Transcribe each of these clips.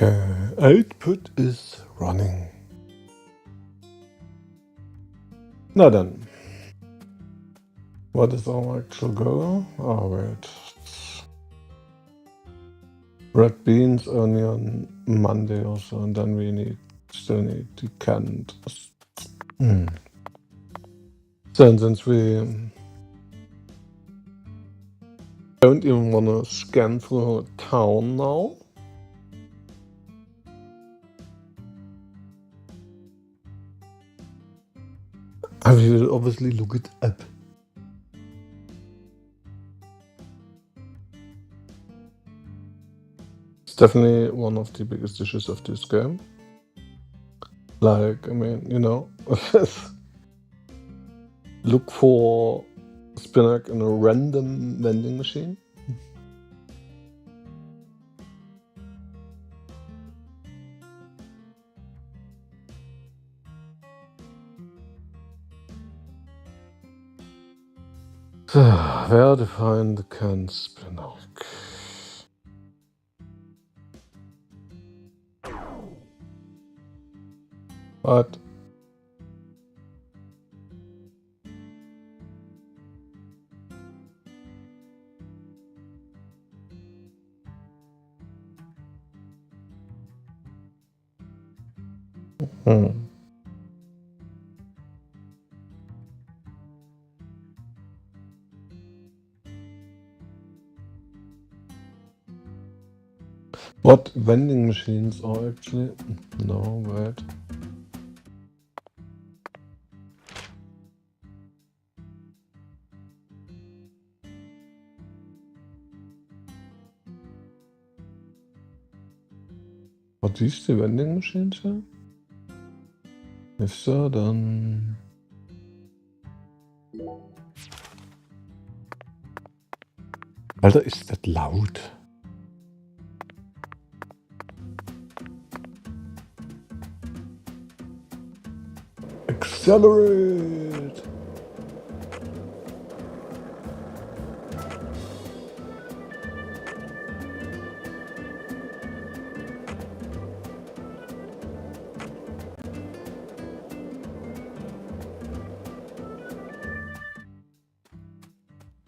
Okay, output is running. Na dann. What is our actual goal? Oh, wait. Red beans only on Monday or so, and then we still need the canned. So, and since we don't even want to scan through a town now, I will obviously look it up. It's definitely one of the biggest dishes of this game. Like, I mean, you know, look for spinach in a random vending machine. So, where to find the canned spinach? What? What vending machines are actually? No, wait. Are these the vending machines here? If so, dann. Alter, ist das laut? Accelerate!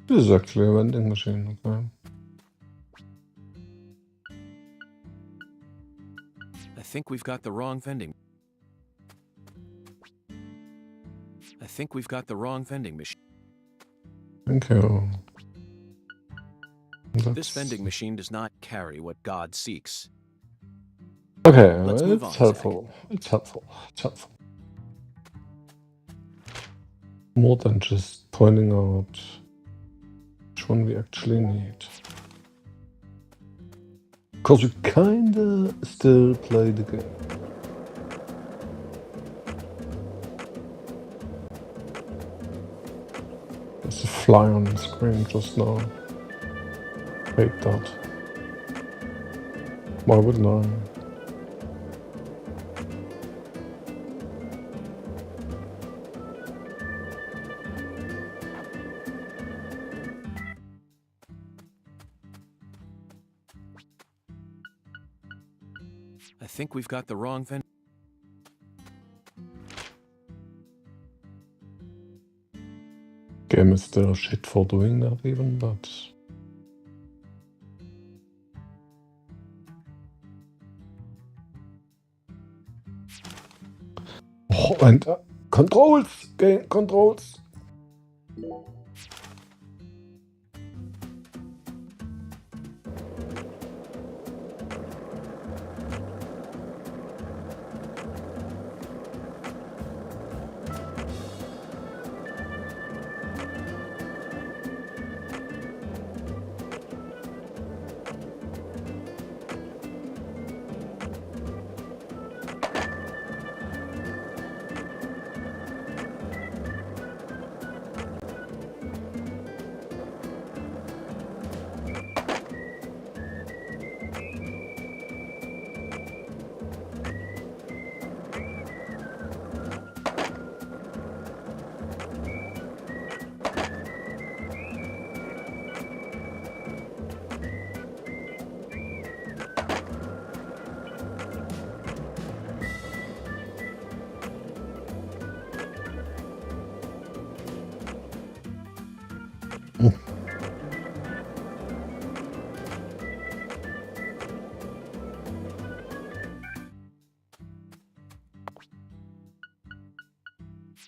This is actually a vending machine, okay. I think we've got the wrong vending. machine. Thank you. This vending machine does not carry what God seeks. Okay, Let's move it's on, helpful. It's helpful. It's helpful. More than just pointing out which one we actually need. Because we kinda still play the game. There's a fly on the screen just now. Hate that. Why wouldn't I? I think we've got the wrong vending. Game is still shit for doing that even, but... Oh, and controls! Game controls!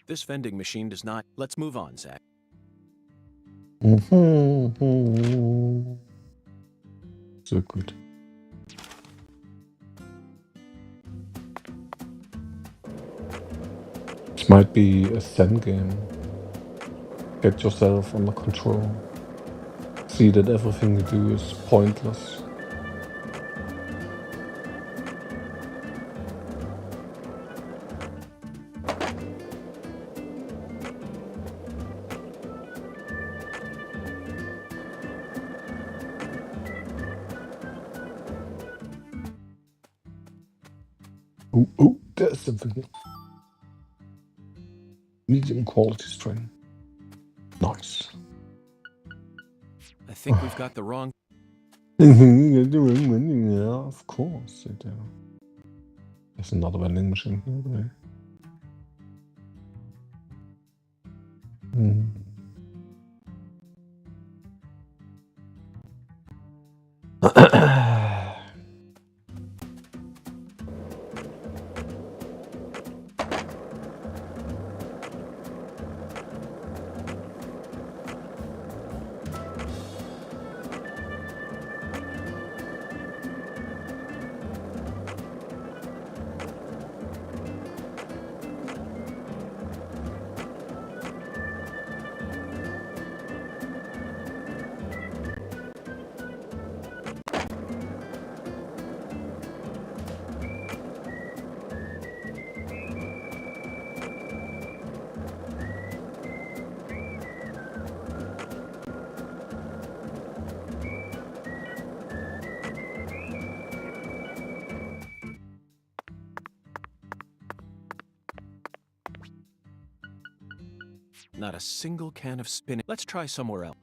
This vending machine does not. Let's move on, Zach. So good. This might be a Zen game. Get yourself under control. See that everything you do is pointless. Oh, there's something. Medium quality string. Nice. I think we've got the wrong. Yeah, of course they do. There's another vending machine here. Not a single can of spinach. Let's try somewhere else.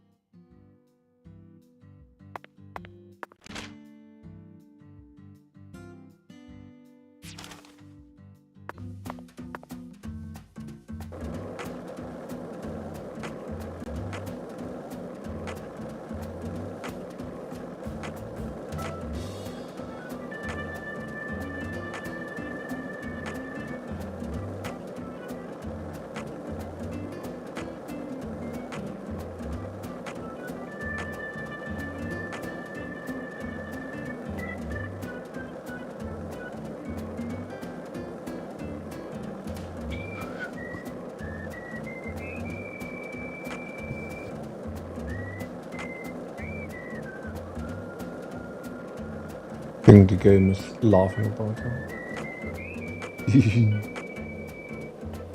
I think the game is laughing about it.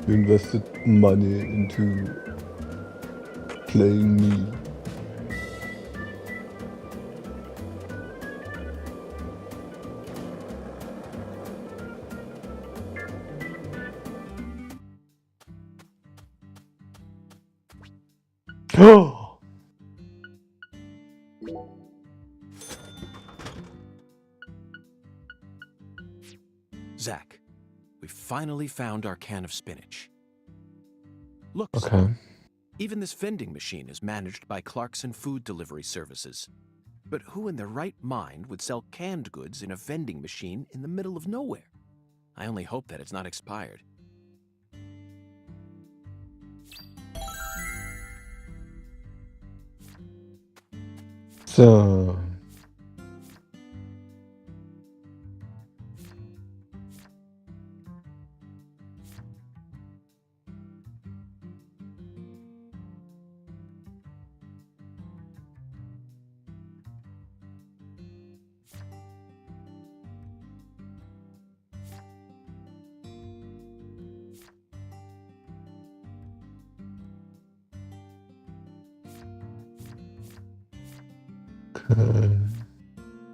You invested money into playing me. Oh! Zach, we finally found our can of spinach. Look, Okay. even this vending machine is managed by Clarkson Food Delivery Services. But who in their right mind would sell canned goods in a vending machine in the middle of nowhere? I only hope that it's not expired. So...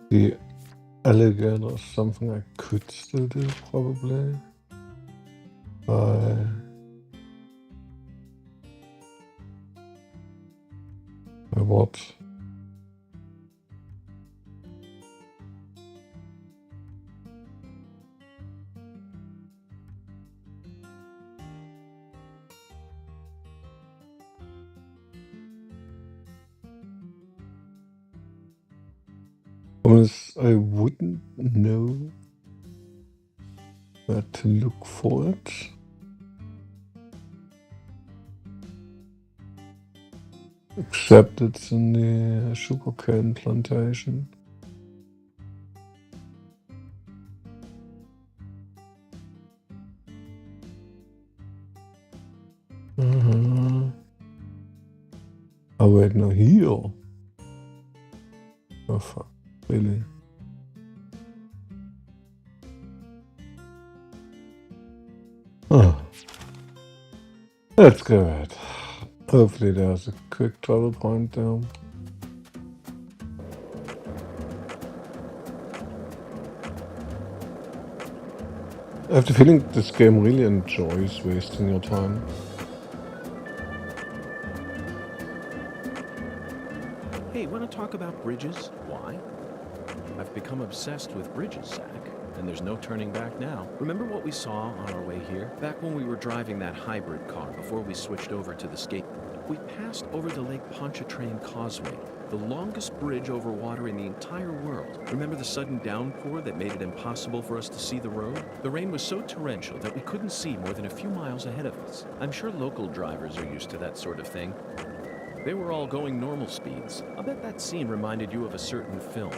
The alligator is something I could still do, probably. By what? Honest, I wouldn't know where to look for it. Except it's in the sugarcane plantation. Oh wait, no, here. Oh fuck, really? Oh. That's good. Hopefully there's a quick travel point there. I have the feeling this game really enjoys wasting your time. Hey, want to talk about bridges? Why? I've become obsessed with bridges, Zach, and there's no turning back now. Remember what we saw on our way here? Back when we were driving that hybrid car before we switched over to the skateboard. We passed over the Lake Pontchartrain Causeway, the longest bridge over water in the entire world. Remember the sudden downpour that made it impossible for us to see the road? The rain was so torrential that we couldn't see more than a few miles ahead of us. I'm sure local drivers are used to that sort of thing. They were all going normal speeds. I'll bet that scene reminded you of a certain film.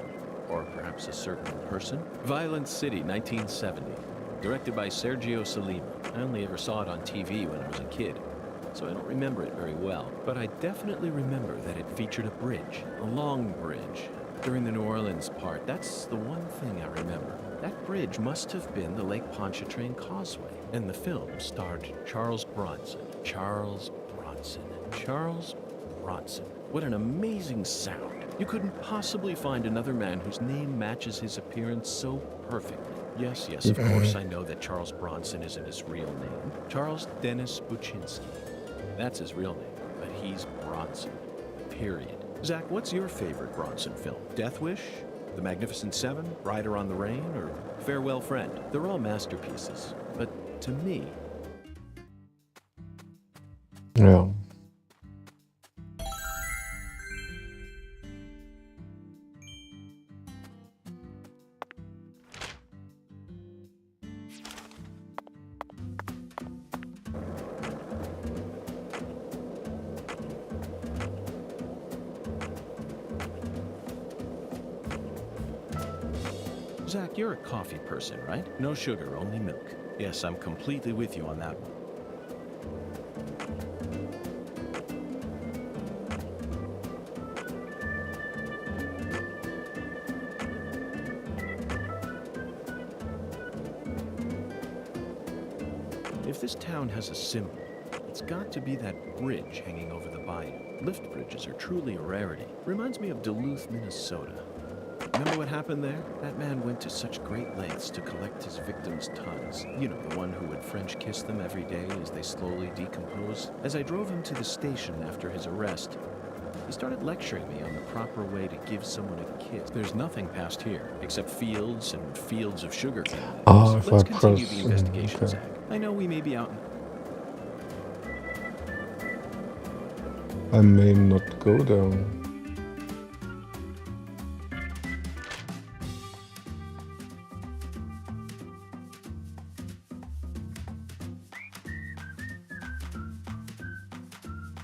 Or perhaps a certain person? Violent City, 1970. Directed by Sergio Solima. I only ever saw it on TV when I was a kid, so I don't remember it very well. But I definitely remember that it featured a bridge. A long bridge. During the New Orleans part, that's the one thing I remember. That bridge must have been the Lake Pontchartrain Causeway. And the film starred Charles Bronson. Charles Bronson. Charles Bronson. What an amazing sound. You couldn't possibly find another man whose name matches his appearance so perfectly. Yes, of course I know that Charles Bronson isn't his real name. Charles Dennis Buczynski. That's his real name, but he's Bronson. Period. Zach, what's your favorite Bronson film? Death Wish? The Magnificent Seven? Rider on the Rain? Or Farewell Friend? They're all masterpieces. But to me... Yeah. Zach, you're a coffee person, right? No sugar, only milk. Yes, I'm completely with you on that one. If this town has a symbol, it's got to be that bridge hanging over the bayou. Lift bridges are truly a rarity. Reminds me of Duluth, Minnesota. Remember what happened there? That man went to such great lengths to collect his victims' tongues. You know, the one who would French kiss them every day as they slowly decomposed. As I drove him to the station after his arrest, he started lecturing me on the proper way to give someone a kiss. There's nothing past here, except fields and fields of sugar cane. If Let's I continue press... the investigation, okay. Zach. I know we may be out... I may not go down.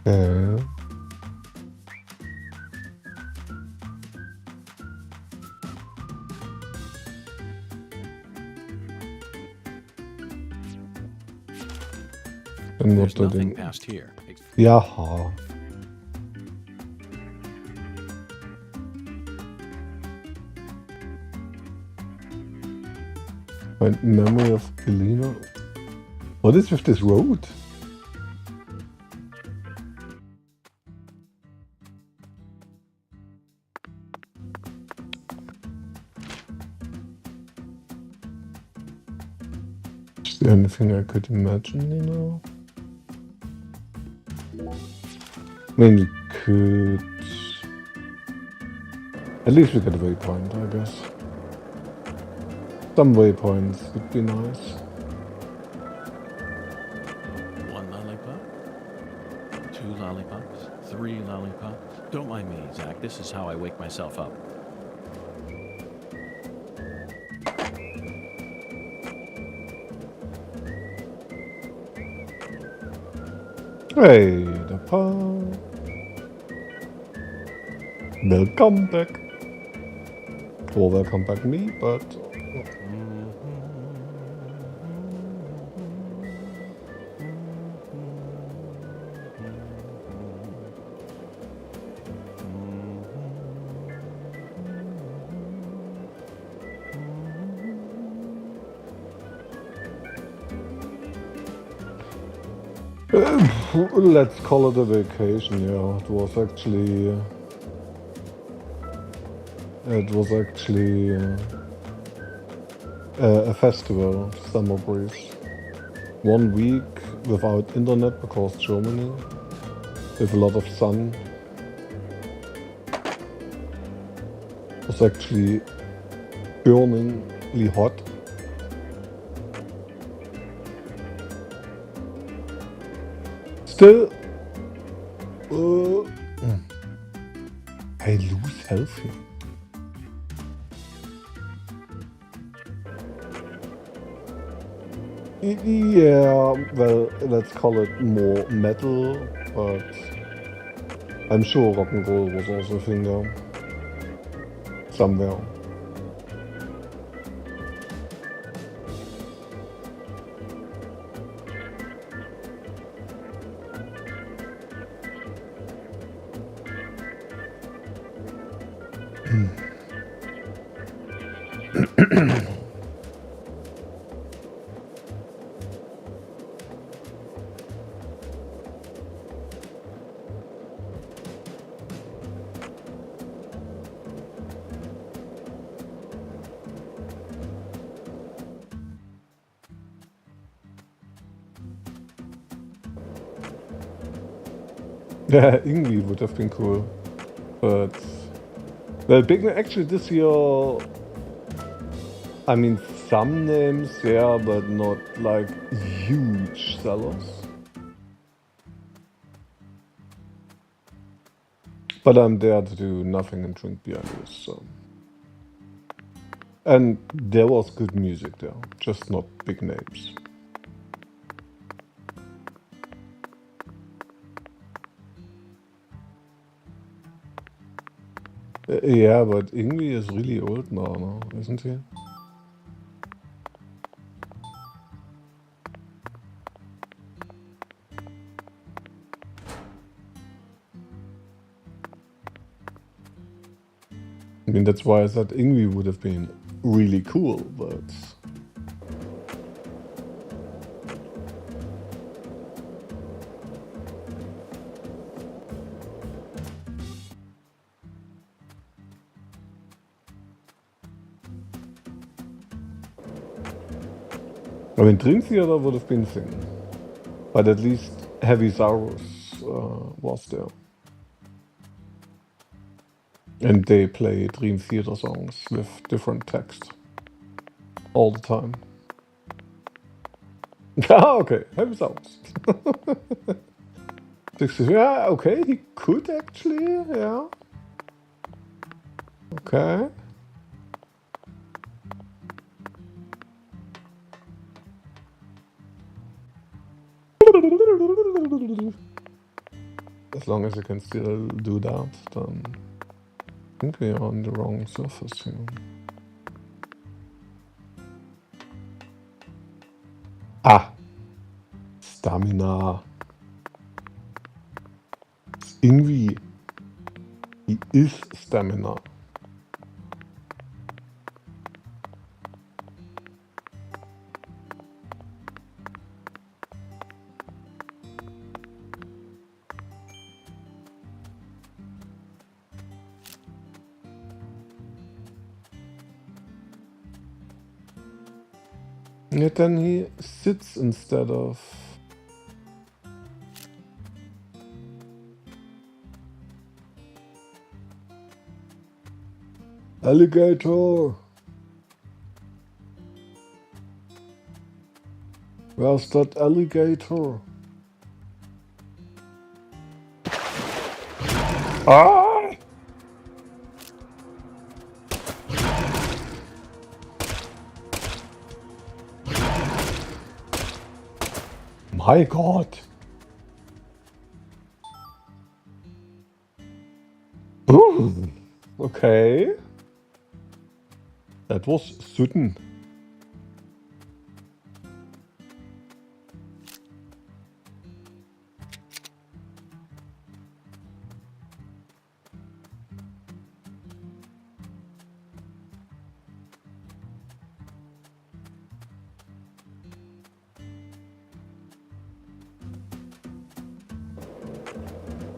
Okay. And There's what nothing past here. Jaha. Find memory of Galena. What is with this road? Is there anything I could imagine, you know? I mean, we could... At least we get a waypoint, I guess. Some waypoints would be nice. One lollipop, 2 lollipops, 3 lollipops. Don't mind me, Zach. This is how I wake myself up. Hey, the park. Welcome back. Or welcome back me, but... let's call it a vacation, yeah. It was actually a festival, Summer Breeze. 1 week without internet because Germany, with a lot of sun. It was actually burningly hot. Still, I lose health here. Yeah, well, let's call it more metal, but I'm sure rock and roll was also a thing there. Somewhere. Yeah, Ingvi would have been cool, but well, actually this year, I mean, some names, yeah, but not like huge sellers. But I'm there to do nothing and drink beer anyways, so. And there was good music there, just not big names. Yeah, but Ingvi is really old now, no? Isn't he? I mean, that's why I said Ingvi would have been really cool, but... I mean, Dream Theater would have been a thing. But at least Heavy Zarus was there. And they play Dream Theater songs with different text. All the time. Ah, okay, Heavy Zarus. 60, yeah, okay, he could actually, yeah. Okay. As long as you can still do that, then I think we are on the wrong surface here. Ah! Stamina. Irgendwie. He is Stamina. Yet then he sits instead of... Alligator! Where's that alligator? Ah! My God! Ooh. Okay. That was sudden.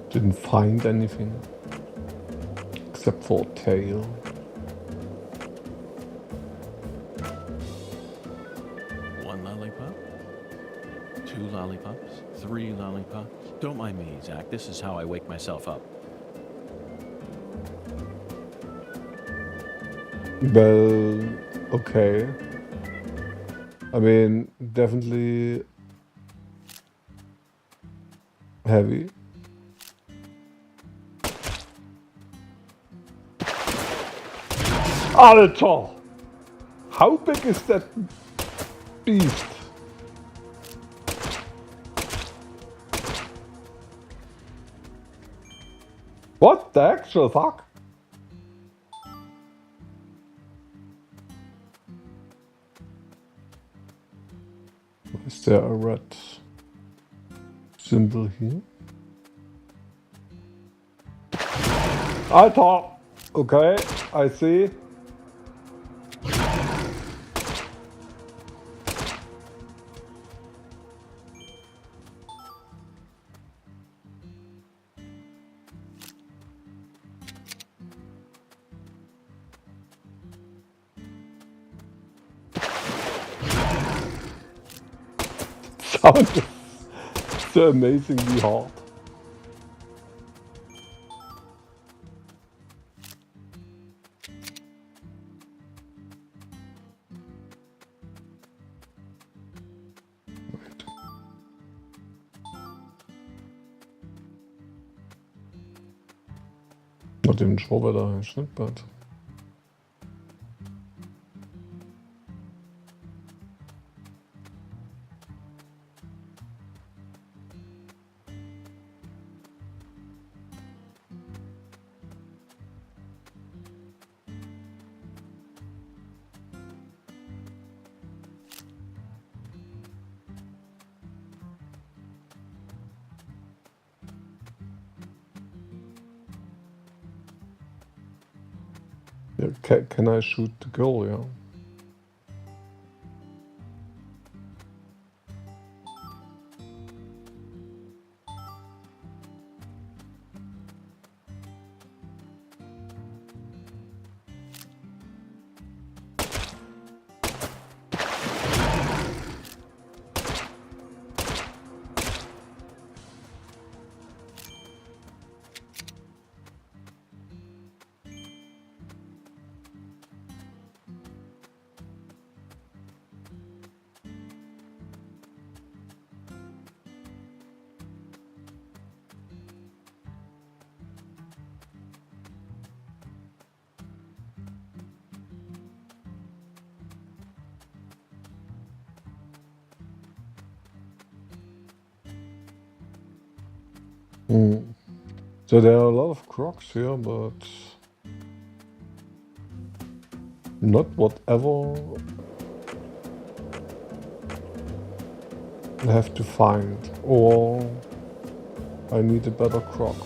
Didn't find anything. Except for a tail. One lollipop? 2 lollipops? 3 lollipops? Don't mind me, Zach. This is how I wake myself up. Well, okay. I mean, definitely heavy. Alter! How big is that beast? What the actual fuck? Is there a red symbol here? Alter! Okay, I see. Sound is so amazingly hard. Wait. Not even sure whether I should, but... Yeah, can I shoot the girl, yeah? So there are a lot of crocs here, but not whatever I have to find, or I need a better croc.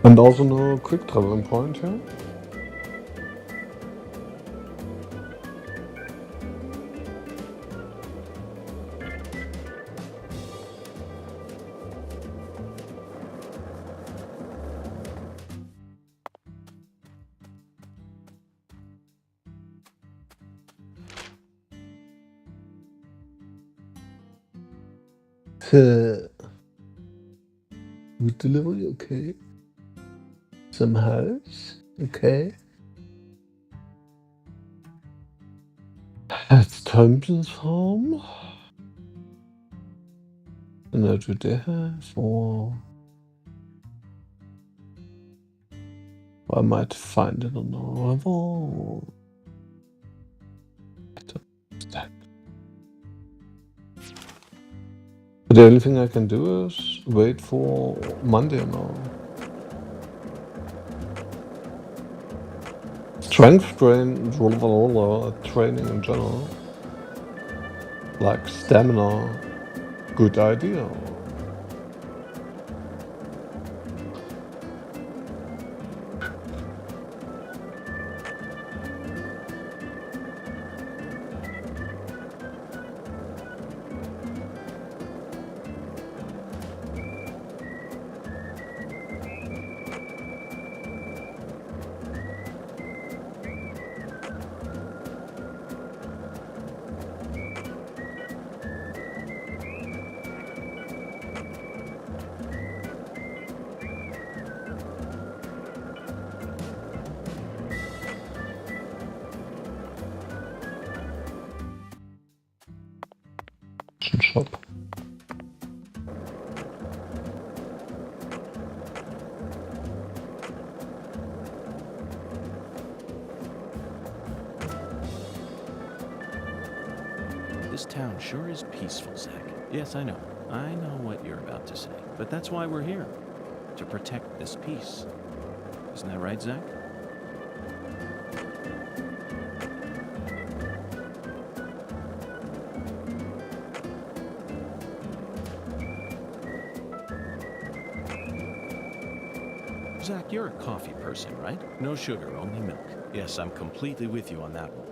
And also no quick traveling point here. Food delivery, okay. Some house, okay. It's Thompson's home. Notre Dame for. I might find it on the level. The only thing I can do is wait for Monday now. Strength training in general. Like stamina. Good idea. Shop. This town sure is peaceful, Zach. Yes, I know. I know what you're about to say. But that's why we're here. To protect this peace. Isn't that right, Zach? Zach, you're a coffee person, right? No sugar, only milk. Yes, I'm completely with you on that one.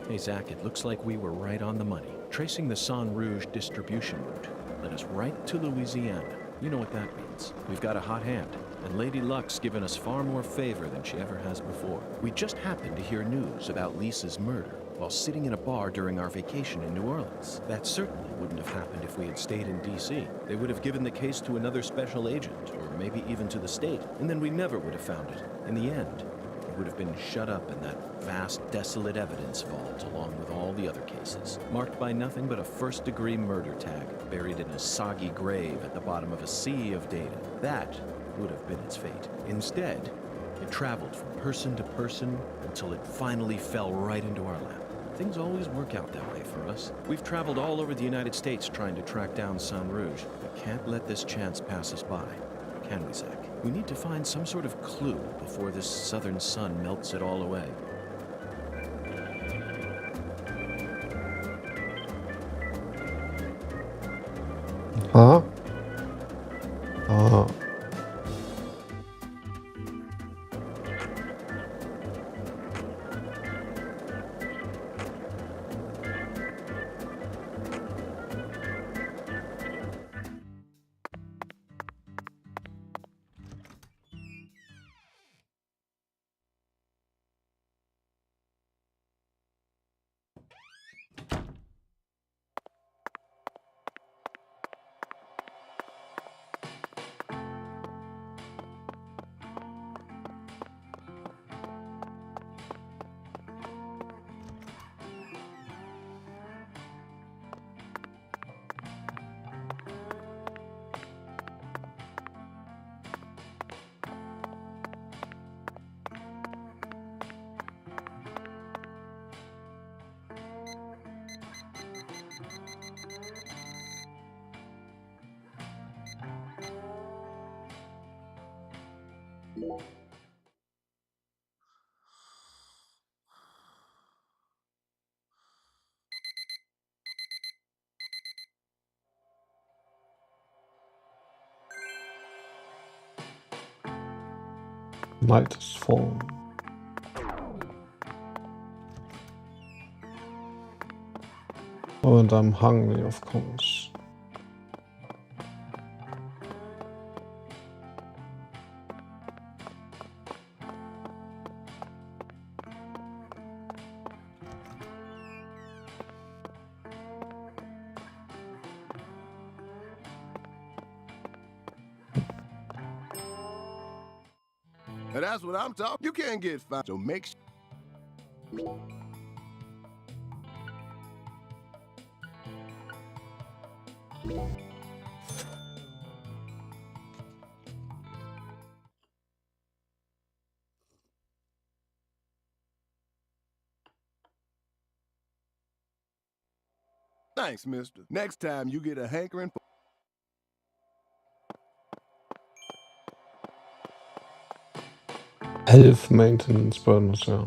Hey, Zach, it looks like we were right on the money. Tracing the San Rouge distribution route led us right to Louisiana. You know what that means. We've got a hot hand, and Lady Luck's given us far more favor than she ever has before. We just happened to hear news about Lisa's murder while sitting in a bar during our vacation in New Orleans. That certainly wouldn't have happened if we had stayed in D.C. They would have given the case to another special agent, or maybe even to the state, and then we never would have found it. In the end, it would have been shut up in that vast, desolate evidence vault along with all the other cases, marked by nothing but a first-degree murder tag buried in a soggy grave at the bottom of a sea of data. That would have been its fate. Instead, it traveled from person to person until it finally fell right into our lap. Things always work out that way for us. We've traveled all over the United States trying to track down San Rouge, but can't let this chance pass us by. Can we, Zach? We need to find some sort of clue before this southern sun melts it all away. Huh? Night has fallen. Oh, and I'm hungry, of course. And that's what I'm talking. You can't get fined, so make sure. Thanks, mister. Next time you get a hankering for 11 maintenance burners, ja.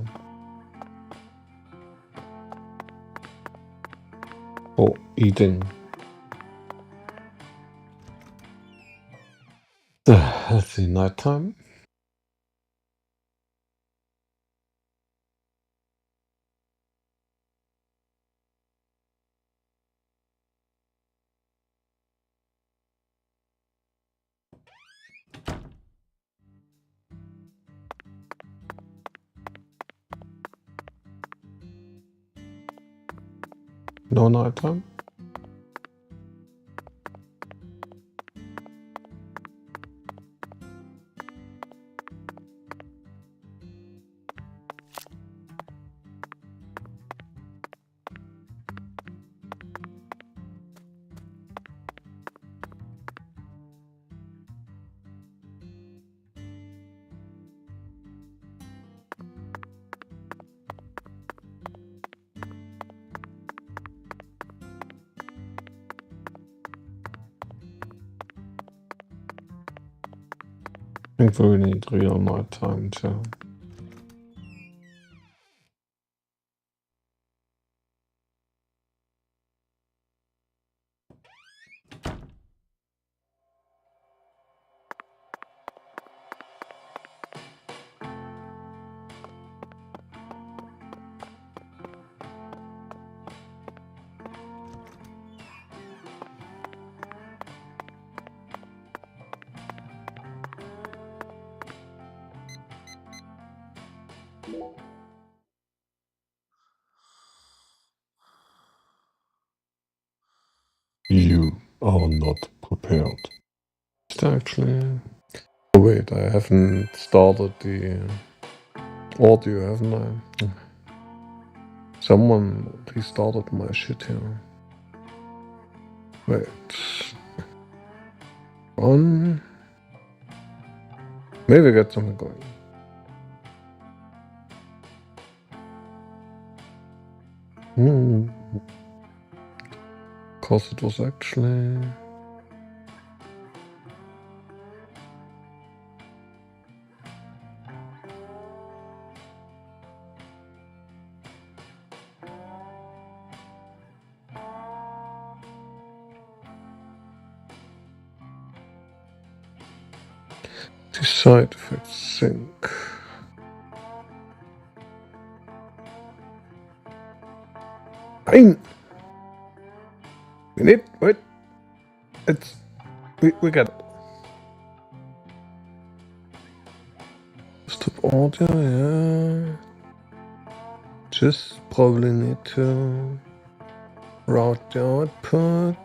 Oh, eating. Let's see, nighttime. No nighttime. I think we need real nighttime too. You are not prepared. Actually, oh wait, I haven't started the audio, haven't I? Someone restarted my shit here. Wait. On. Maybe get something going. Cause it was actually. The side effects sync. Fine. We need. Wait. It's. We got it. Stop audio, yeah. Just probably need to route the output.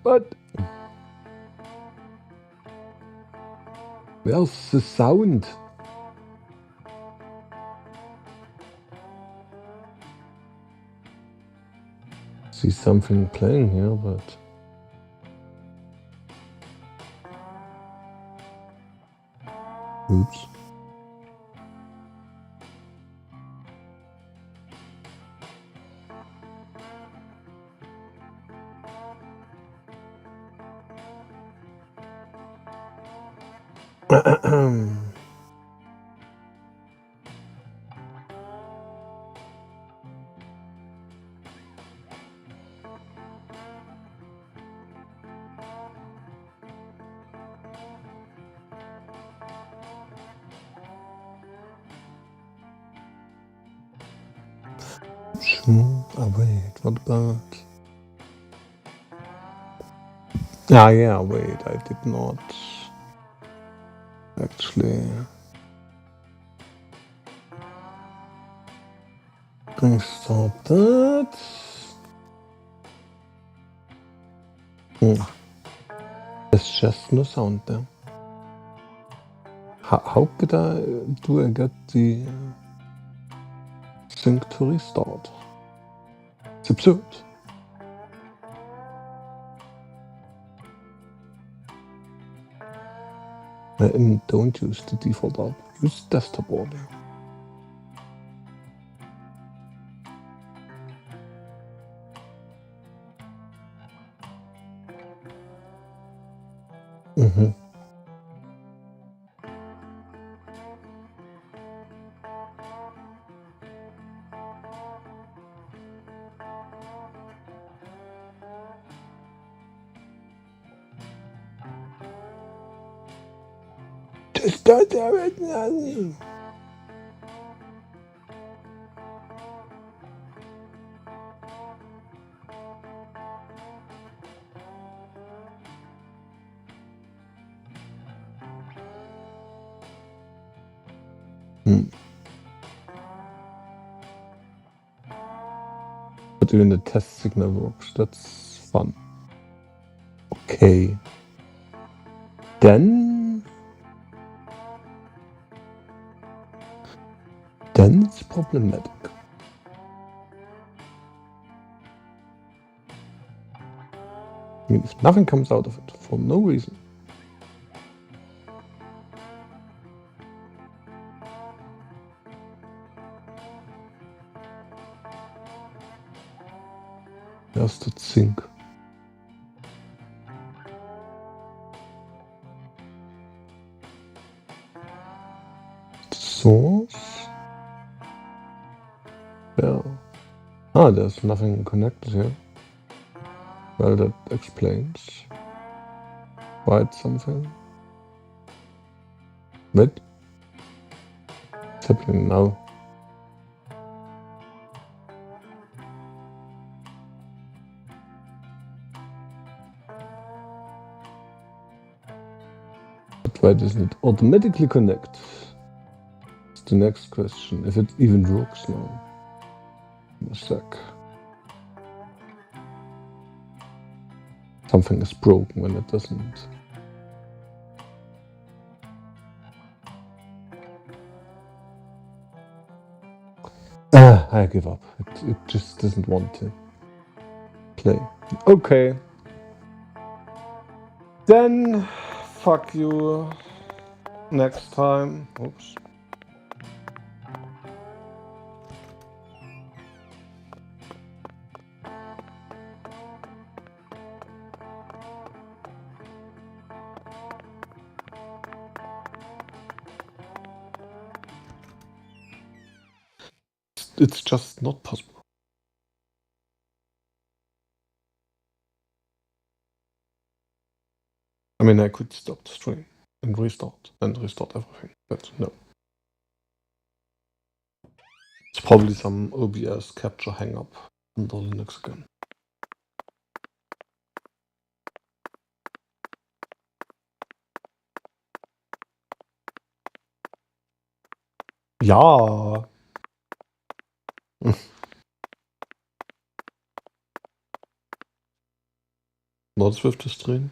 But where's the sound? see something playing here, but... Oops. Oh wait, what about... yeah, wait, I did not... Actually... Stop that... There's just no sound there. How do I get the sync to restart? It's absurd. And don't use the default app. Use desktop audio. Just don't do it now. But even the test signal works. That's fun. Okay. Then it's problematic. I mean, if nothing comes out of it for no reason. Just to sync. Source? Yeah. There's nothing connected here. Well, that explains why it's something. Wait. What's happening now? But why doesn't it automatically connect? It's the next question. If it even works now. In a sec. Something is broken when it doesn't. I give up. It just doesn't want to play. Okay. Then, fuck you. Next time. Oops. It's just not possible. I mean, I could stop the stream and restart everything, but no. It's probably some OBS capture hang-up under Linux again. Ja. Not Swift to stream.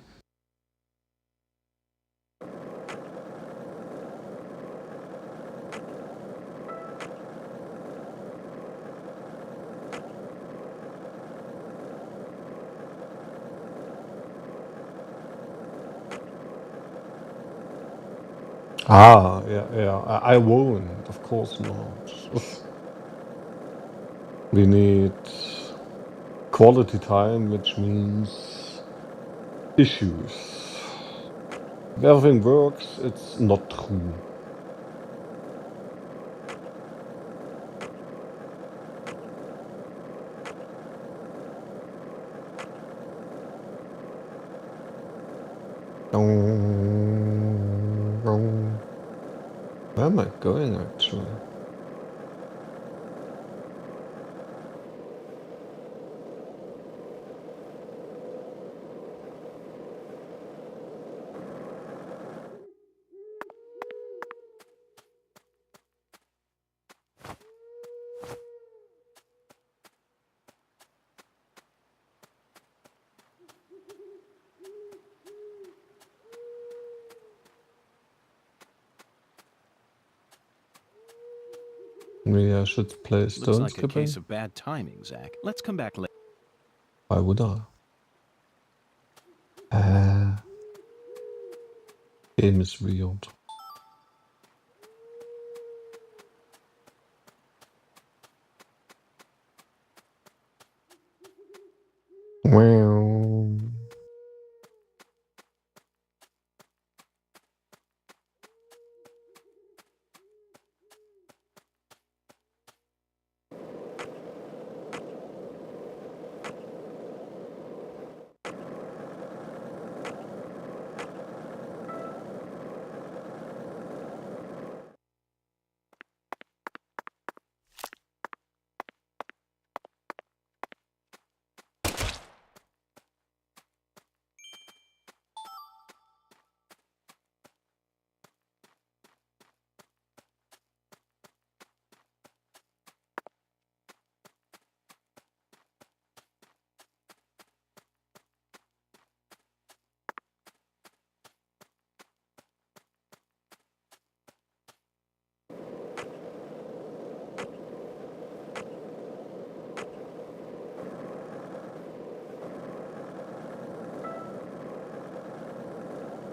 Ah, yeah. I won't. Of course not. We need quality time, which means issues. If everything works, it's not true. Dong, dong. Where am I going, actually? Maybe I should play Looks stone like a case skipping? of bad timing, Zach. Let's come back later. Why would I? Game is weird. Wow.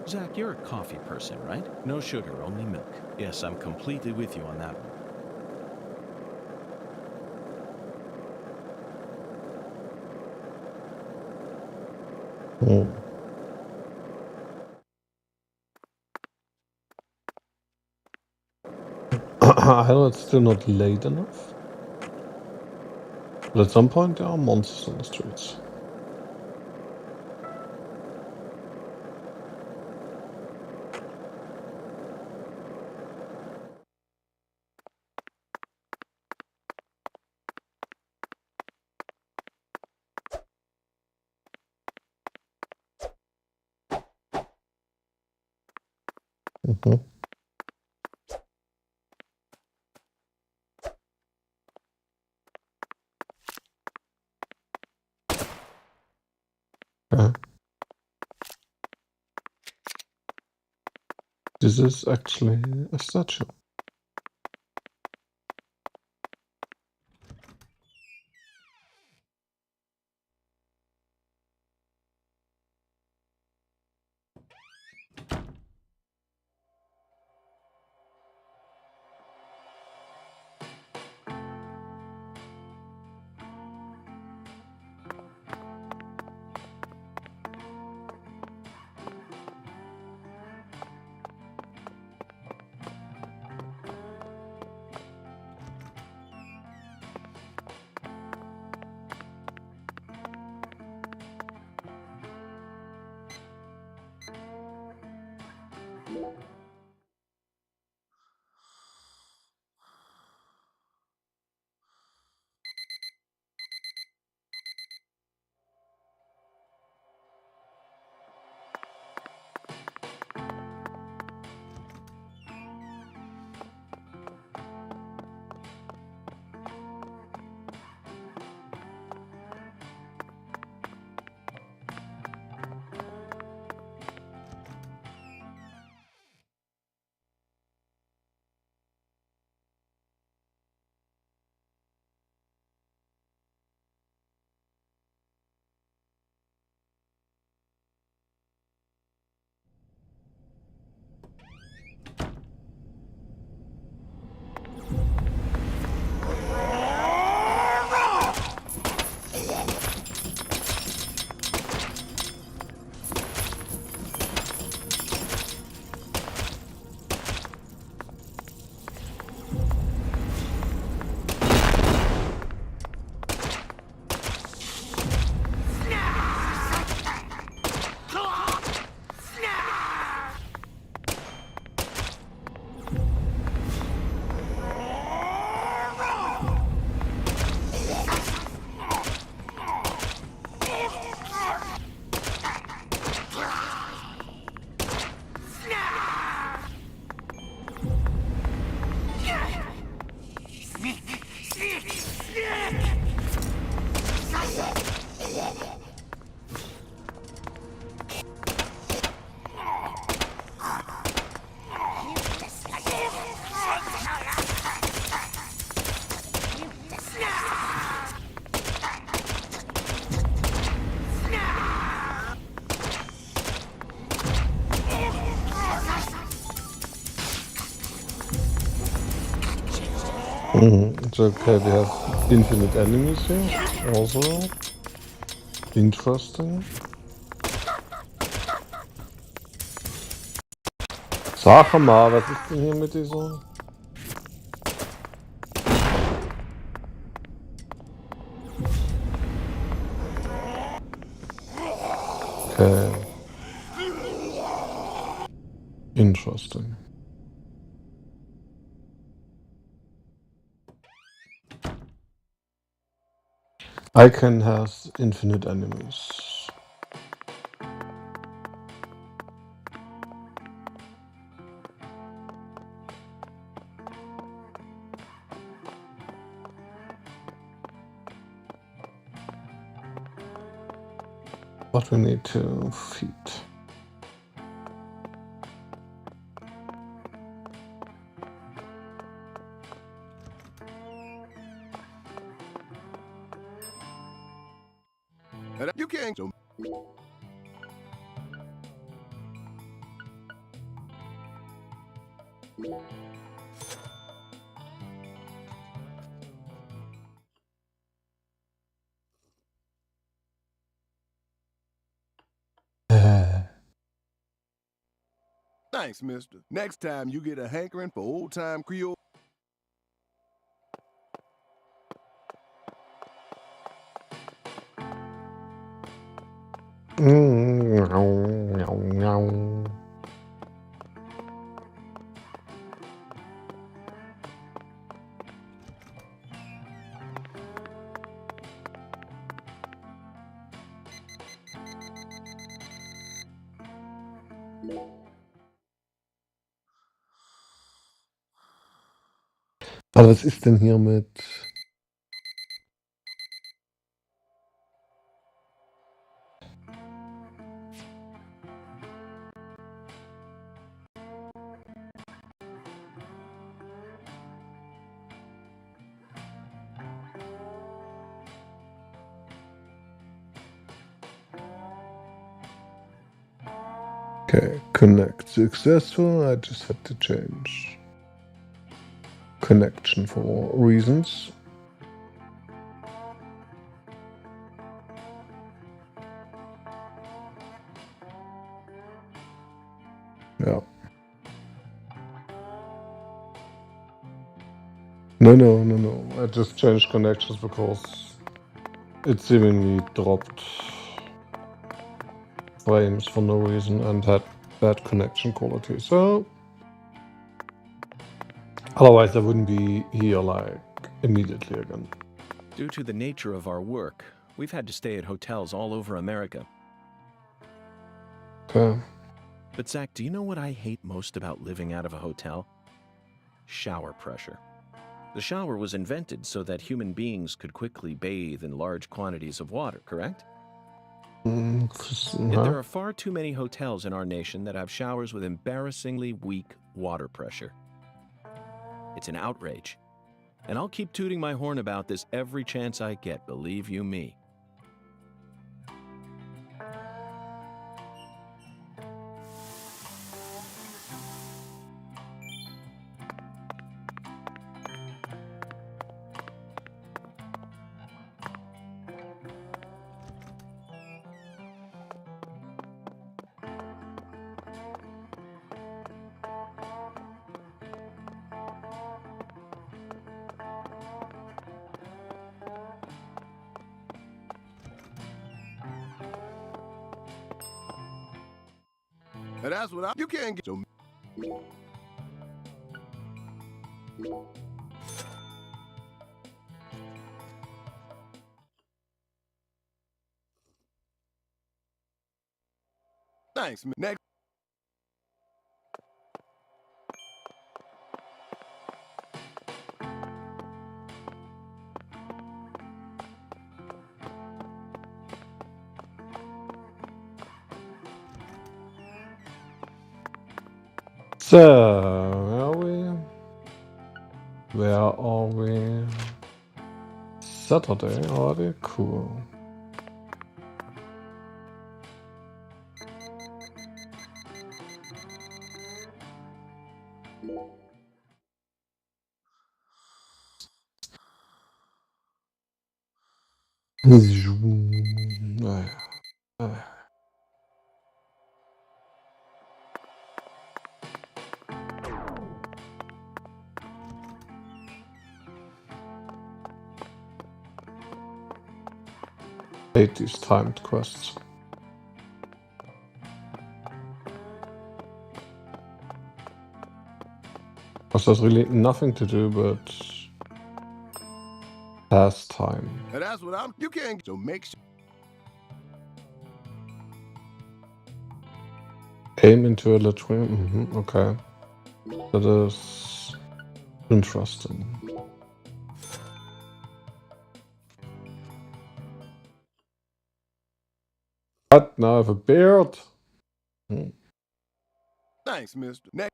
Zach, you're a coffee person, right? No sugar, only milk. Yes, I'm completely with you on that one. I know it's still not late enough. But at some point there are monsters on the streets. Mm-hmm. Okay. This is actually a statue. It's okay, we have infinite enemies here. Also interesting. Sag mal, was ist denn hier mit dieser? Okay. Interesting. I can have infinite enemies. But we need to feed. You can't. So thanks, mister. Next time you get a hankering for old-time Creole. Aber was ist denn hier mit... Okay, connect successful. I just had to change connection for reasons. Yeah. No. I just changed connections because it seemingly dropped frames for no reason and had bad connection quality. So otherwise I wouldn't be here like immediately again. Due to the nature of our work, we've had to stay at hotels all over America. Okay. But Zach, do you know what I hate most about living out of a hotel? Shower pressure. The shower was invented so that human beings could quickly bathe in large quantities of water, correct? Yet there are far too many hotels in our nation that have showers with embarrassingly weak water pressure. It's an outrage. And I'll keep tooting my horn about this every chance I get, believe you me. And that's what you can't get. So thanks. Next. So, where are we? Saturday already? Cool. Naja. Ah. Hate these timed quests. Because there's really nothing to do but pass time. And that's what you can't, so make sure. Aim into a latrine. Okay. That is interesting. What? Now I have a beard? Thanks, mister. Next.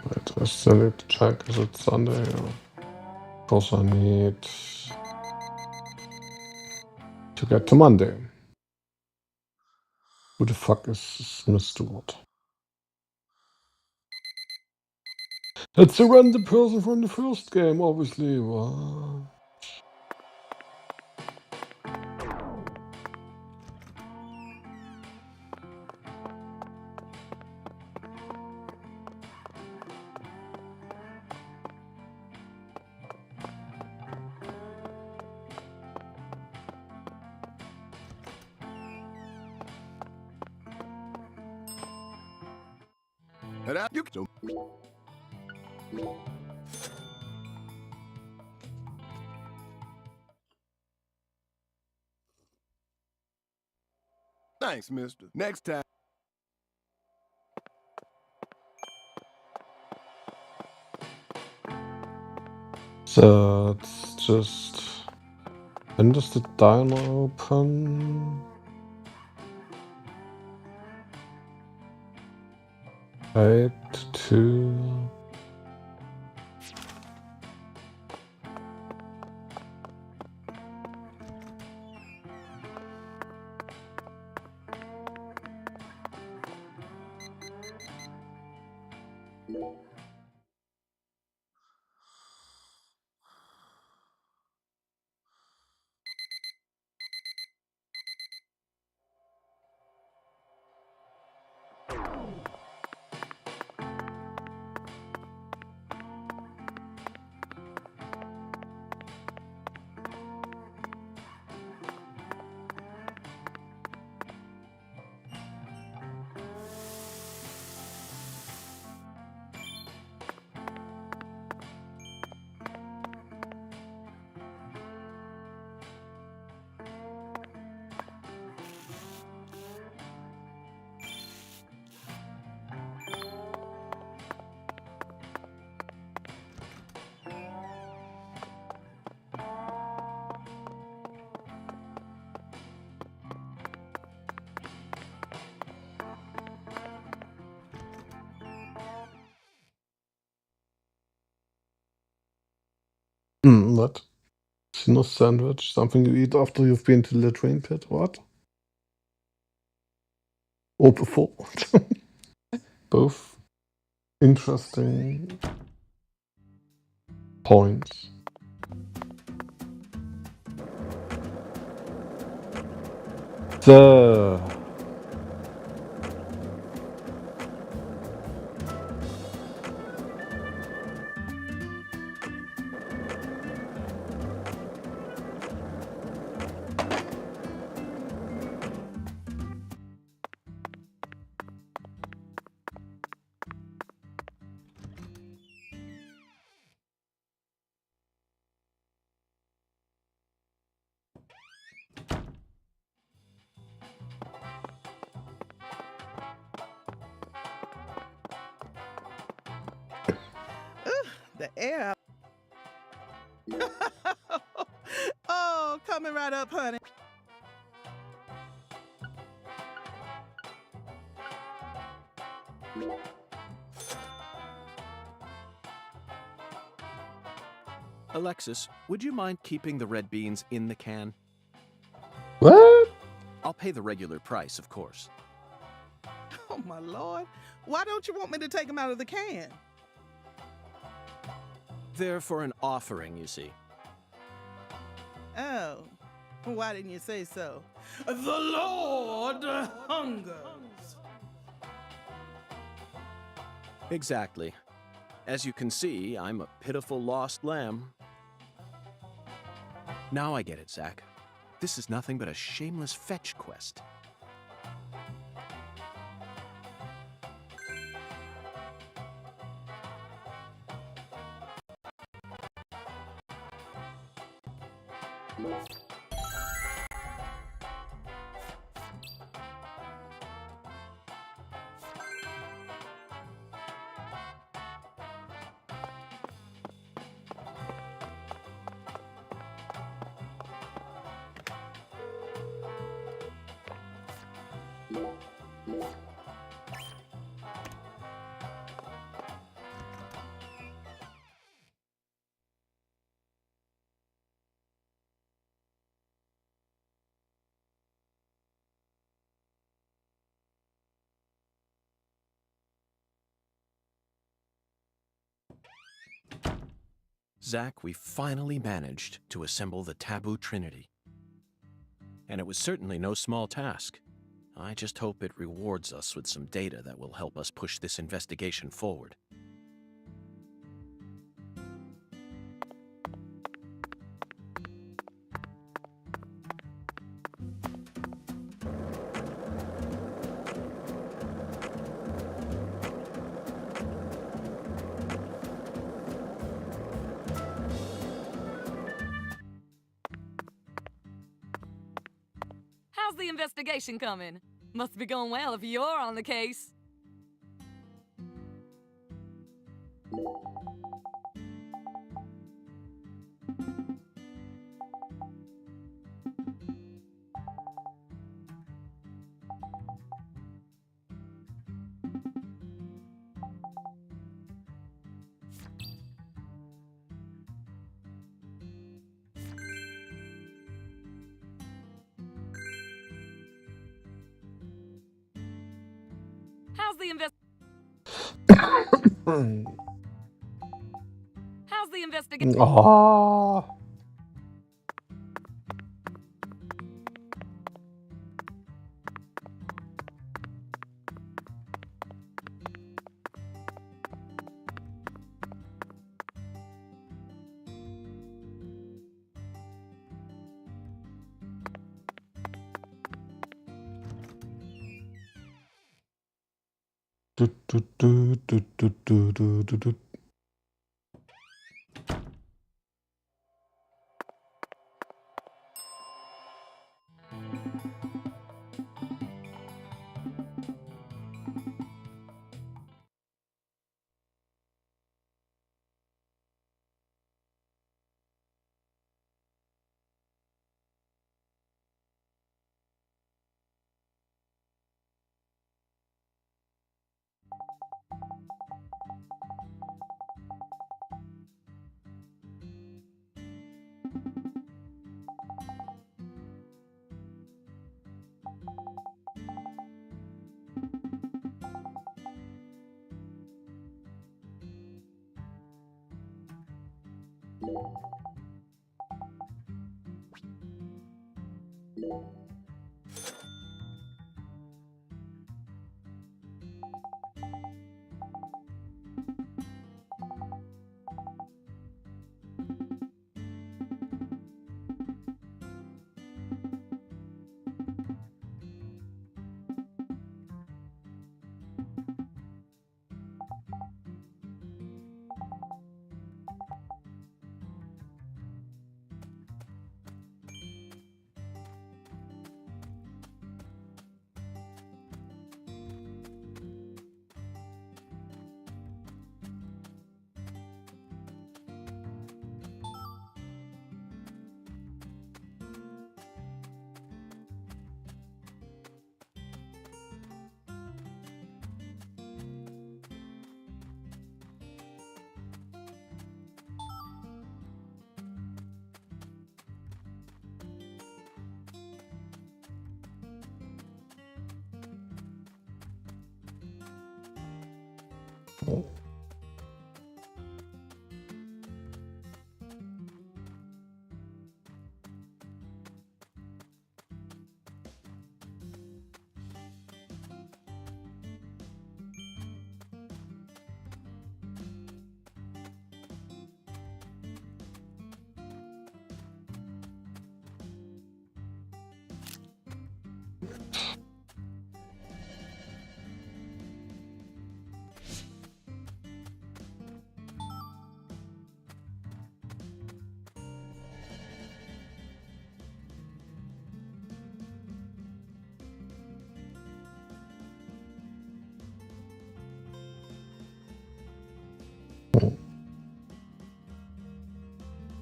Wait, I still need to check. Is it Sunday? Of course I need to get to Monday. Who the fuck is Miss Stewart? It's a random person from the first game, obviously. What? And that you so. Thanks, mister. Next time. So it's just. When does the diner open? 8 to. What? Sinner sandwich? Something you eat after you've been to the train pit? What? Or before? Both interesting points. So. The air. Oh, coming right up, honey. Alexis, would you mind keeping the red beans in the can? What? I'll pay the regular price, of course. Oh, my Lord. Why don't you want me to take them out of the can? They're for an offering, you see. Oh, why didn't you say so? The Lord hungers. Exactly. As you can see, I'm a pitiful lost lamb. Now I get it, Zach. This is nothing but a shameless fetch quest. Zach, we finally managed to assemble the Taboo Trinity. And it was certainly no small task. I just hope it rewards us with some data that will help us push this investigation forward. How's the investigation coming? Must be going well if you're on the case. How's the investigation? Ah. Du, du, du, du, du, du, du, du, du.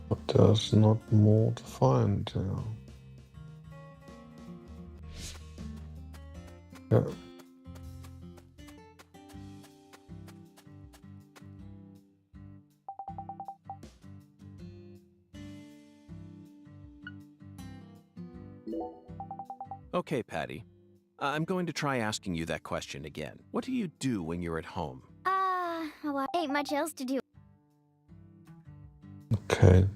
But there's not more to find here. Yeah. Okay, Patty. I'm going to try asking you that question again. What do you do when you're at home? Well, ain't much else to do. Okay.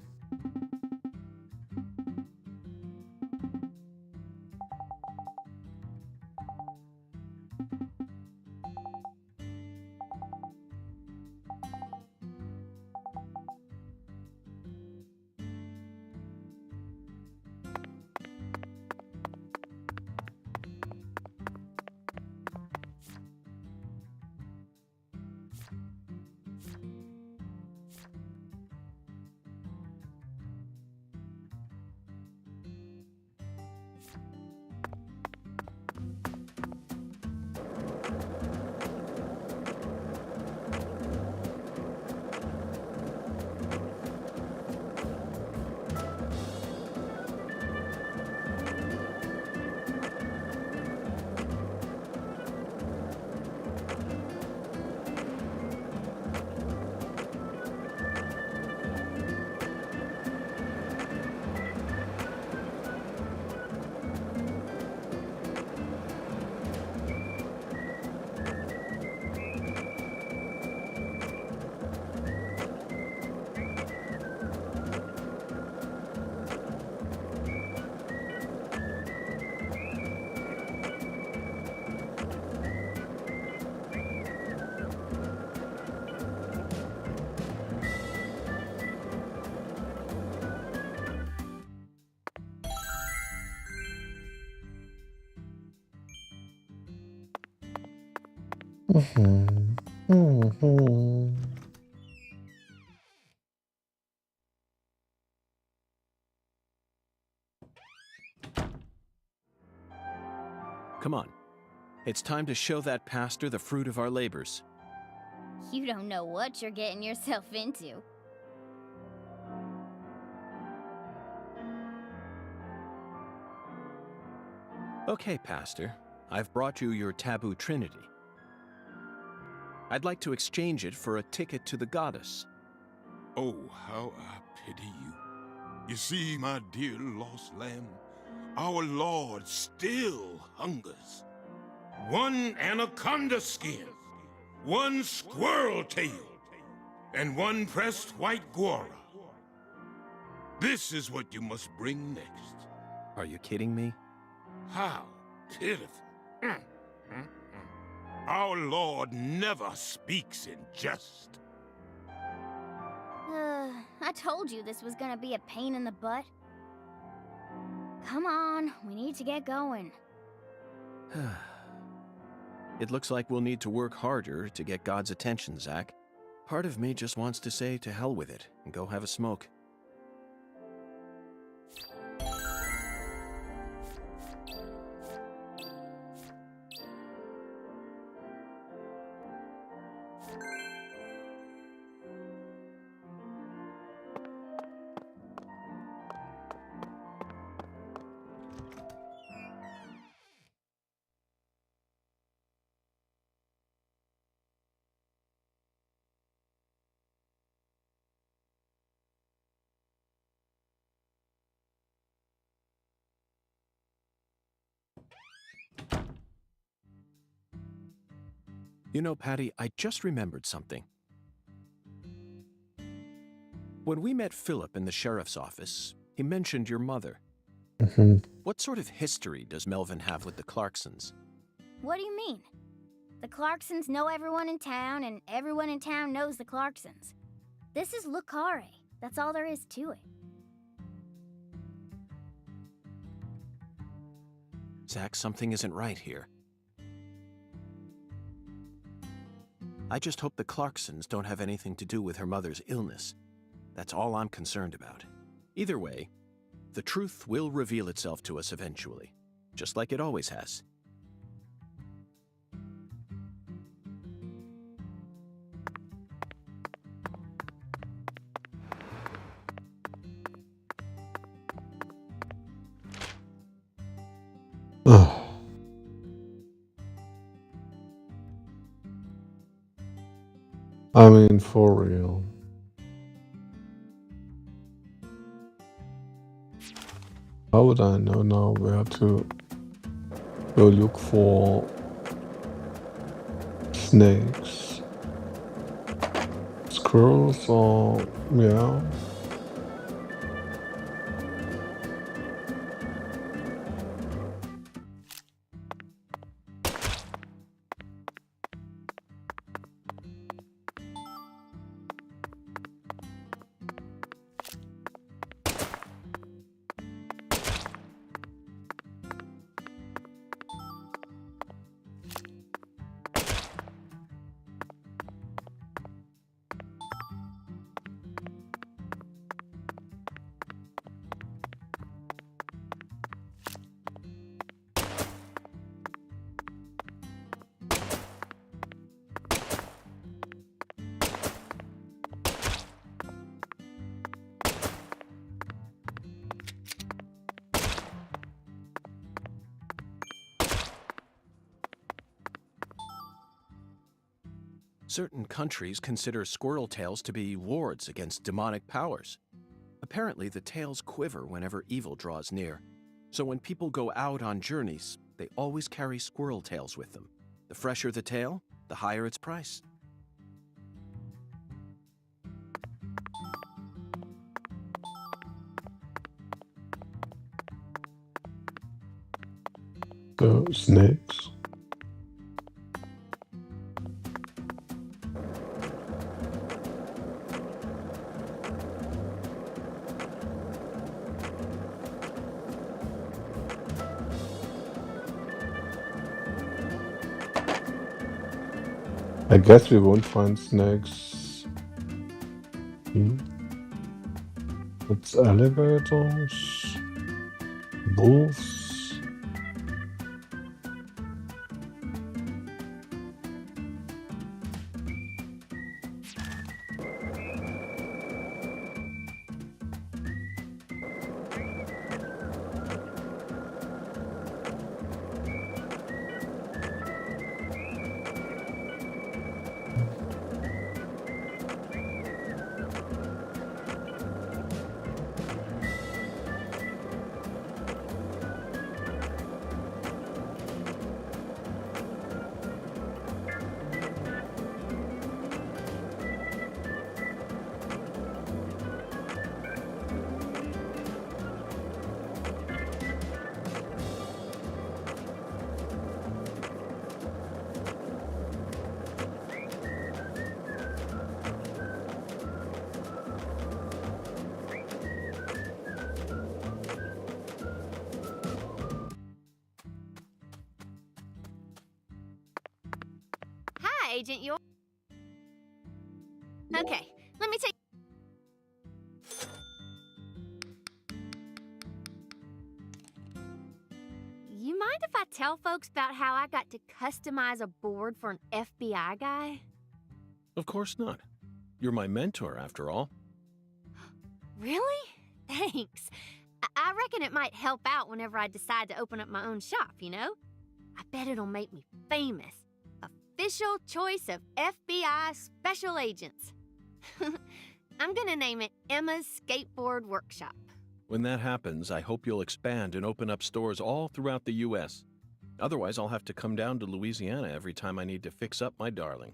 Come on. It's time to show that pastor the fruit of our labors. You don't know what you're getting yourself into. Okay, Pastor. I've brought you your taboo trinity. I'd like to exchange it for a ticket to the goddess. Oh, how I pity you. You see, my dear lost lamb, our Lord still hungers. One anaconda skin, one squirrel tail, and one pressed white guara. This is what you must bring next. Are you kidding me? How pitiful. Our Lord never speaks in jest. I told you this was gonna be a pain in the butt. Come on, we need to get going. It looks like we'll need to work harder to get God's attention, Zach. Part of me just wants to say to hell with it and go have a smoke. You know, Patty, I just remembered something. When we met Philip in the sheriff's office, he mentioned your mother. Mhm. What sort of history does Melvin have with the Clarksons? What do you mean? The Clarksons know everyone in town, and everyone in town knows the Clarksons. This is Lucare. That's all there is to it. Zach, something isn't right here. I just hope the Clarksons don't have anything to do with her mother's illness. That's all I'm concerned about. Either way, the truth will reveal itself to us eventually, just like it always has. Ugh. I mean, for real. How would I know now where to go look for snakes? Squirrels or, yeah. Certain countries consider squirrel tails to be wards against demonic powers. Apparently, the tails quiver whenever evil draws near. So when people go out on journeys, they always carry squirrel tails with them. The fresher the tail, the higher its price. The snakes. I guess we won't find snakes. It's alligators, wolves. Hi, Agent York. Okay, let me take. You mind if I tell folks about how I got to customize a board for an FBI guy? Of course not. You're my mentor, after all. Really? Thanks. I reckon it might help out whenever I decide to open up my own shop, you know? I bet it'll make me famous. Official choice of FBI special agents. I'm gonna name it Emma's Skateboard Workshop. When that happens, I hope you'll expand and open up stores all throughout the U.S. Otherwise, I'll have to come down to Louisiana every time I need to fix up my darling.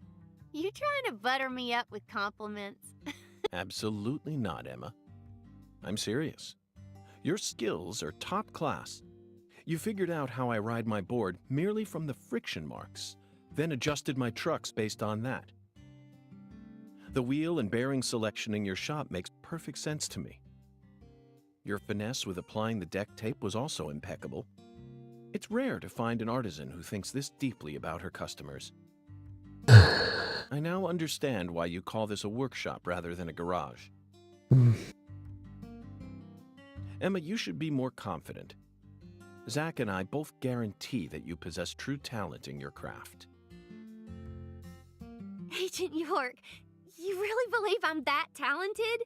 You trying to butter me up with compliments? Absolutely not, Emma. I'm serious. Your skills are top class. You figured out how I ride my board merely from the friction marks, then adjusted my trucks based on that. The wheel and bearing selection in your shop makes perfect sense to me. Your finesse with applying the deck tape was also impeccable. It's rare to find an artisan who thinks this deeply about her customers. I now understand why you call this a workshop rather than a garage. Emma, you should be more confident. Zach and I both guarantee that you possess true talent in your craft. Agent York, you really believe I'm that talented?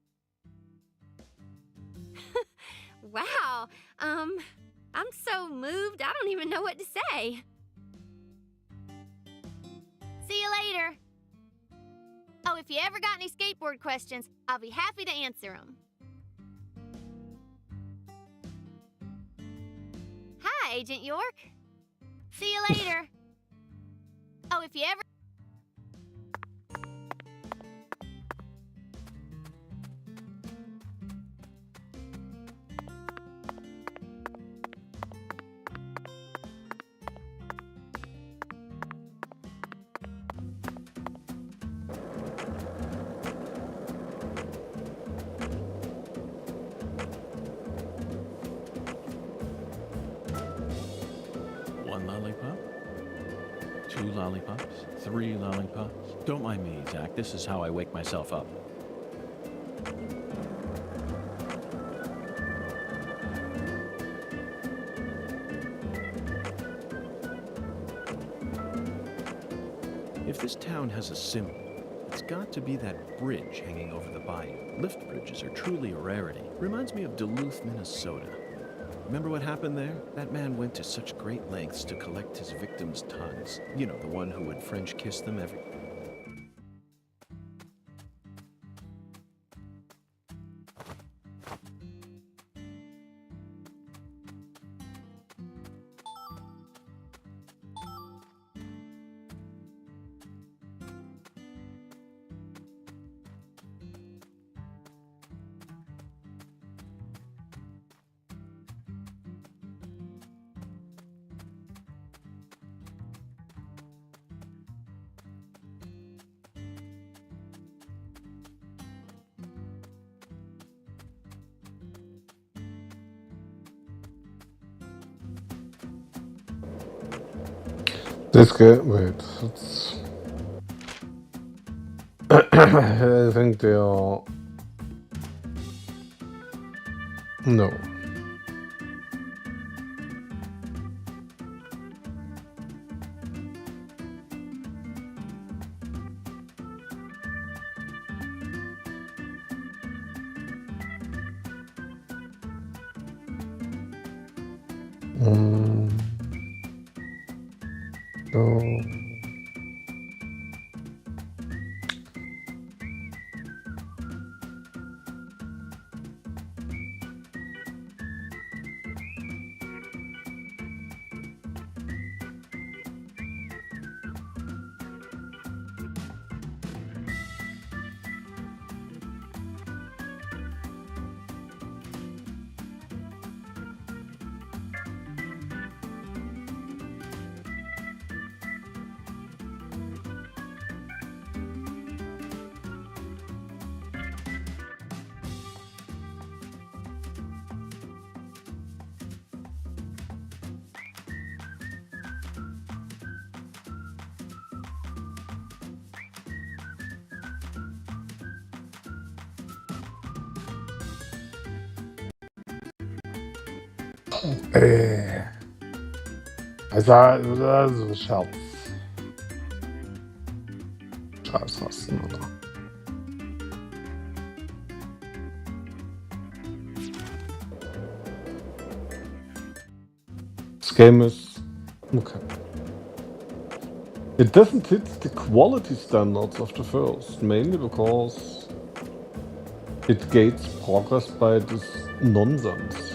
Wow, I'm so moved, I don't even know what to say. See you later. Oh, if you ever got any skateboard questions, I'll be happy to answer them. Hi, Agent York. See you later. Oh, if you ever... One lollipop? 2 lollipops? 3 lollipops? Don't mind me, Zach. This is how I wake myself up. If this town has a symbol, it's got to be that bridge hanging over the bayou. Lift bridges are truly a rarity. Reminds me of Duluth, Minnesota. Remember what happened there? That man went to such great lengths to collect his victims' tongues. You know, the one who would French kiss them every... This game, wait, it's... I think they are... No. No. Also Scherz. Scheißrasten, oder? This game is... okay. It doesn't hit the quality standards of the first, mainly because it gates progress by this nonsense.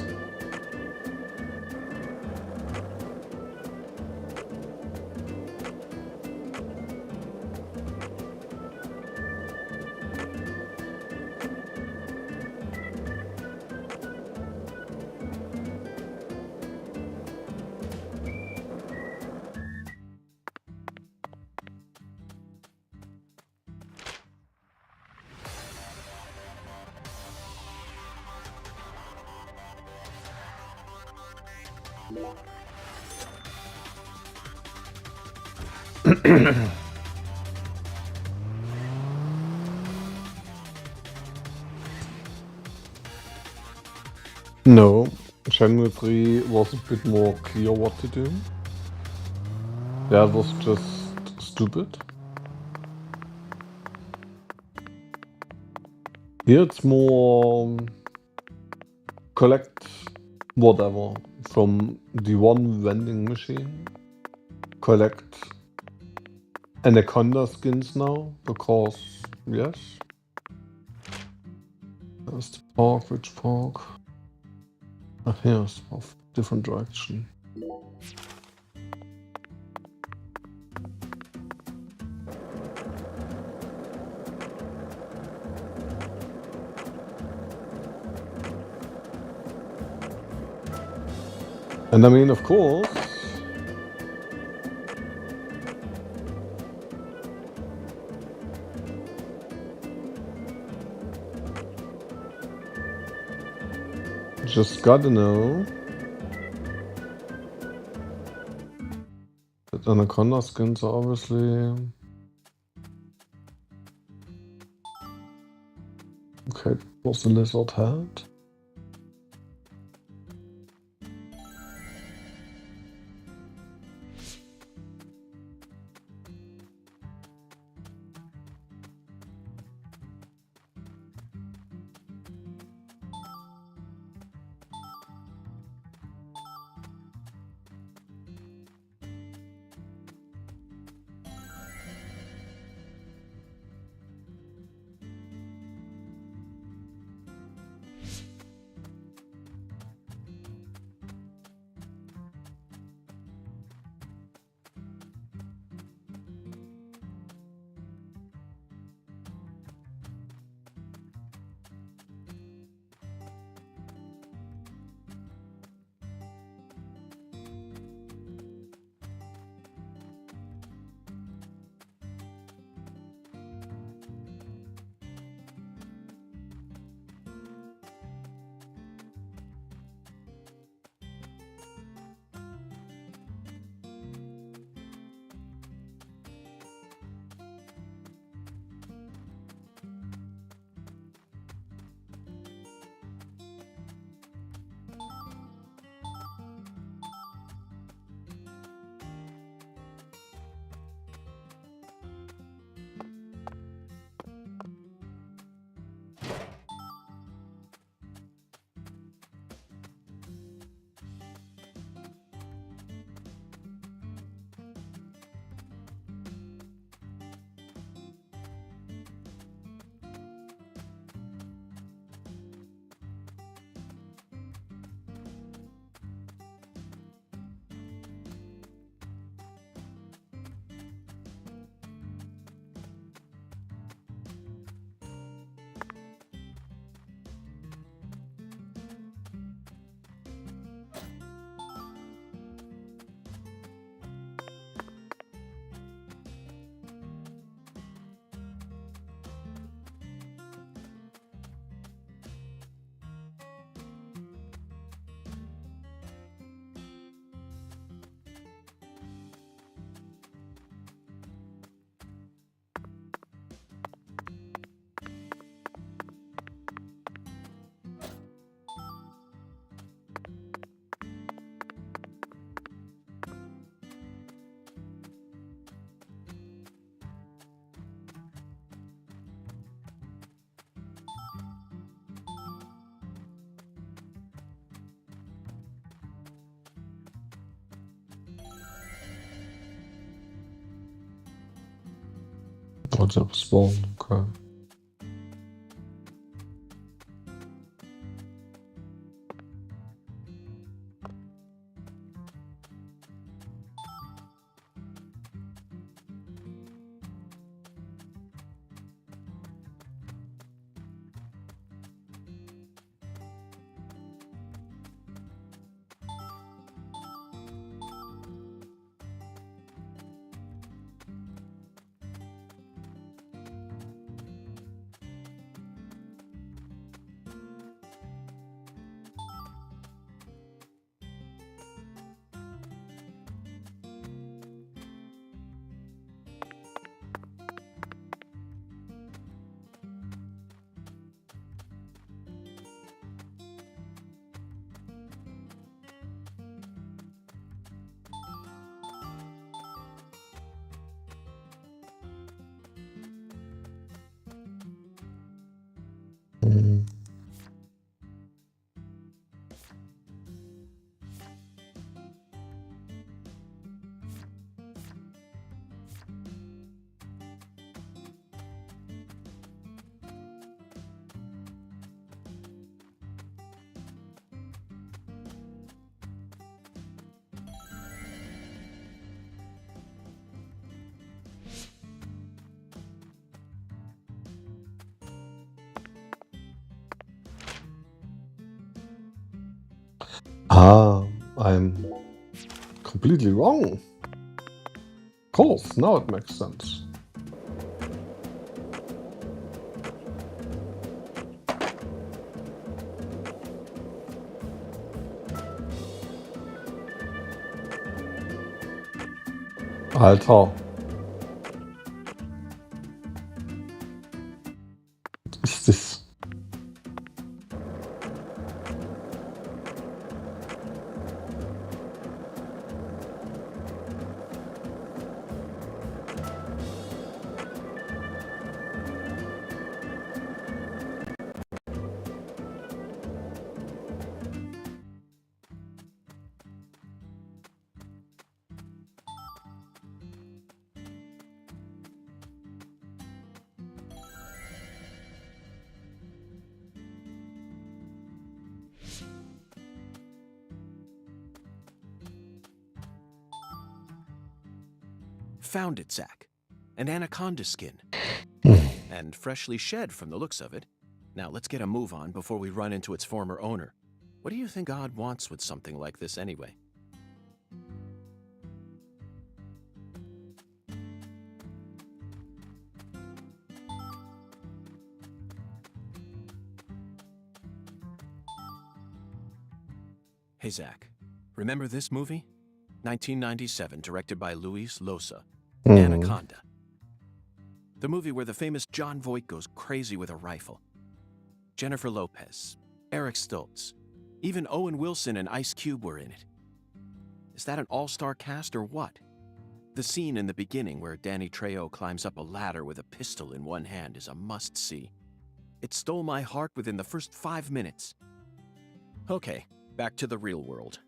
No, Shenmue 3 was a bit more clear what to do. That was just stupid. Here it's more collect whatever from the one vending machine. Collect Anaconda skins now, because yes. There's the park, which park? Ah, here's of different direction. And I mean, of course, just gotta know that Anaconda skins are obviously okay. What's the lizard hat? What's up, spawn? Okay. Ah, I'm completely wrong. Of course, now it makes sense. Alter. Was ist das? Found it, Zach. An anaconda skin. And freshly shed from the looks of it. Now let's get a move on before we run into its former owner. What do you think God wants with something like this anyway? Hey, Zach. Remember this movie? 1997, directed by Luis Loza. Anaconda. The movie where the famous John Voight goes crazy with a rifle. Jennifer Lopez, Eric Stoltz, even Owen Wilson and Ice Cube were in it. Is that an all-star cast or what? The scene in the beginning where Danny Trejo climbs up a ladder with a pistol in one hand is a must-see. It stole my heart within the first 5 minutes. Okay, back to the real world.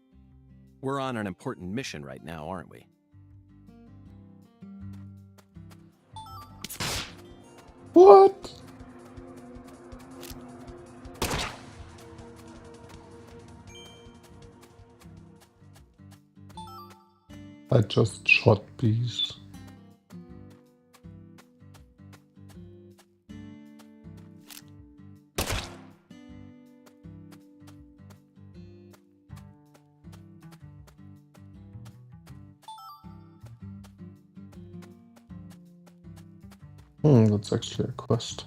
We're on an important mission right now, aren't we? What? I just shot bees. That's actually a quest.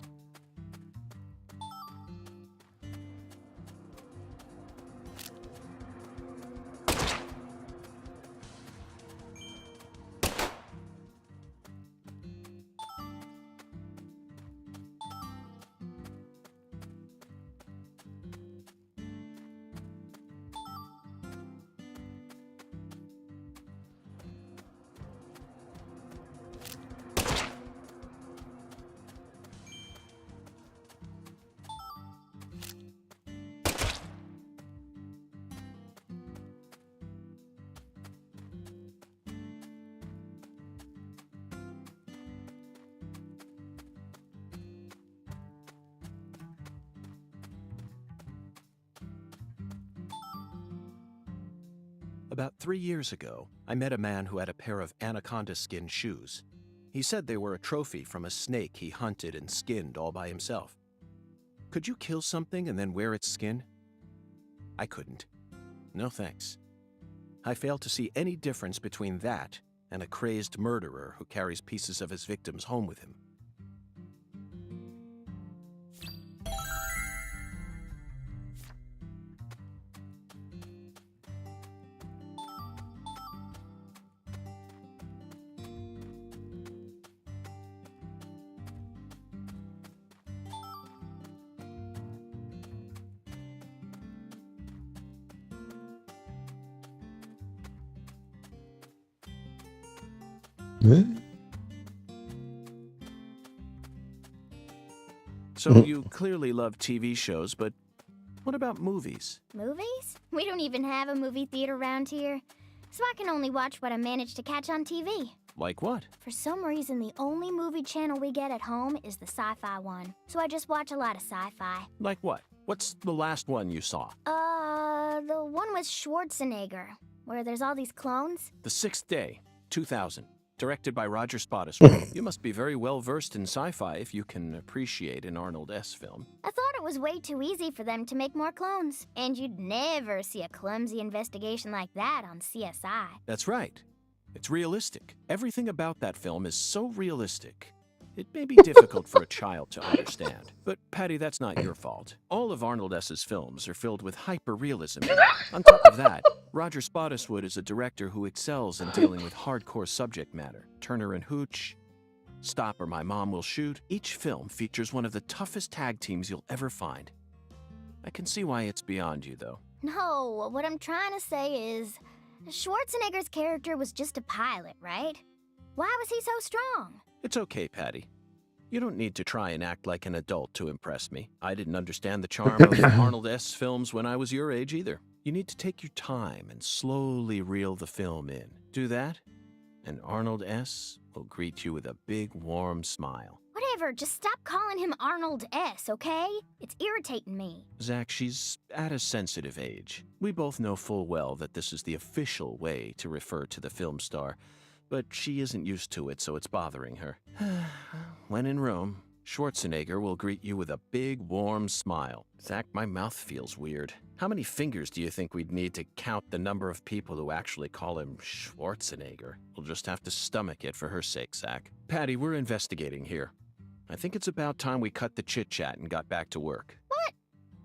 About 3 years ago, I met a man who had a pair of anaconda skin shoes. He said they were a trophy from a snake he hunted and skinned all by himself. Could you kill something and then wear its skin? I couldn't. No thanks. I fail to see any difference between that and a crazed murderer who carries pieces of his victims home with him. So you clearly love TV shows, but what about movies? Movies? We don't even have a movie theater around here. So I can only watch what I manage to catch on TV. Like what? For some reason, the only movie channel we get at home is the sci-fi one. So I just watch a lot of sci-fi. Like what? What's the last one you saw? The one with Schwarzenegger, where there's all these clones. The Sixth Day, 2000. directed by Roger Spottiswoode. You must be very well versed in sci-fi if you can appreciate an Arnold S. film. I thought it was way too easy for them to make more clones. And you'd never see a clumsy investigation like that on CSI. That's right. It's realistic. Everything about that film is so realistic. It may be difficult for a child to understand. But, Patty, that's not your fault. All of Arnold S.'s films are filled with hyper-realism. On top of that, Roger Spottiswoode is a director who excels in dealing with hardcore subject matter. Turner and Hooch, Stop or My Mom Will Shoot. Each film features one of the toughest tag teams you'll ever find. I can see why it's beyond you, though. No, what I'm trying to say is, Schwarzenegger's character was just a pilot, right? Why was he so strong? It's okay, Patty. You don't need to try and act like an adult to impress me. I didn't understand the charm of Arnold S. films when I was your age either. You need to take your time and slowly reel the film in. Do that, and Arnold S. will greet you with a big, warm smile. Whatever, just stop calling him Arnold S., okay? It's irritating me. Zach, she's at a sensitive age. We both know full well that this is the official way to refer to the film star, but she isn't used to it, so it's bothering her. When in Rome, Schwarzenegger will greet you with a big, warm smile. Zach, my mouth feels weird. How many fingers do you think we'd need to count the number of people who actually call him Schwarzenegger? We'll just have to stomach it for her sake, Zach. Patty, we're investigating here. I think it's about time we cut the chit-chat and got back to work. What?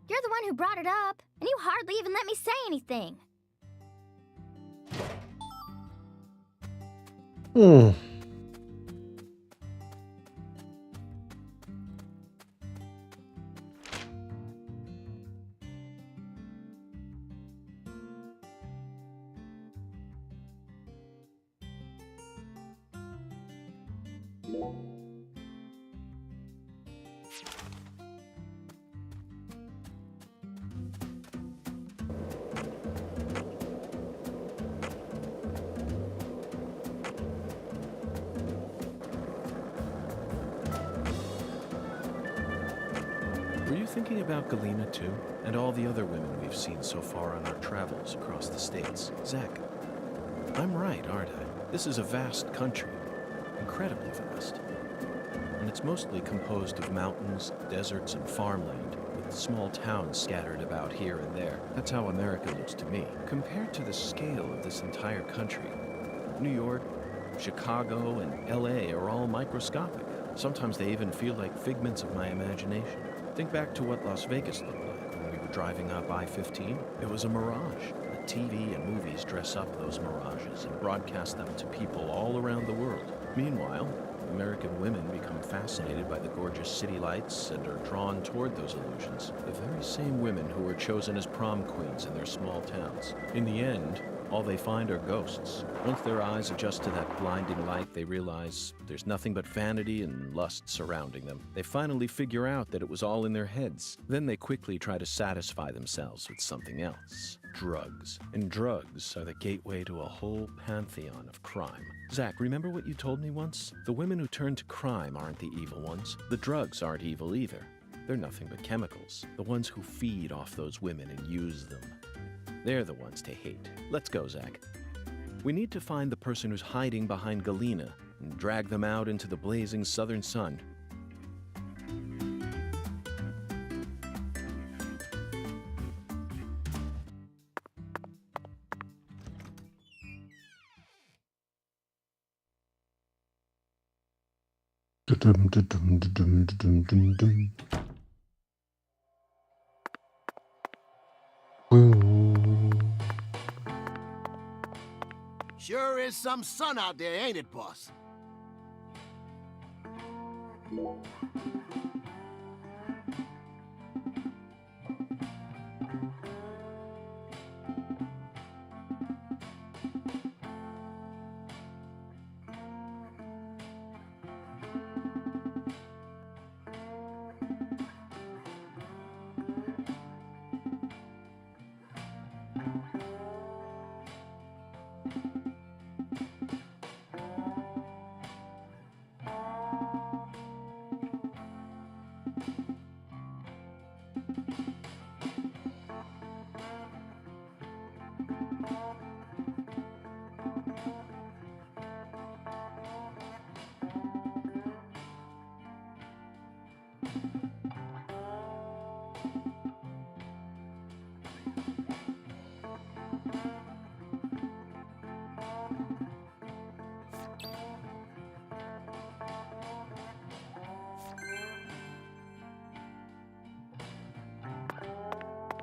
You're the one who brought it up, and you hardly even let me say anything. Were you thinking about Galena too? And all the other women we've seen so far on our travels across the states? Zach, I'm right, aren't I? This is a vast country. Incredibly vast. And it's mostly composed of mountains, deserts, and farmland, with small towns scattered about here and there. That's how America looks to me. Compared to the scale of this entire country, New York, Chicago, and LA are all microscopic. Sometimes they even feel like figments of my imagination. Think back to what Las Vegas looked like when we were driving up I-15. It was a mirage. The TV and movies dress up those mirages and broadcast them to people all around the world. Meanwhile, American women become fascinated by the gorgeous city lights and are drawn toward those illusions. The very same women who were chosen as prom queens in their small towns. In the end, all they find are ghosts. Once their eyes adjust to that blinding light, they realize there's nothing but vanity and lust surrounding them. They finally figure out that it was all in their heads. Then they quickly try to satisfy themselves with something else. Drugs. And drugs are the gateway to a whole pantheon of crime. Zach, remember what you told me once? The women who turn to crime aren't the evil ones. The drugs aren't evil either. They're nothing but chemicals. The ones who feed off those women and use them. They're the ones to hate. Let's go, Zach. We need to find the person who's hiding behind Galena and drag them out into the blazing southern sun. Sure is some sun out there, ain't it, boss?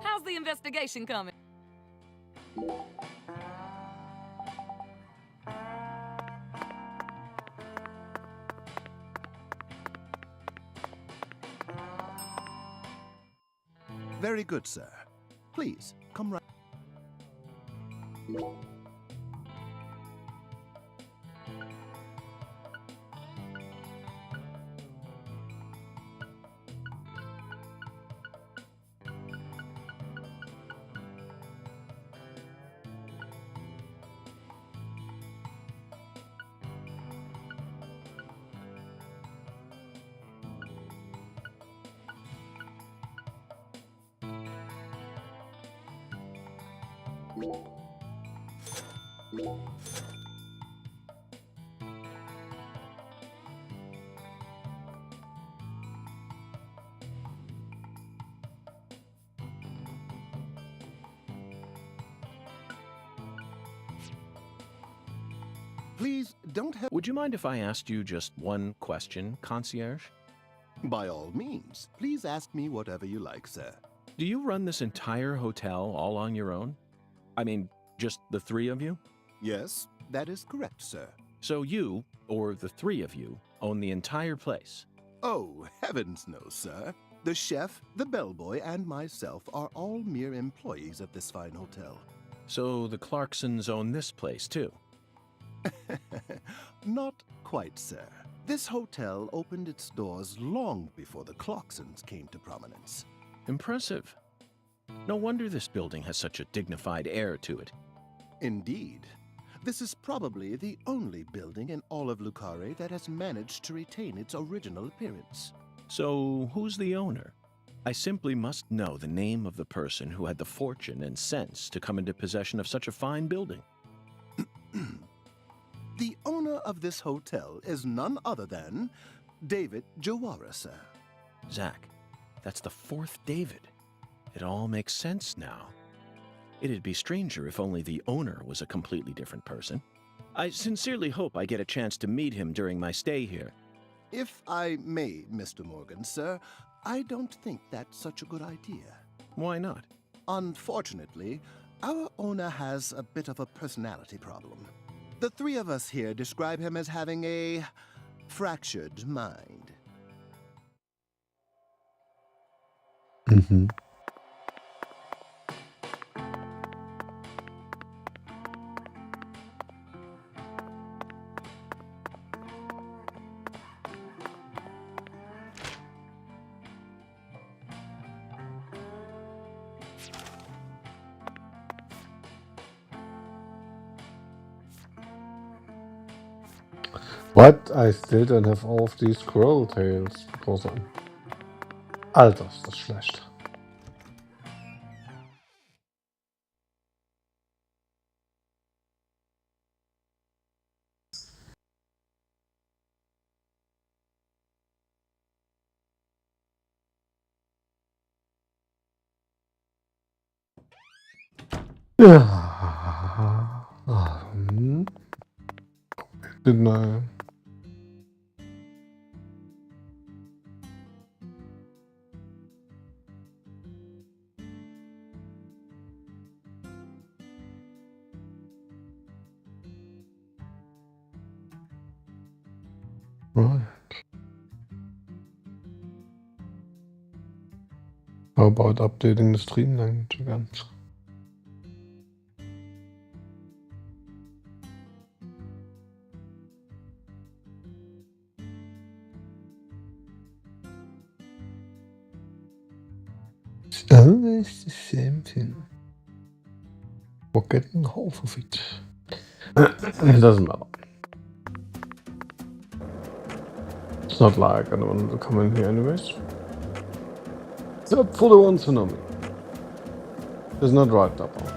How's the investigation coming? Very good, sir. Please, come right. Please don't have. Would you mind if I asked you just one question, concierge? By all means, please ask me whatever you like, sir. Do you run this entire hotel all on your own? I mean, just the three of you? Yes, that is correct, sir. So you, or the three of you, own the entire place? Oh, heavens no, sir. The chef, the bellboy, and myself are all mere employees of this fine hotel. So the Clarksons own this place, too? Not quite, sir. This hotel opened its doors long before the Clarksons came to prominence. Impressive. No wonder this building has such a dignified air to it. Indeed. This is probably the only building in all of Lucare that has managed to retain its original appearance. So who's the owner? I simply must know the name of the person who had the fortune and sense to come into possession of such a fine building. The owner of this hotel is none other than David Jawara, sir. Zach, that's the fourth David. It all makes sense now. It'd be stranger if only the owner was a completely different person. I sincerely hope I get a chance to meet him during my stay here. If I may, Mr. Morgan, sir, I don't think that's such a good idea. Why not? Unfortunately, our owner has a bit of a personality problem. The three of us here describe him as having a fractured mind. Mm-hmm. What? I still don't have all of these scroll tails because I'm. Alter, ist das schlecht. Ja. Genau. Right. How about updating the stream language again? Oh, it's the same thing. We're getting half of it. It doesn't matter. It's not like I don't want to come in here anyways. Except for the ones who know me. It's not right, Dapper.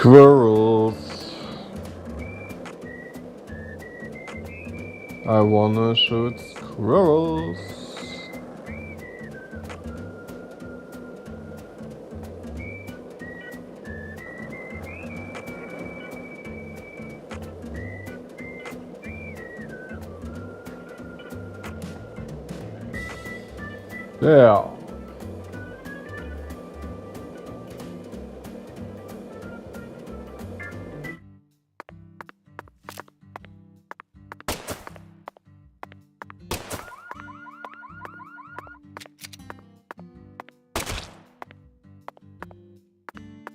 Squirrels. I wanna shoot squirrels. Yeah.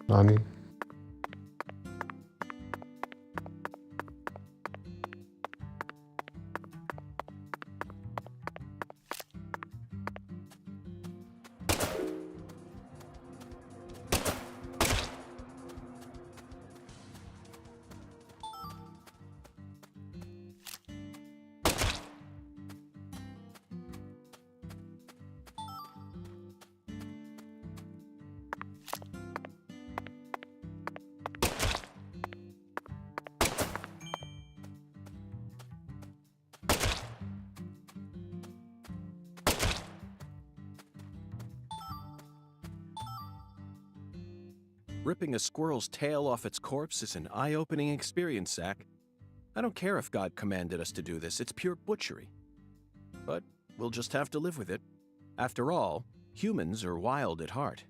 Nani? Ripping a squirrel's tail off its corpse is an eye-opening experience, Zach. I don't care if God commanded us to do this, it's pure butchery. But we'll just have to live with it. After all, humans are wild at heart.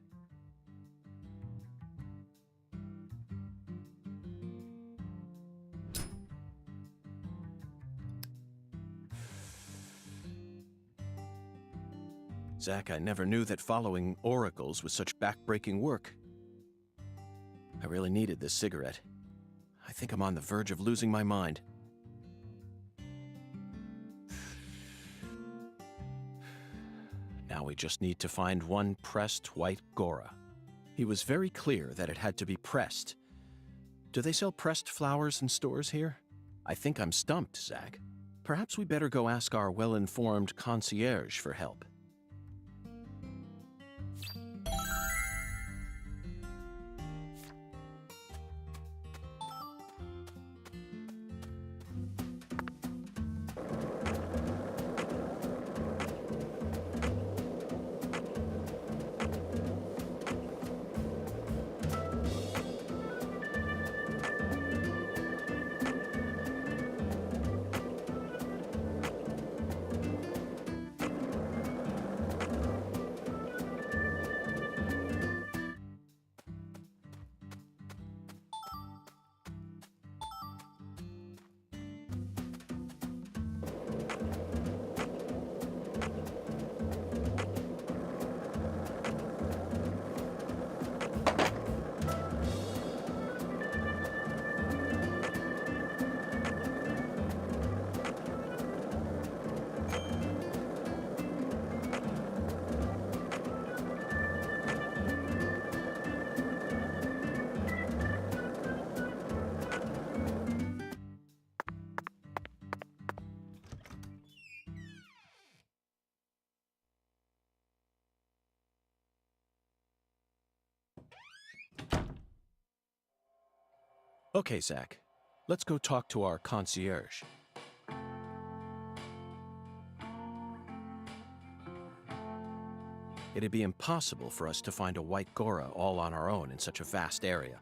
Zach, I never knew that following oracles was such back-breaking work. I really needed this cigarette. I think I'm on the verge of losing my mind. Now we just need to find one pressed white Gora. He was very clear that it had to be pressed. Do they sell pressed flowers in stores here? I think I'm stumped, Zach. Perhaps we better go ask our well-informed concierge for help. Okay, Zach. Let's go talk to our concierge. It'd be impossible for us to find a white Gora all on our own in such a vast area.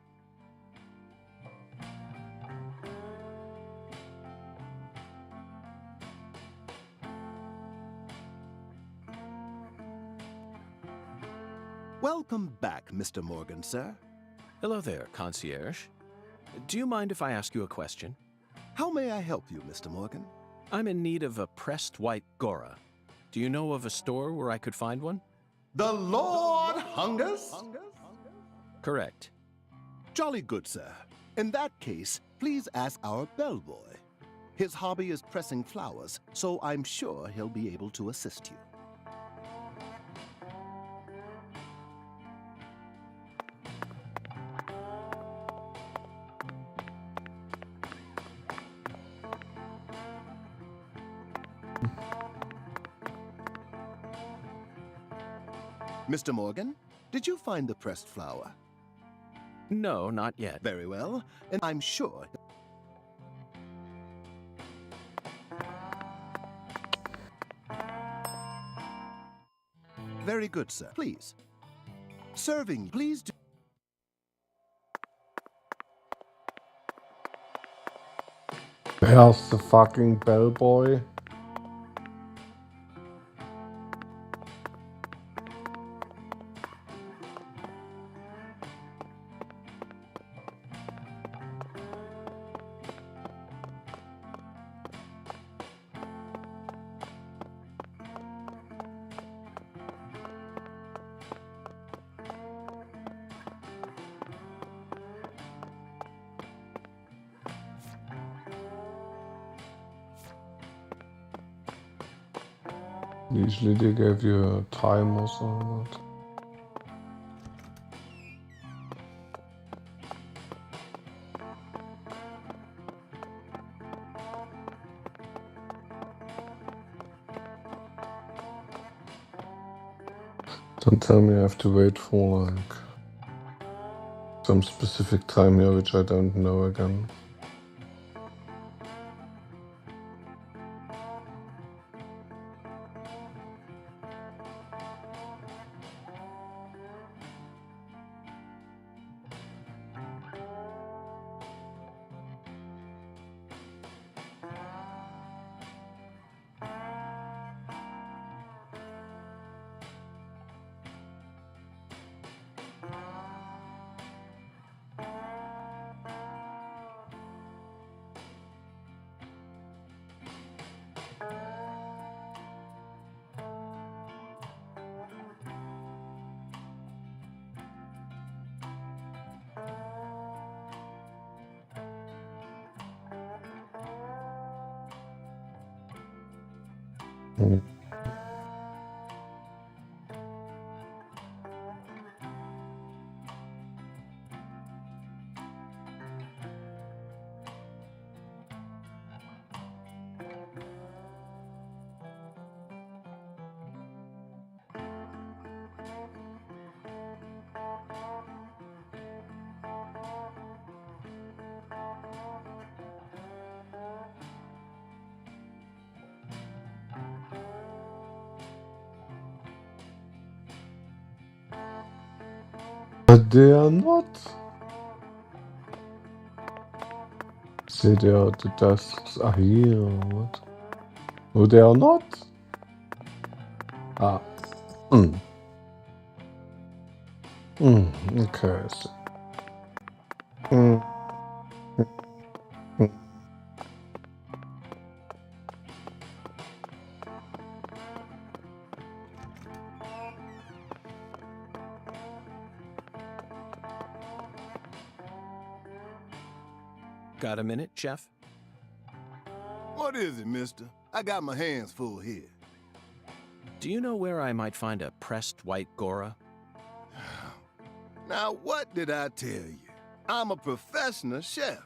Welcome back, Mr. Morgan, sir. Hello there, concierge. Do you mind if I ask you a question? How may I help you, Mr. Morgan? I'm in need of a pressed white Gora. Do you know of a store where I could find one? The Lord hungers? Correct. Jolly good, sir. In that case, please ask our bellboy. His hobby is pressing flowers, so I'm sure he'll be able to assist you. Mr. Morgan, did you find the pressed flower? No, not yet. Very well, and I'm sure. Very good, sir. Please. Serving, please do. There's the fucking bellboy. Usually they gave you a time or something. Don't tell me I have to wait for like some specific time here which I don't know again. But they are not. See, the desks are here. What? Oh, they are not. Ah. Okay. I see. Got a minute, Chef? What is it, mister? I got my hands full here. Do you know where I might find a pressed white Gora? Now, what did I tell you? I'm a professional chef.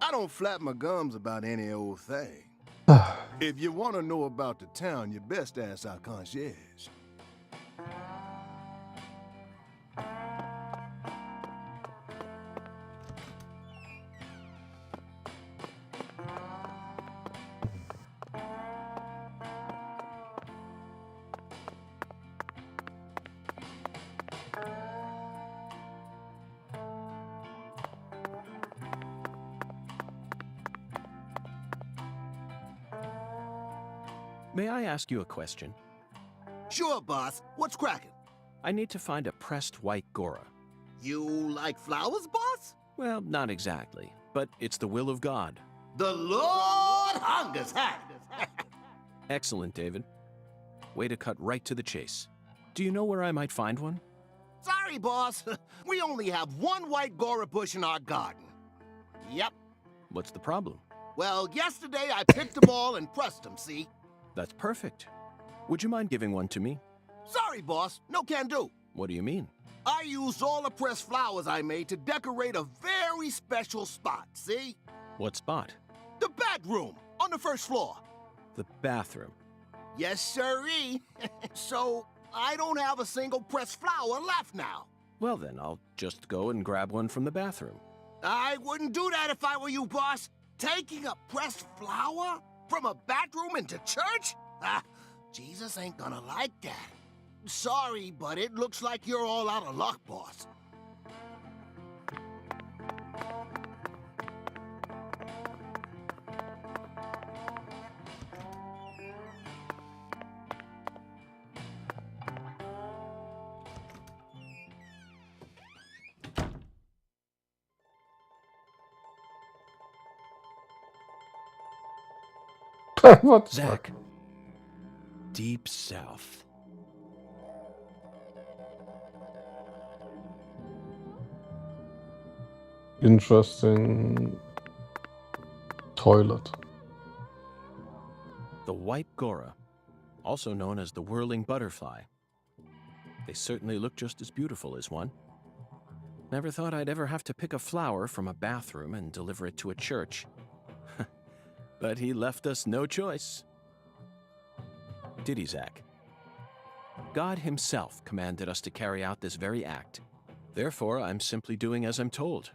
I don't flap my gums about any old thing. If you want to know about the town, you best ask our concierge. May I ask you a question? Sure, boss. What's cracking? I need to find a pressed white Gora. You like flowers, boss? Well, not exactly, but it's the will of God. The Lord hungers, huh? Excellent, David. Way to cut right to the chase. Do you know where I might find one? Sorry, boss. We only have one white Gora bush in our garden. Yep. What's the problem? Well, yesterday I picked them all and pressed them, see? That's perfect. Would you mind giving one to me? Sorry, boss. No can do. What do you mean? I used all the pressed flowers I made to decorate a very special spot, see? What spot? The bedroom on the first floor. The bathroom. Yes, sirree. So, I don't have a single pressed flower left now. Well then, I'll just go and grab one from the bathroom. I wouldn't do that if I were you, boss. Taking a pressed flower from a bathroom into church? Ah, Jesus ain't gonna like that. Sorry, but it looks like you're all out of luck, boss. What the Zach. Deep South. Interesting toilet. The white Gora, also known as the whirling butterfly. They certainly look just as beautiful as one. Never thought I'd ever have to pick a flower from a bathroom and deliver it to a church. But he left us no choice. Did he, Zach? God himself commanded us to carry out this very act. Therefore, I'm simply doing as I'm told.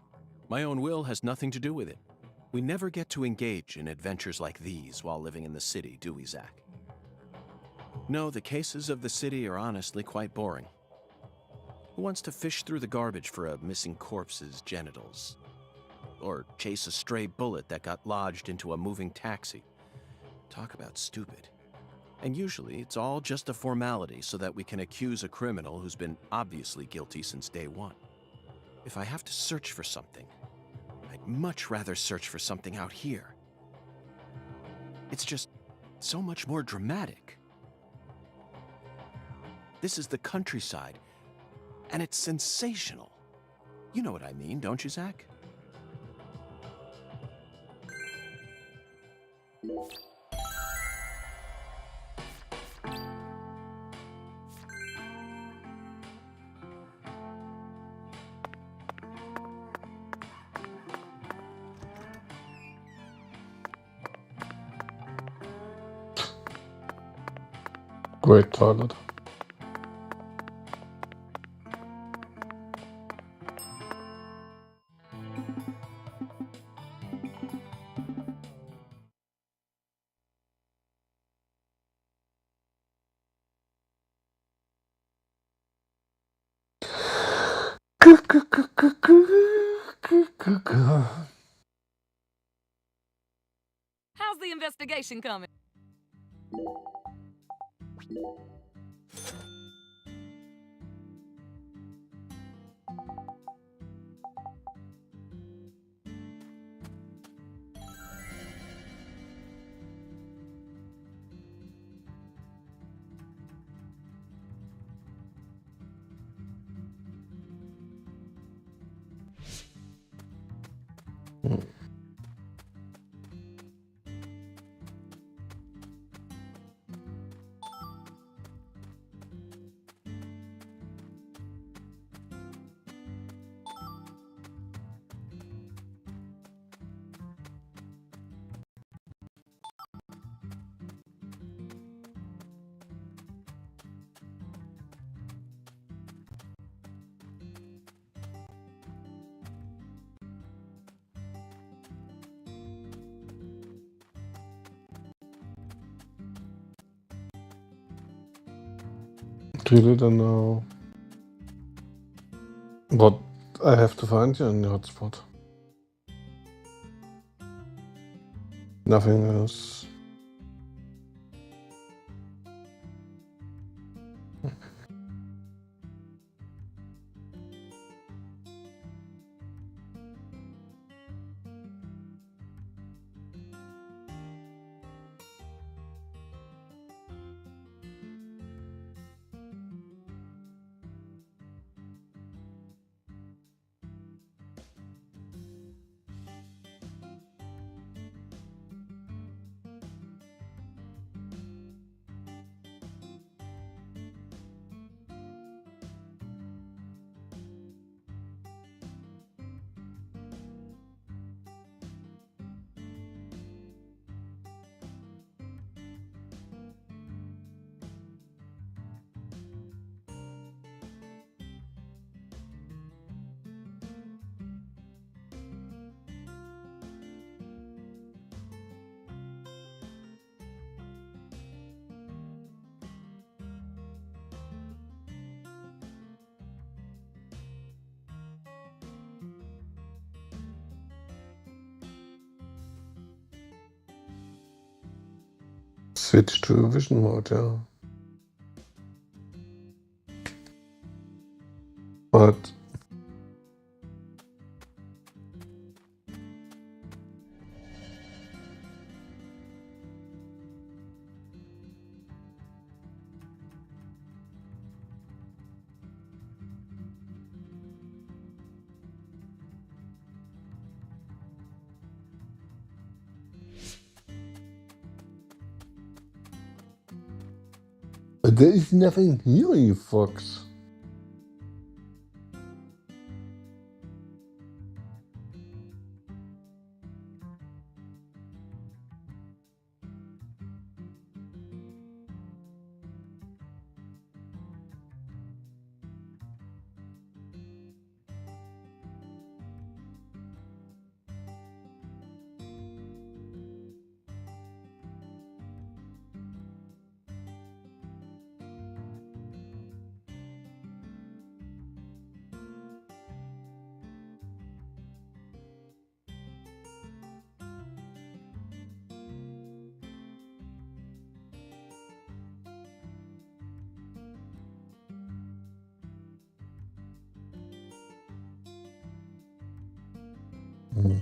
My own will has nothing to do with it. We never get to engage in adventures like these while living in the city, do we, Zach? No, the cases of the city are honestly quite boring. Who wants to fish through the garbage for a missing corpse's genitals? Or chase a stray bullet that got lodged into a moving taxi? Talk about stupid. And usually, it's all just a formality so that we can accuse a criminal who's been obviously guilty since day one. If I have to search for something, I'd much rather search for something out here. It's just so much more dramatic. This is the countryside, and it's sensational. You know what I mean, don't you, Zach? Great toilet. How's the investigation coming? Really don't know what I have to find here in the hotspot. Nothing else. Switch to vision mode, yeah. But there is nothing here, you fox. Mm.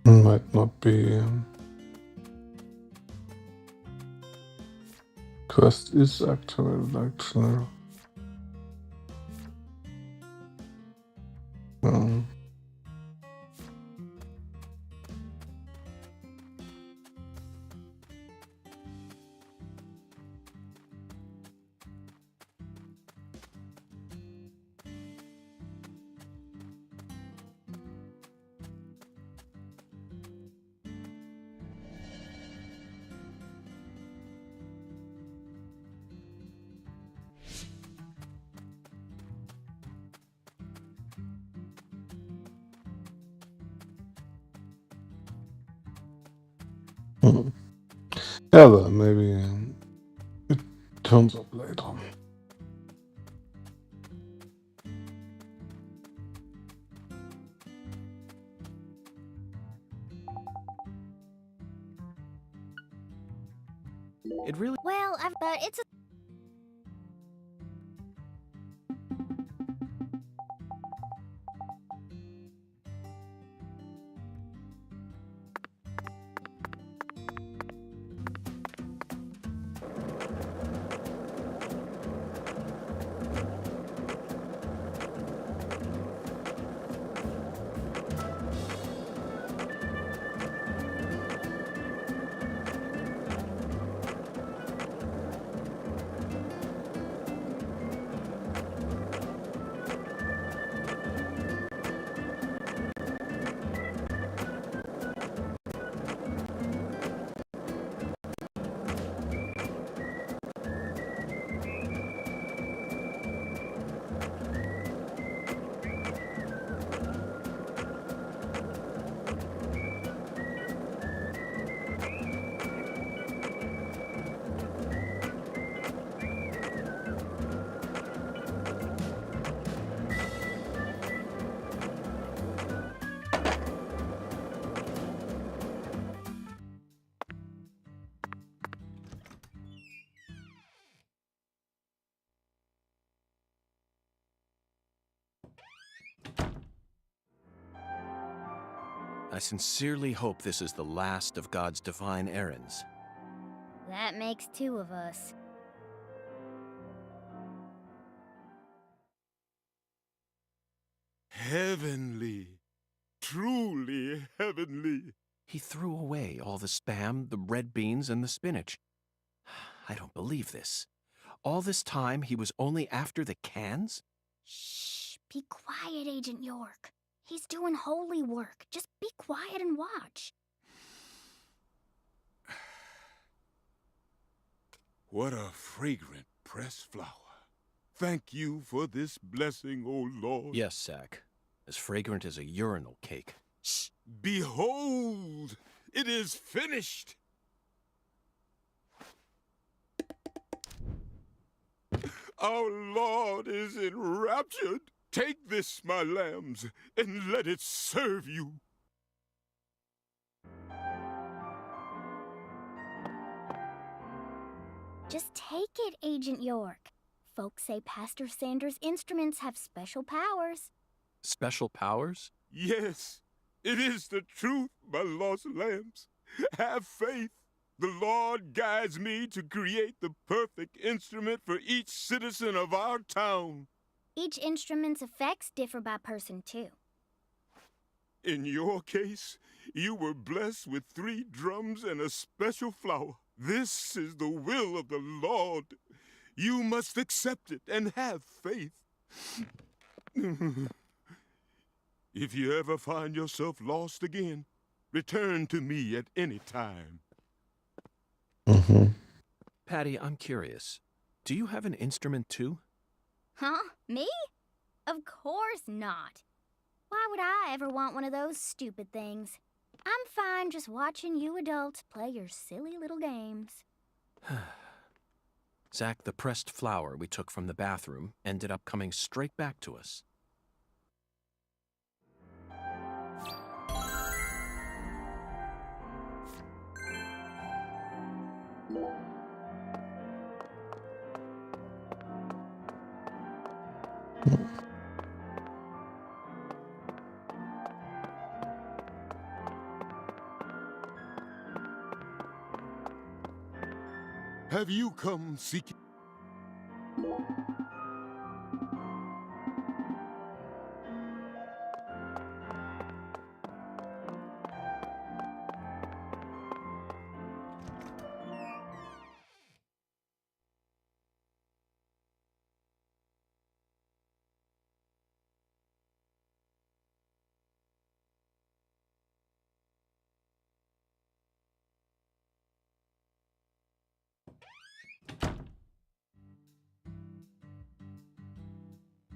Might not be. Quest is activated actually. Um, hmm. Yeah, well, maybe it turns up later. It really Well, but it's a I sincerely hope this is the last of God's divine errands. that makes two of us. Heavenly. Truly heavenly. He threw away all the spam, the red beans, and the spinach. I don't believe this. All this time, he was only after the cans? Shh, be quiet, Agent York. He's doing holy work. Just be quiet and watch. What a fragrant pressed flower. Thank you for this blessing, O Lord. Yes, Zach. As fragrant as a urinal cake. Shh! Behold! It is finished! Our Lord is enraptured. Take this, my lambs, and let it serve you. Just take it, Agent York. Folks say Pastor Sanders' instruments have special powers. Special powers? Yes, it is the truth, my lost lambs. Have faith. The Lord guides me to create the perfect instrument for each citizen of our town. Each instrument's effects differ by person, too. In your case, you were blessed with 3 drums and a special flower. This is the will of the Lord. You must accept it and have faith. If you ever find yourself lost again, return to me at any time. Patty, I'm curious. Do you have an instrument too? Huh? Me? Of course not. Why would I ever want one of those stupid things? I'm fine just watching you adults play your silly little games. Zach, the pressed flower we took from the bathroom ended up coming straight back to us. Have you come seeking?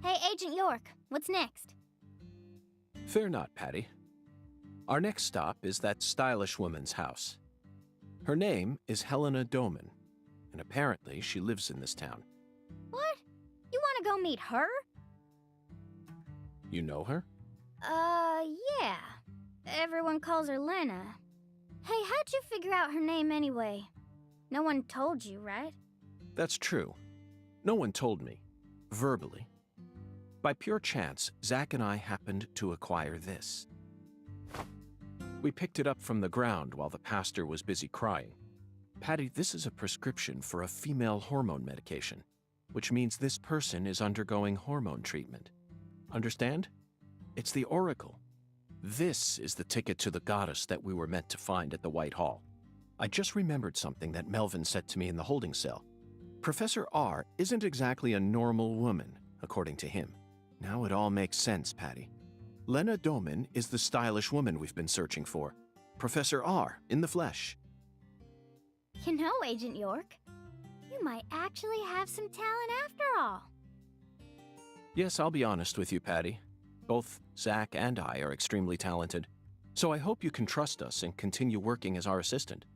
Hey, Agent York, what's next? Fear not, Patty. Our next stop is that stylish woman's house. Her name is Helena Doman, and apparently she lives in this town. What? You want to go meet her? You know her? Yeah. Everyone calls her Lena. Hey, how'd you figure out her name anyway? No one told you, right? That's true. No one told me, verbally. By pure chance, Zach and I happened to acquire this. We picked it up from the ground while the pastor was busy crying. Patty, this is a prescription for a female hormone medication, which means this person is undergoing hormone treatment. Understand? It's the oracle. This is the ticket to the goddess that we were meant to find at the White Hall. I just remembered something that Melvin said to me in the holding cell. Professor R isn't exactly a normal woman, according to him. Now it all makes sense, Patty. Lena Doman is the stylish woman we've been searching for. Professor R in the flesh. You know, Agent York, you might actually have some talent after all. Yes, I'll be honest with you, Patty. Both Zach and I are extremely talented, so I hope you can trust us and continue working as our assistant.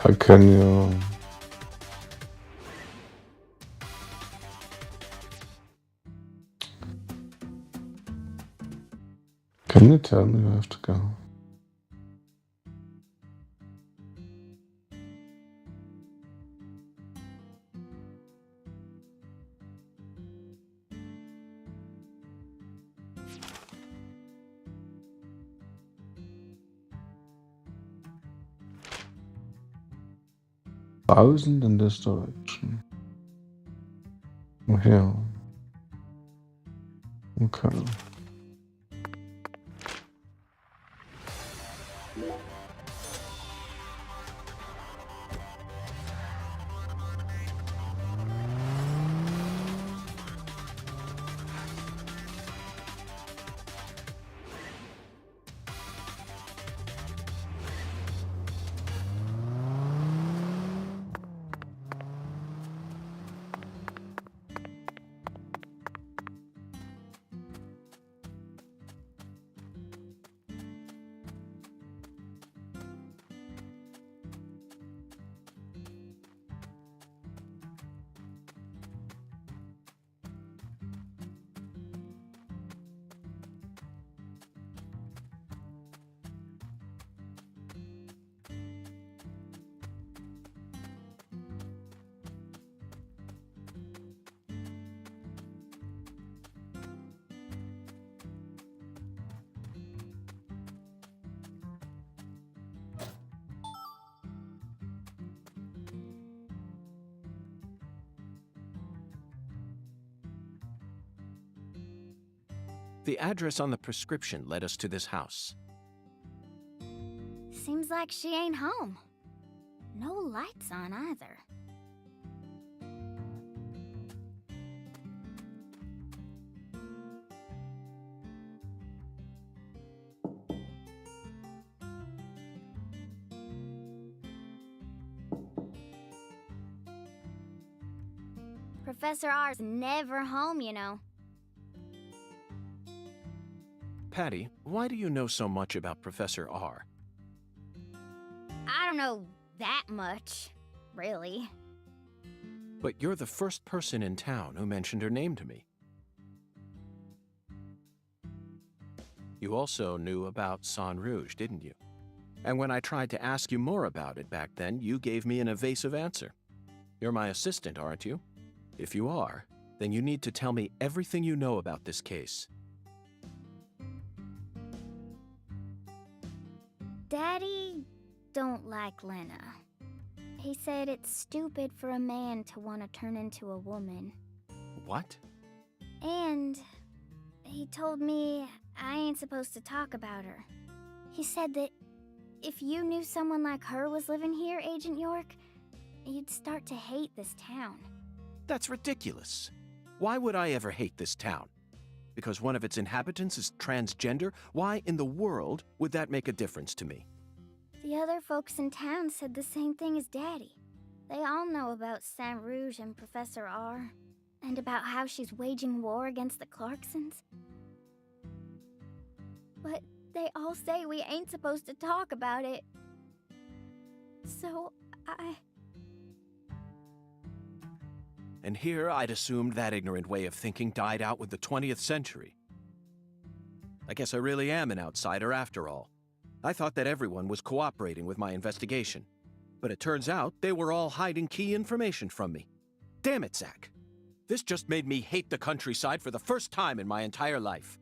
Ja, können ja. Can you tell me where I have to go? 1000 in this direction. Here. Okay. The address on the prescription led us to this house. Seems like she ain't home. No lights on either. Professor R's never home, you know. Patty, why do you know so much about Professor R? I don't know that much, really. But you're the first person in town who mentioned her name to me. You also knew about San Rouge, didn't you? And when I tried to ask you more about it back then, you gave me an evasive answer. You're my assistant, aren't you? If you are, then you need to tell me everything you know about this case. Daddy don't like Lena. He said it's stupid for a man to want to turn into a woman. What? And he told me I ain't supposed to talk about her. He said that if you knew someone like her was living here, Agent York, you'd start to hate this town. That's ridiculous. Why would I ever hate this town? Because one of its inhabitants is transgender? Why in the world would that make a difference to me? The other folks in town said the same thing as Daddy. They all know about Saint Rouge and Professor R, and about how she's waging war against the Clarksons. But they all say we ain't supposed to talk about it. So, And here I'd assumed that ignorant way of thinking died out with the 20th century. I guess I really am an outsider after all. I thought that everyone was cooperating with my investigation. But it turns out they were all hiding key information from me. Damn it, Zach. This just made me hate the countryside for the first time in my entire life.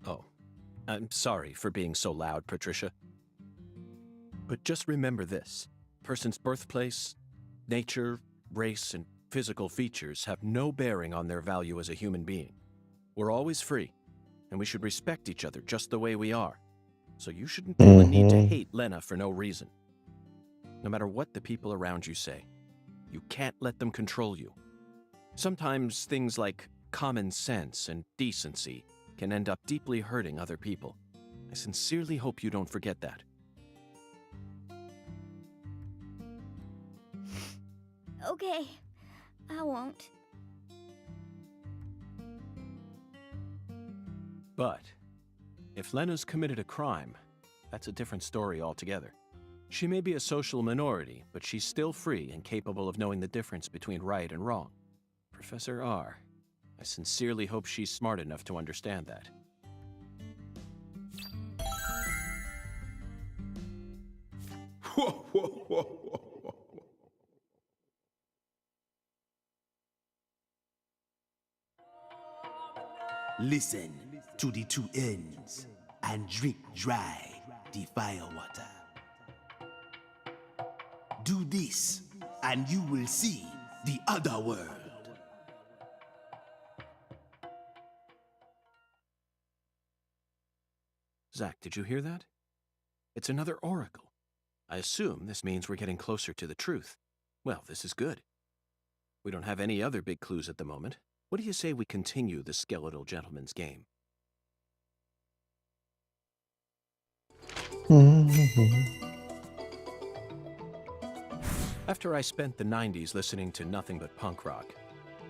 Oh, I'm sorry for being so loud, Patricia. But just remember this. Person's birthplace, nature, race, and physical features have no bearing on their value as a human being. We're always free, and we should respect each other just the way we are. So you shouldn't feel the need to hate Lena for no reason. No matter what the people around you say, you can't let them control you. Sometimes things like common sense and decency can end up deeply hurting other people. I sincerely hope you don't forget that. okay, I won't. But if Lena's committed a crime, that's a different story altogether. She may be a social minority, but she's still free and capable of knowing the difference between right and wrong. Professor R, I sincerely hope she's smart enough to understand that. Whoa, whoa, whoa, whoa, whoa. Listen to the two ends and drink dry the fire water. Do this, and you will see the other world. Zach, did you hear that? It's another oracle. I assume this means we're getting closer to the truth. Well, this is good. We don't have any other big clues at the moment. What do you say we continue the skeletal gentleman's game? After I spent the 90s listening to nothing but punk rock,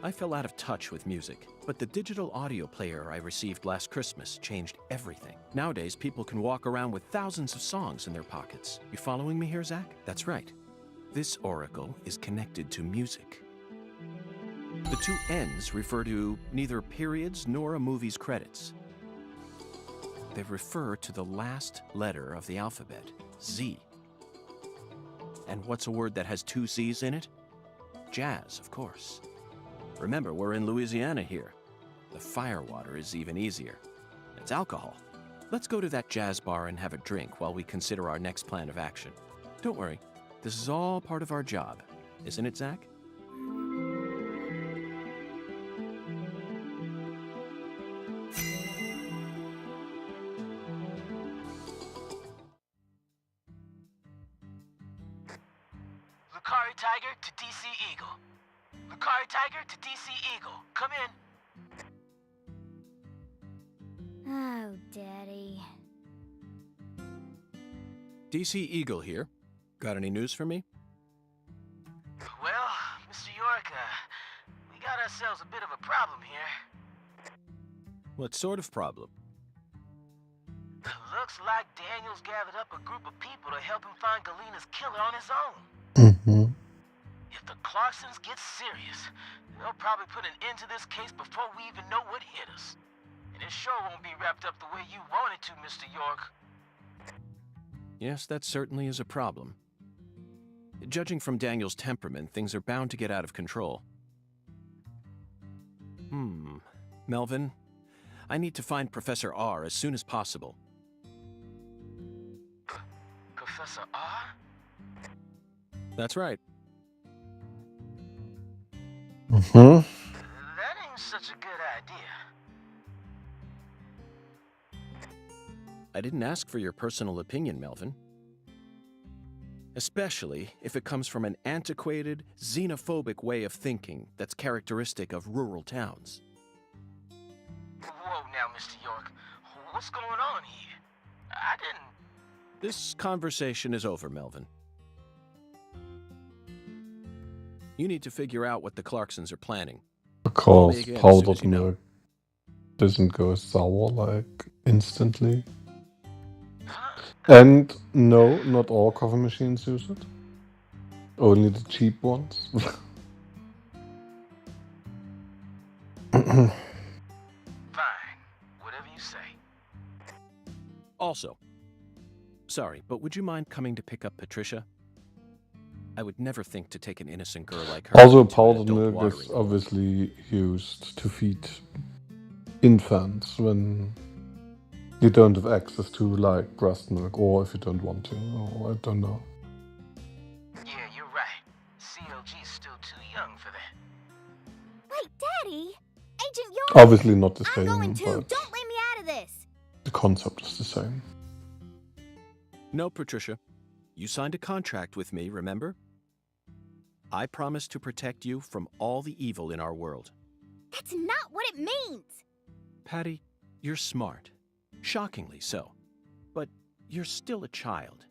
I fell out of touch with music. But the digital audio player I received last Christmas changed everything. Nowadays, people can walk around with thousands of songs in their pockets. You following me here, Zach? That's right. This oracle is connected to music. The two N's refer to neither periods nor a movie's credits. They refer to the last letter of the alphabet, Z. And what's a word that has two Z's in it? Jazz, of course. Remember, we're in Louisiana here. The firewater is even easier. It's alcohol. Let's go to that jazz bar and have a drink while we consider our next plan of action. Don't worry, this is all part of our job, isn't it, Zach? Lucari Tiger to DC Eagle. Lucari Tiger to DC Eagle. Come in. Oh, Daddy. DC Eagle here. Got any news for me? Well, Mr. York, we got ourselves a bit of a problem here. What sort of problem? Looks like Daniel's gathered up a group of people to help him find Galena's killer on his own. If the Clarksons get serious, they'll probably put an end to this case before we even know what hit us. And it sure won't be wrapped up the way you want it to, Mr. York. Yes, that certainly is a problem. Judging from Daniel's temperament, things are bound to get out of control. Melvin, I need to find Professor R as soon as possible. Professor R? That's right. That ain't such a good idea. I didn't ask for your personal opinion, Melvin. Especially if it comes from an antiquated, xenophobic way of thinking that's characteristic of rural towns. Whoa now, Mr. York. What's going on here? I didn't... This conversation is over, Melvin. You need to figure out what the Clarksons are planning. Because again as powdered soon as you know. milk doesn't go sour like instantly. And no, not all coffee machines use it. Only the cheap ones. Fine. Whatever you say. Also, sorry, but would you mind coming to pick up Patricia? I would never think to take an innocent girl like her. Also, into an powdered adult milk watering is hole. obviously used to feed infants when you don't have access to like breast milk, or if you don't want to, or I don't know. Yeah, you're right. CLG's still too young for that. Wait, Daddy! Agent York! Obviously not the I'm same, going too! but Don't leave me out of this! the concept is the same. No, Patricia. You signed a contract with me, remember? I promised to protect you from all the evil in our world. That's not what it means! Patty, you're smart. Shockingly so. But you're still a child.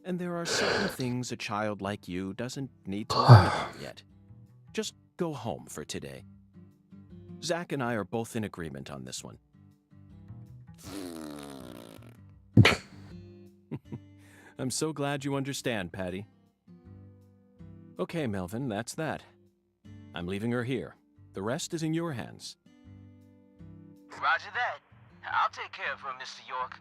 And there are certain things a child like you doesn't need to learn about yet. Just go home for today. Zach and I are both in agreement on this one. I'm so glad you understand, Patty. Okay, Melvin, that's that. I'm leaving her here. The rest is in your hands. Roger that. I'll take care of her, Mr. York.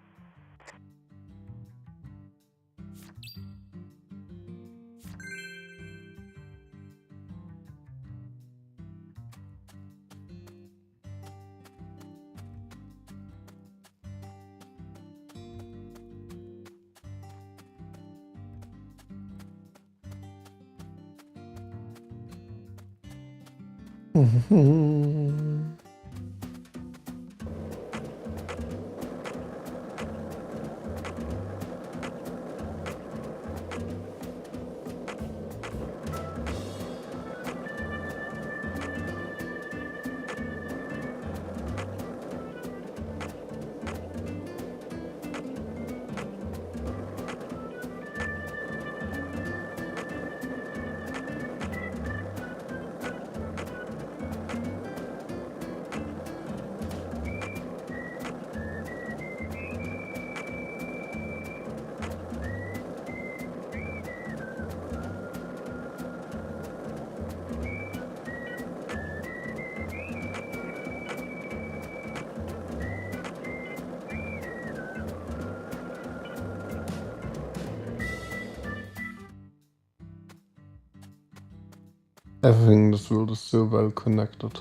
Everything in this world is so well connected.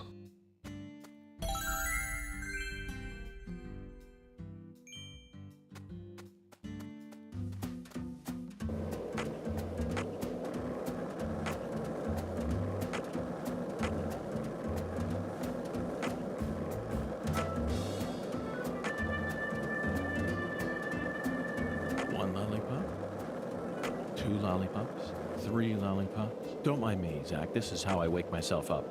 One lollipop? 2 lollipops? 3 lollipops? Don't mind me, Zach. This is how I wake myself up.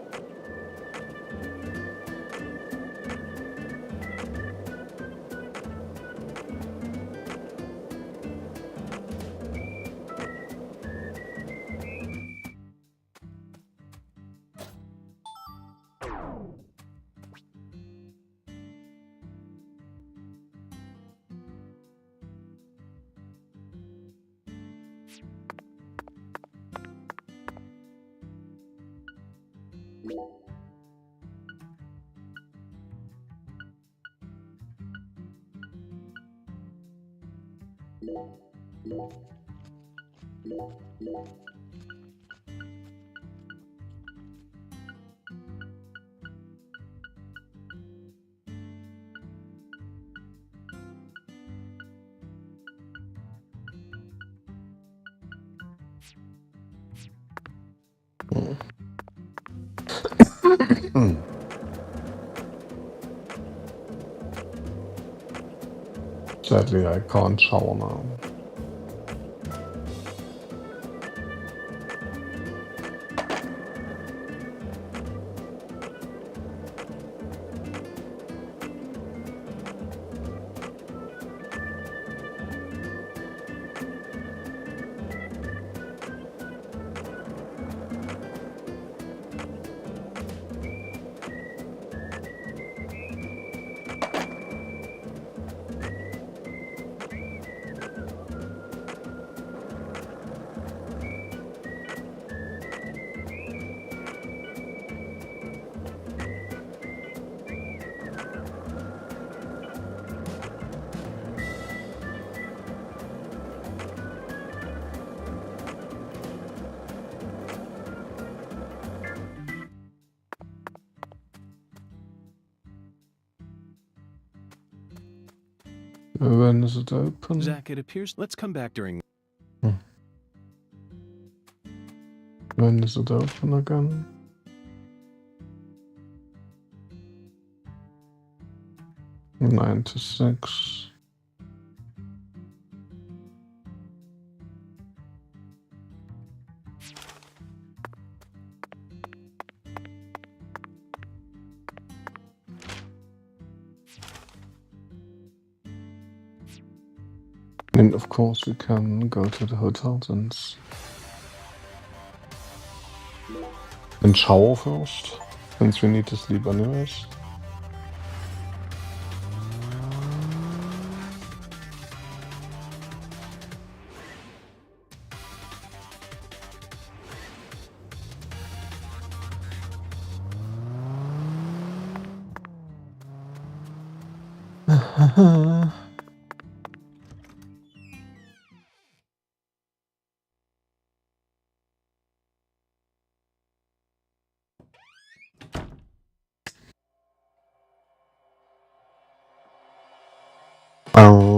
Sadly, I can't shower now. When is it open? Zach, it appears... Let's come back during... When is it open again? Nine to 6. And of course we can go to the hotel and shower first, since we need to sleep anyways. Oh.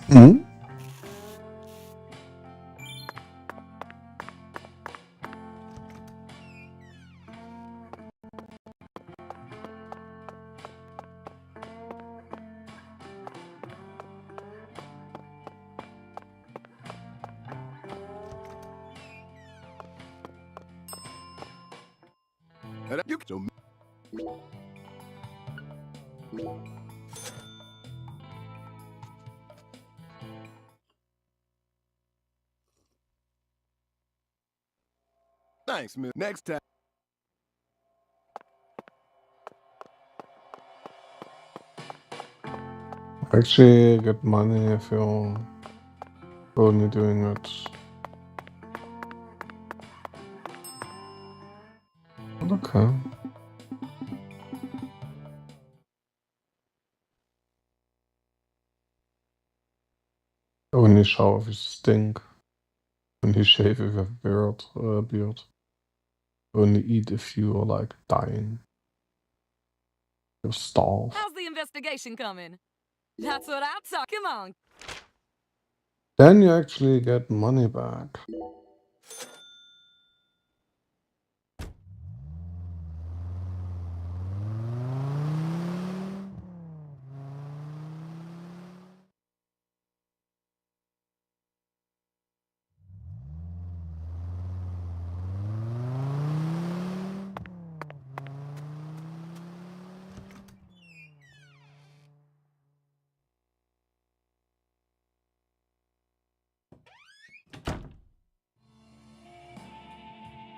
Hmm? Thanks, man. Next time. Actually, get money if you're only doing it. Okay. Only shower if you stink. Only shave if you have beard. Only eat if you are like dying. You're starved. How's the investigation coming? That's what I'm talking. Come on. Then you actually get money back.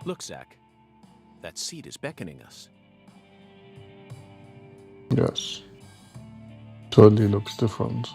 Look, Zach. That seat is beckoning us. Yes. Totally looks different.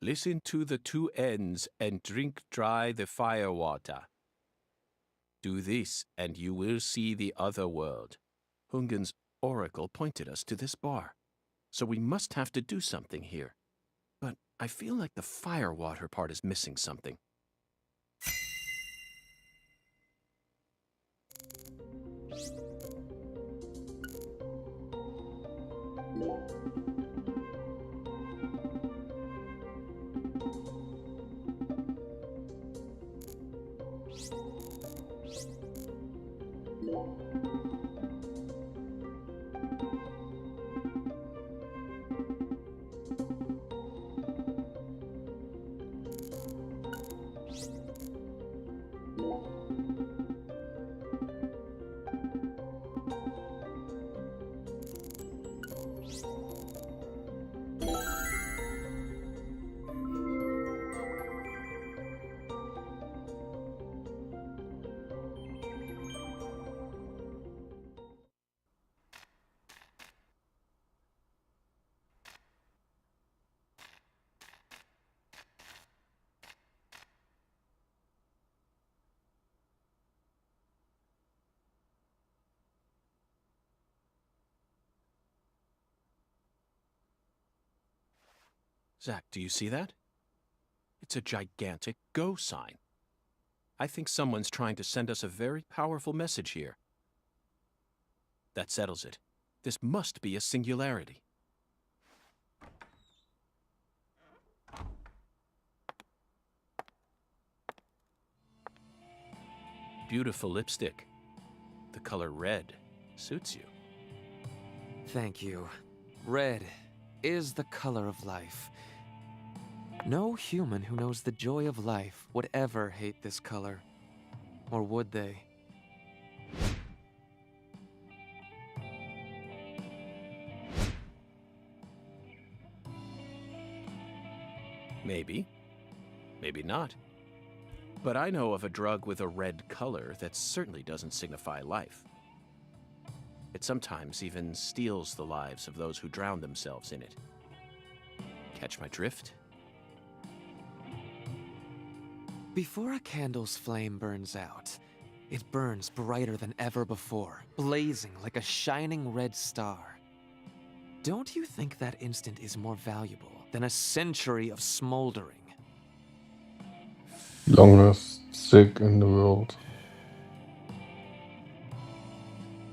Listen to the two ends and drink dry the fire water. Do this, and you will see the other world. Hungen's oracle pointed us to this bar, so we must have to do something here. But I feel like the fire water part is missing something. Zach, do you see that? It's a gigantic go sign. I think someone's trying to send us a very powerful message here. That settles it. This must be a singularity. Beautiful lipstick. The color red suits you. Thank you. Red is the color of life. No human who knows the joy of life would ever hate this color. Or would they? Maybe. Maybe not. But I know of a drug with a red color that certainly doesn't signify life. It sometimes even steals the lives of those who drown themselves in it. Catch my drift? Before a candle's flame burns out, it burns brighter than ever before, blazing like a shining red star. Don't you think that instant is more valuable than a century of smoldering? Longest stick in the world.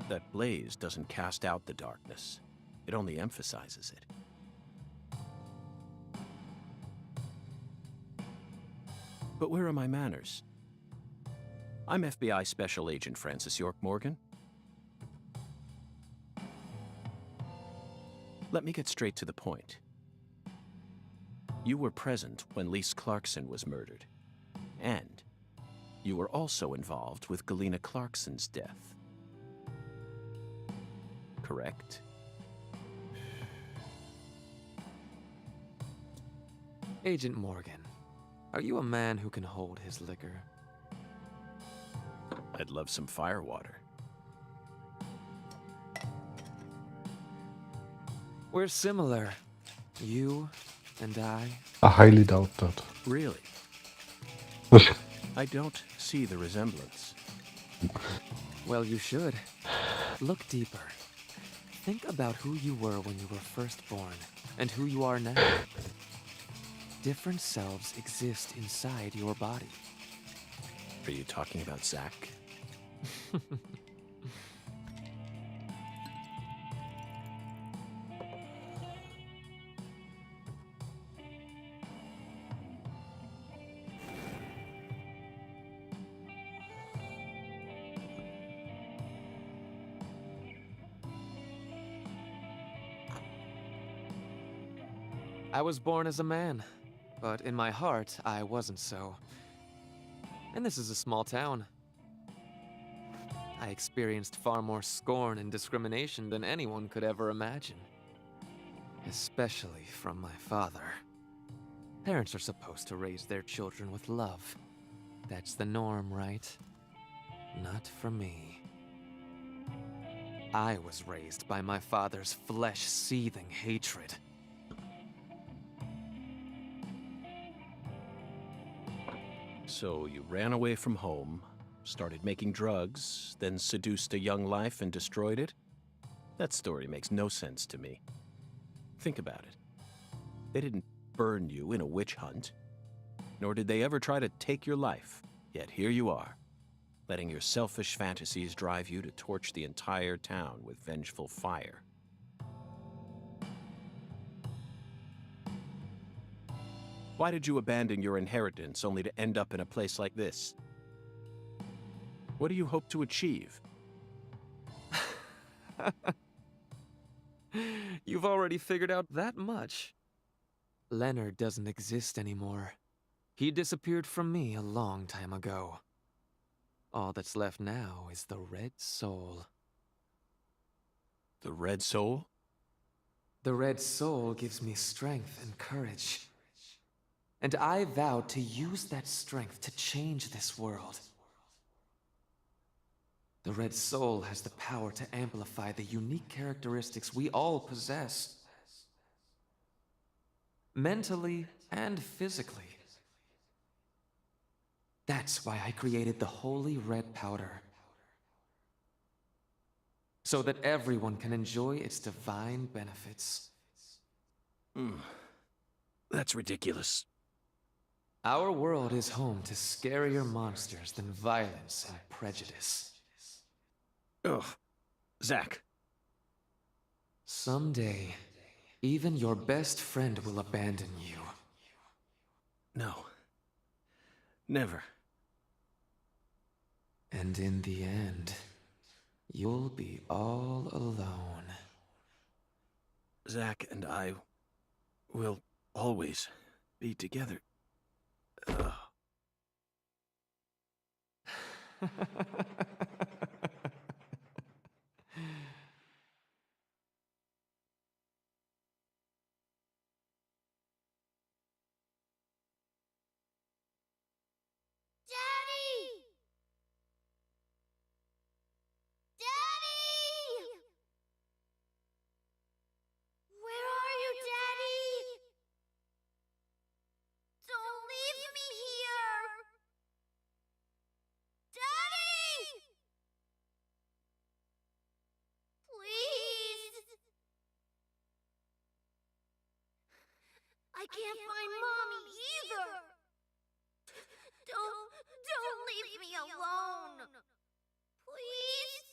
That blaze doesn't cast out the darkness. It only emphasizes it. But where are my manners? I'm FBI Special Agent Francis York Morgan. Let me get straight to the point. You were present when Lise Clarkson was murdered. And you were also involved with Galena Clarkson's death. Correct? Agent Morgan, are you a man who can hold his liquor? I'd love some firewater. We're similar. You and I. I highly doubt that. Really? I don't see the resemblance. Well, you should. Look deeper. Think about who you were when you were first born, and who you are now. Different selves exist inside your body. Are you talking about Zach? I was born as a man, but in my heart, I wasn't so. And this is a small town. I experienced far more scorn and discrimination than anyone could ever imagine. Especially from my father. Parents are supposed to raise their children with love. That's the norm, right? Not for me. I was raised by my father's flesh-seething hatred. So you ran away from home, started making drugs, then seduced a young life and destroyed it? That story makes no sense to me. Think about it. They didn't burn you in a witch hunt, nor did they ever try to take your life. Yet here you are, letting your selfish fantasies drive you to torch the entire town with vengeful fire. Why did you abandon your inheritance only to end up in a place like this? What do you hope to achieve? You've already figured out that much. Leonard doesn't exist anymore. He disappeared from me a long time ago. All that's left now is the Red Soul. The Red Soul? The Red Soul gives me strength and courage. And I vowed to use that strength to change this world. The Red Soul has the power to amplify the unique characteristics we all possess. Mentally and physically. That's why I created the Holy Red Powder. So that everyone can enjoy its divine benefits. That's ridiculous. Our world is home to scarier monsters than violence and prejudice. Ugh. Zach. Someday, even your best friend will abandon you. No. Never. And in the end, you'll be all alone. Zach and I will always be together. Ugh. Daddy! Daddy! can't find Mommy either. Don't leave me alone. Please?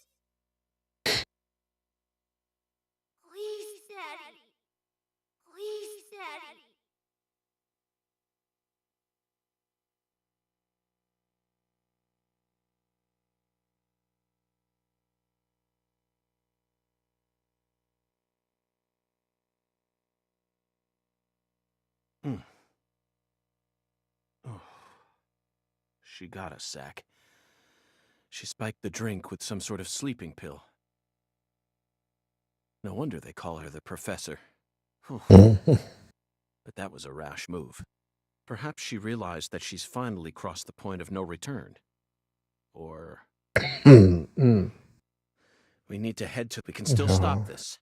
Please, Daddy. Please, Daddy. Oh. She got a sack. She spiked the drink with some sort of sleeping pill. No wonder they call her the Professor. But that was a rash move. Perhaps she realized that she's finally crossed the point of no return. Or... We need to head to... We can still stop this.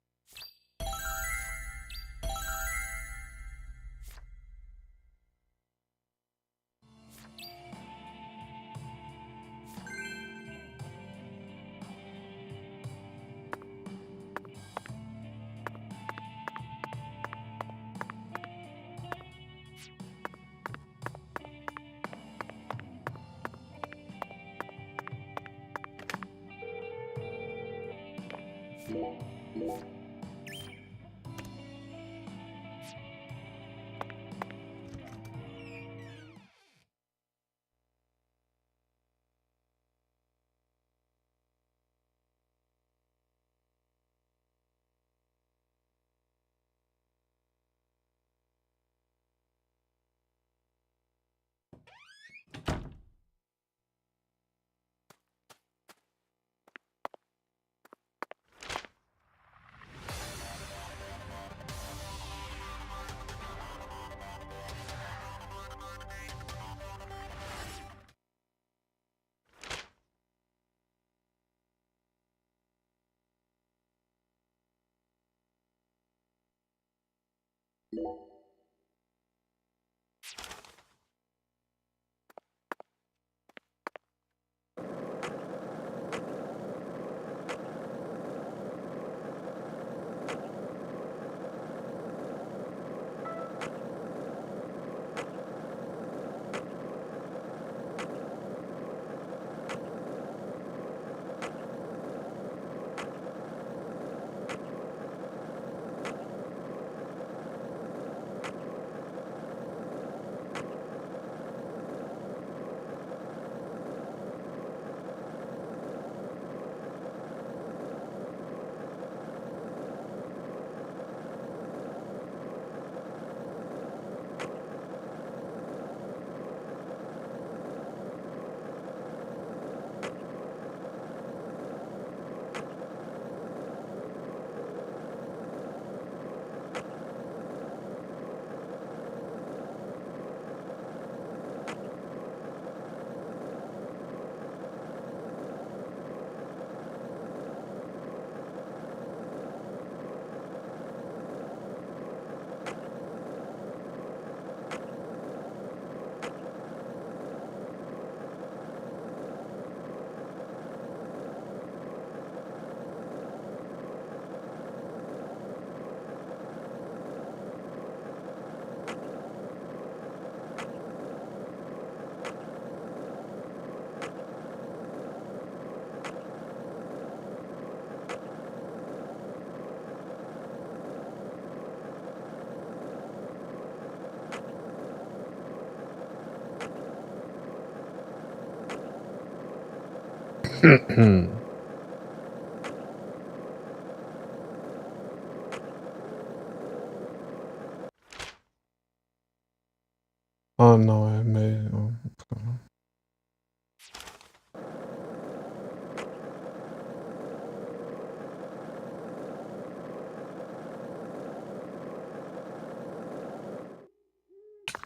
Oh no, I made...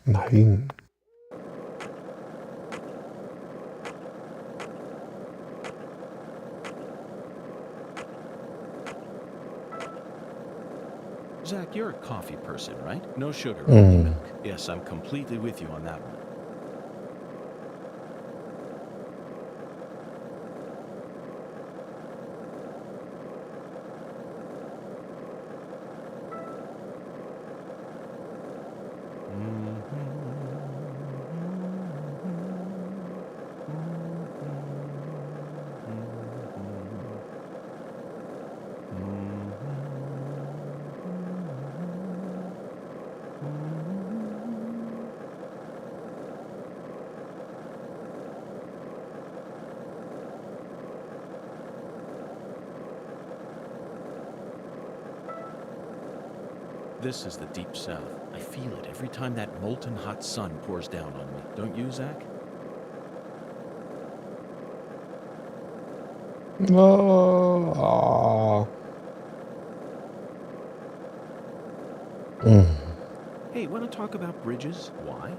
Nein. Zach, you're a coffee person, right? No sugar, only milk. Yes, I'm completely with you on that one. This is the deep south. I feel it every time that molten hot sun pours down on me. Don't you, Zach? Hey, want to talk about bridges? Why?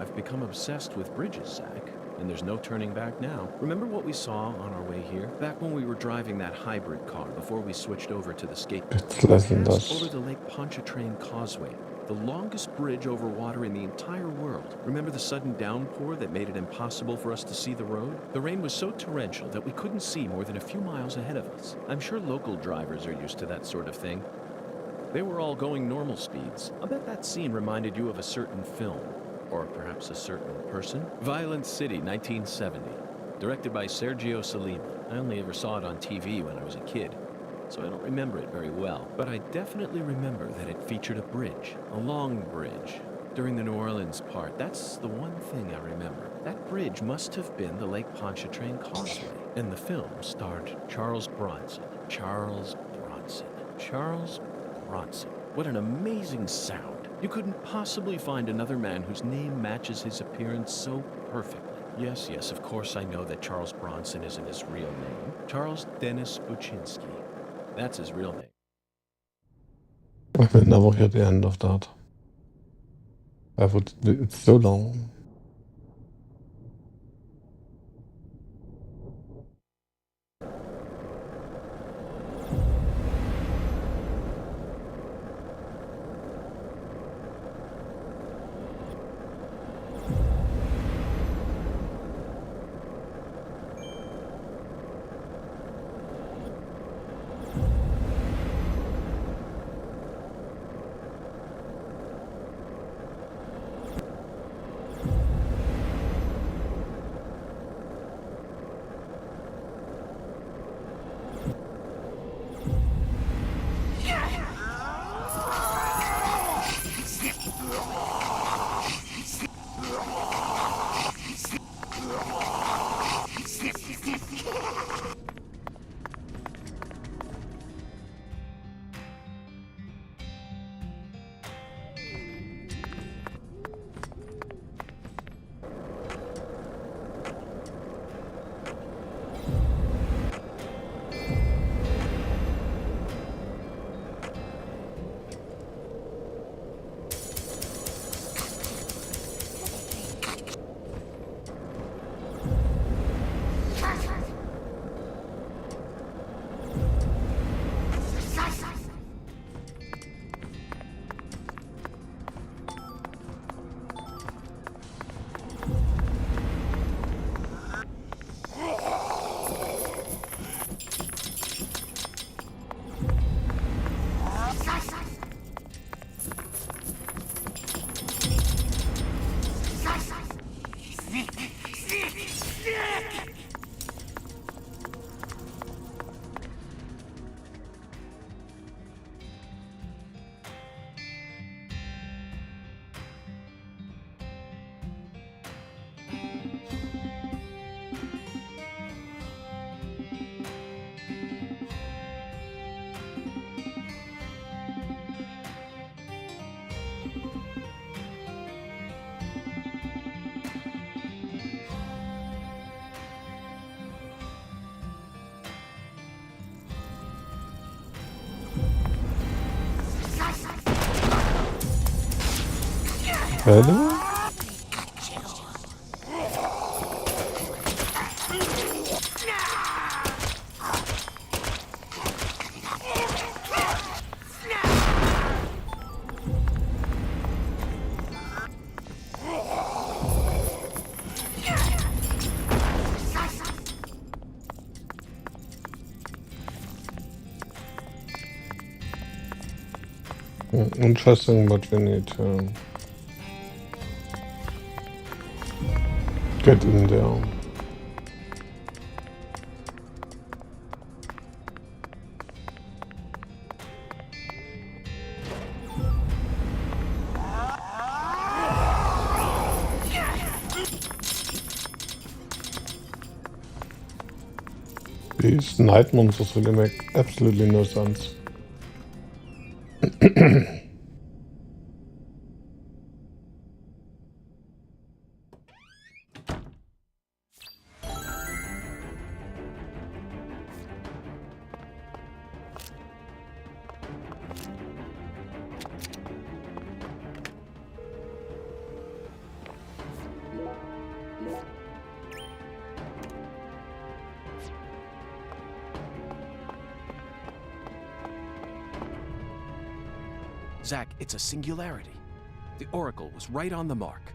I've become obsessed with bridges, Zach. And there's no turning back now. Remember what we saw on our way here? Back when we were driving that hybrid car before we switched over to the skateboard. It's less than Passed das. over the Lake Pontchartrain Causeway, the longest bridge over water in the entire world. Remember the sudden downpour that made it impossible for us to see the road? The rain was so torrential that we couldn't see more than a few miles ahead of us. I'm sure local drivers are used to that sort of thing. They were all going normal speeds. I'll bet that scene reminded you of a certain film. Or perhaps a certain person. Violent City, 1970. Directed by Sergio Solima. I only ever saw it on TV when I was a kid, so I don't remember it very well. But I definitely remember that it featured a bridge. A long bridge. During the New Orleans part, that's the one thing I remember. That bridge must have been the Lake Pontchartrain Causeway. And the film starred Charles Bronson. Charles Bronson. Charles Bronson. What an amazing sound. You couldn't possibly find another man whose name matches his appearance so perfectly. Yes, yes, of course I know that Charles Bronson isn't his real name. Charles Dennis Buczynski. That's his real name. I will never hear the end of that. It's so long. Really? Interesting, but we need to get in there. These night monsters really make absolutely no sense. Zack, it's a singularity. The Oracle was right on the mark.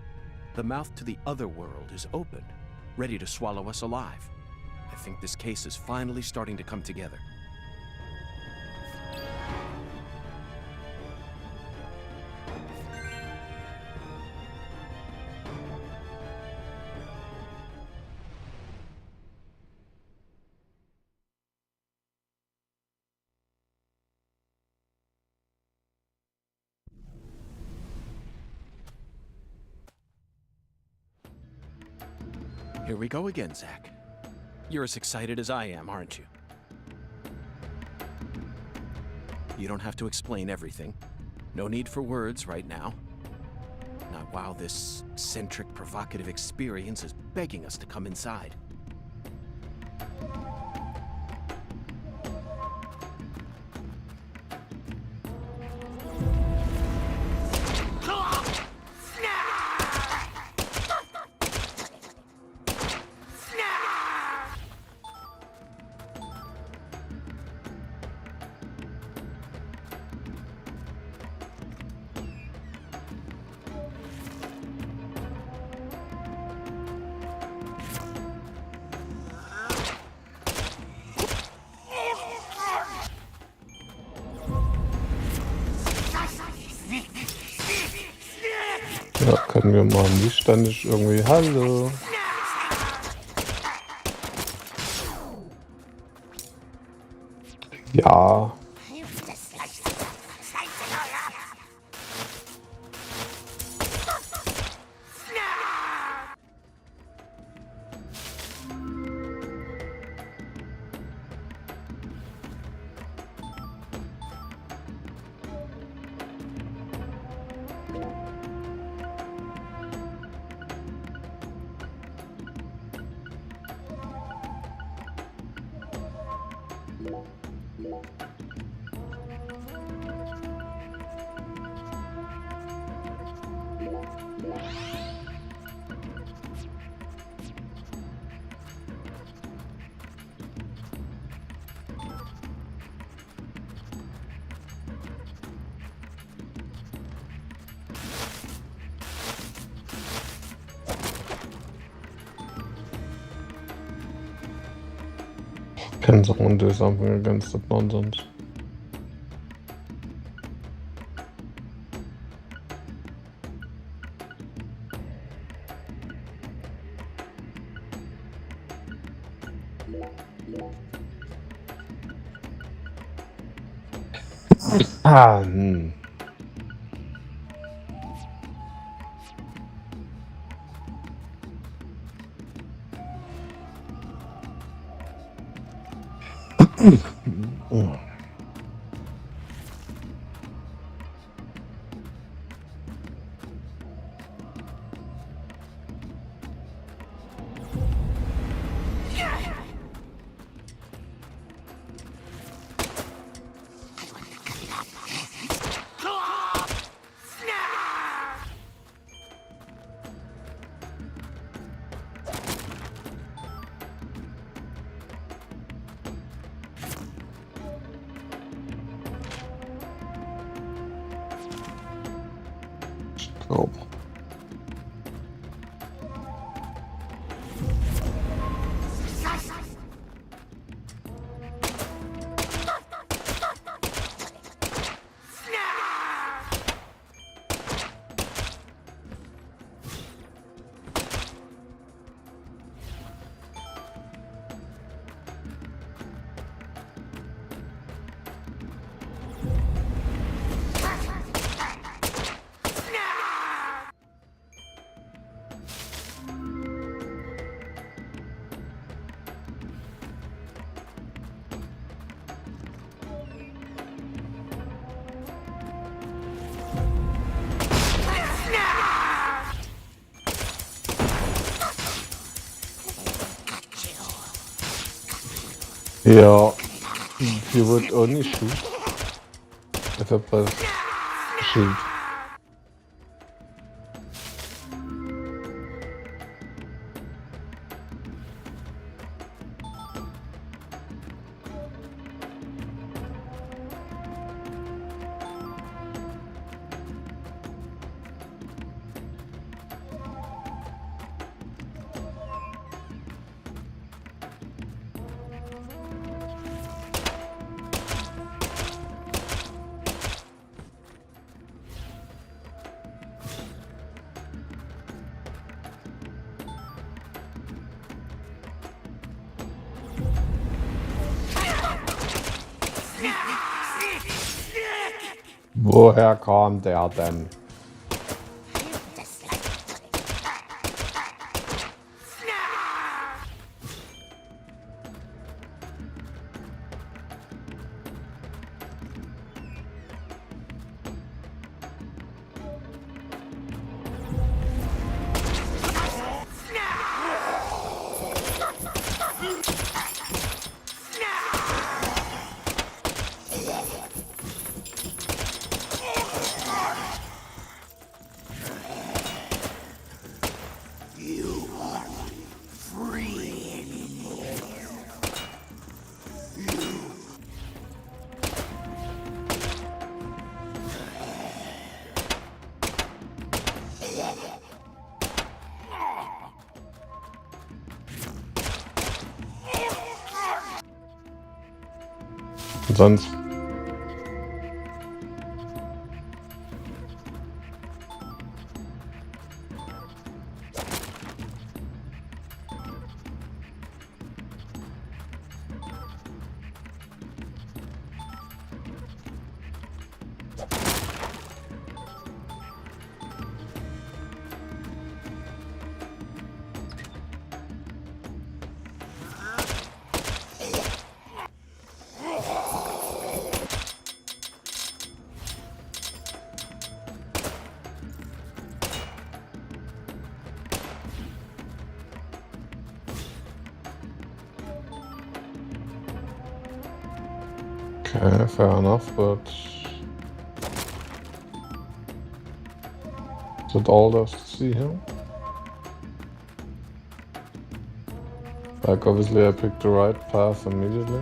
The mouth to the other world is open, ready to swallow us alive. I think this case is finally starting to come together. Here we go again, Zack. You're as excited as I am, aren't you? You don't have to explain everything. No need for words right now. Not while this eccentric, provocative experience is begging us to come inside. Ja, können wir mal nicht ständig irgendwie. Hallo. Ja. Can someone do something against that nonsense? Oh. Yeah, he would only shoot if I press shield. Woher kam der denn? Sonst. Okay, fair enough, but is it all there's to see here? Like, obviously I picked the right path immediately.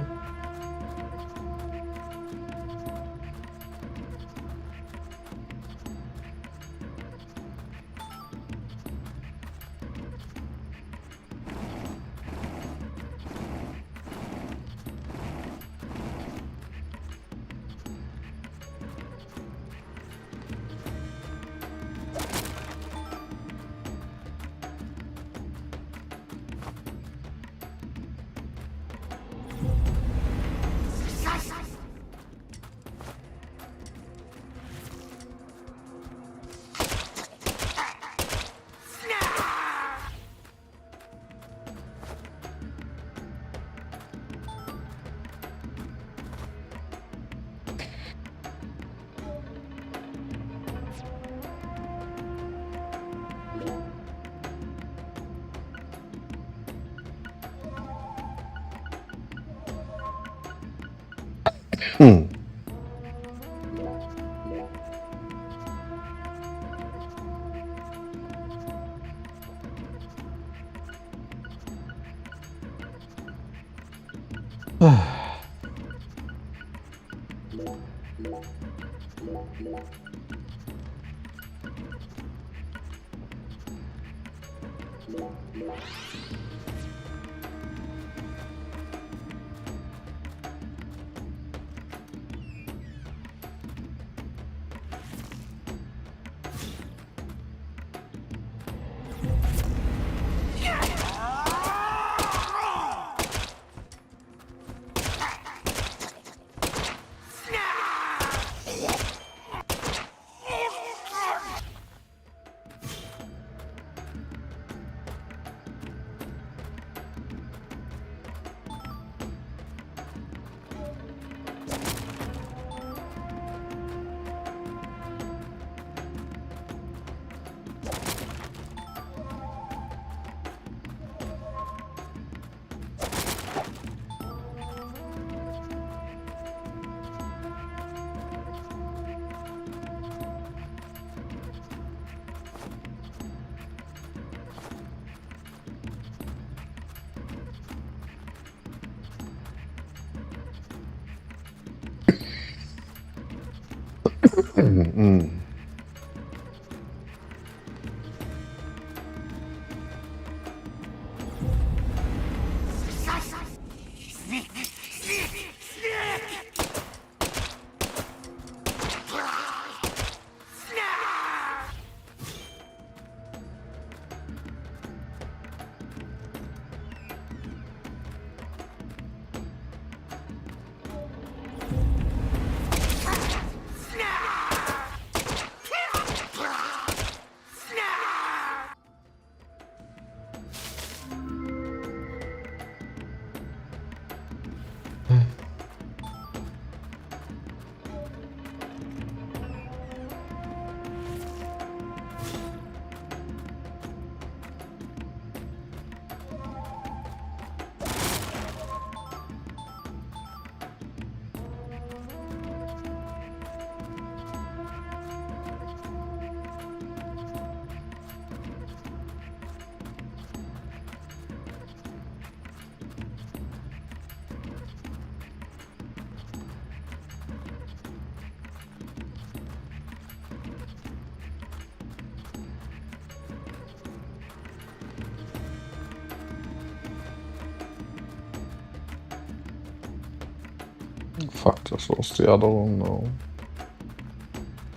Fuck, this was the other one now.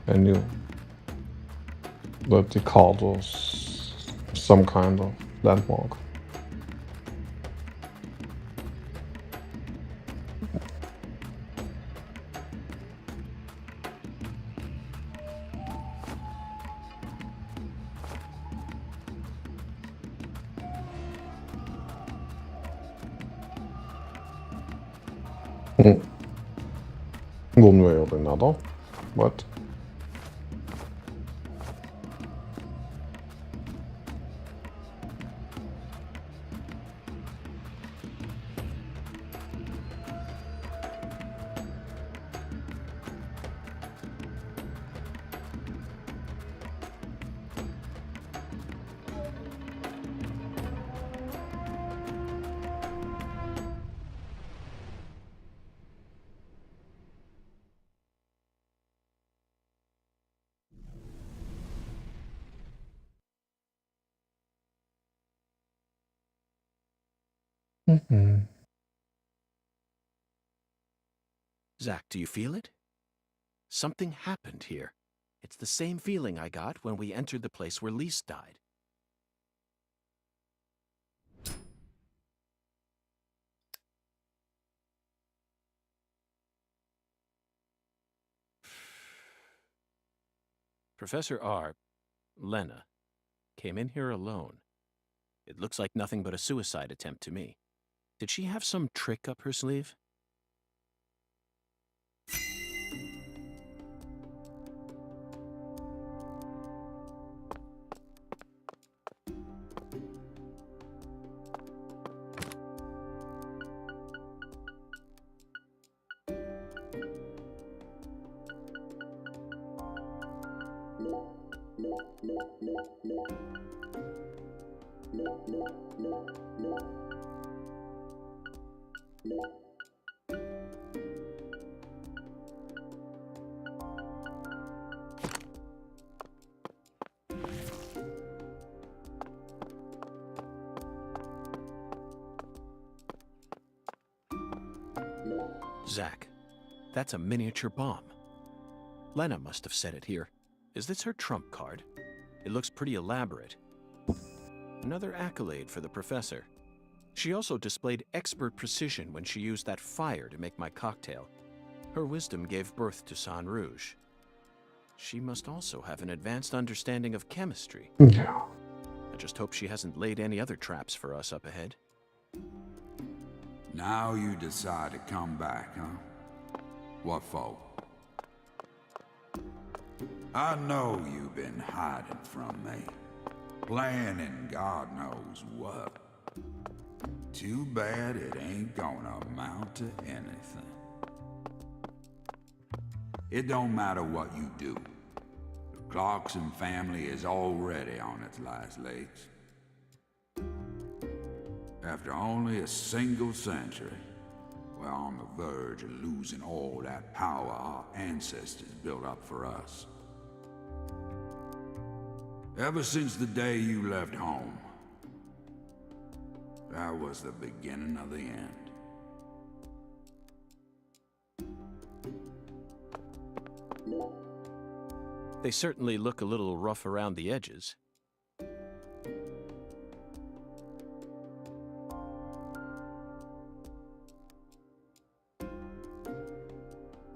I knew that the card was some kind of landmark. One way or another. What? Zach, do you feel it? Something happened here. It's the same feeling I got when we entered the place where Lise died. Professor R, Lena, came in here alone. It looks like nothing but a suicide attempt to me. Did she have some trick up her sleeve? Zach, that's a miniature bomb. Lena must have set it here. Is this her trump card? It looks pretty elaborate. Another accolade for the professor. She also displayed expert precision when she used that fire to make my cocktail. Her wisdom gave birth to Sang Rouge. She must also have an advanced understanding of chemistry. Yeah. I just hope she hasn't laid any other traps for us up ahead. Now you decide to come back, huh? What for? I know you've been hiding from me, planning God knows what. Too bad it ain't gonna amount to anything. It don't matter what you do. The Clarkson family is already on its last legs. After only a single century, we're on the verge of losing all that power our ancestors built up for us. Ever since the day you left home, that was the beginning of the end. They certainly look a little rough around the edges.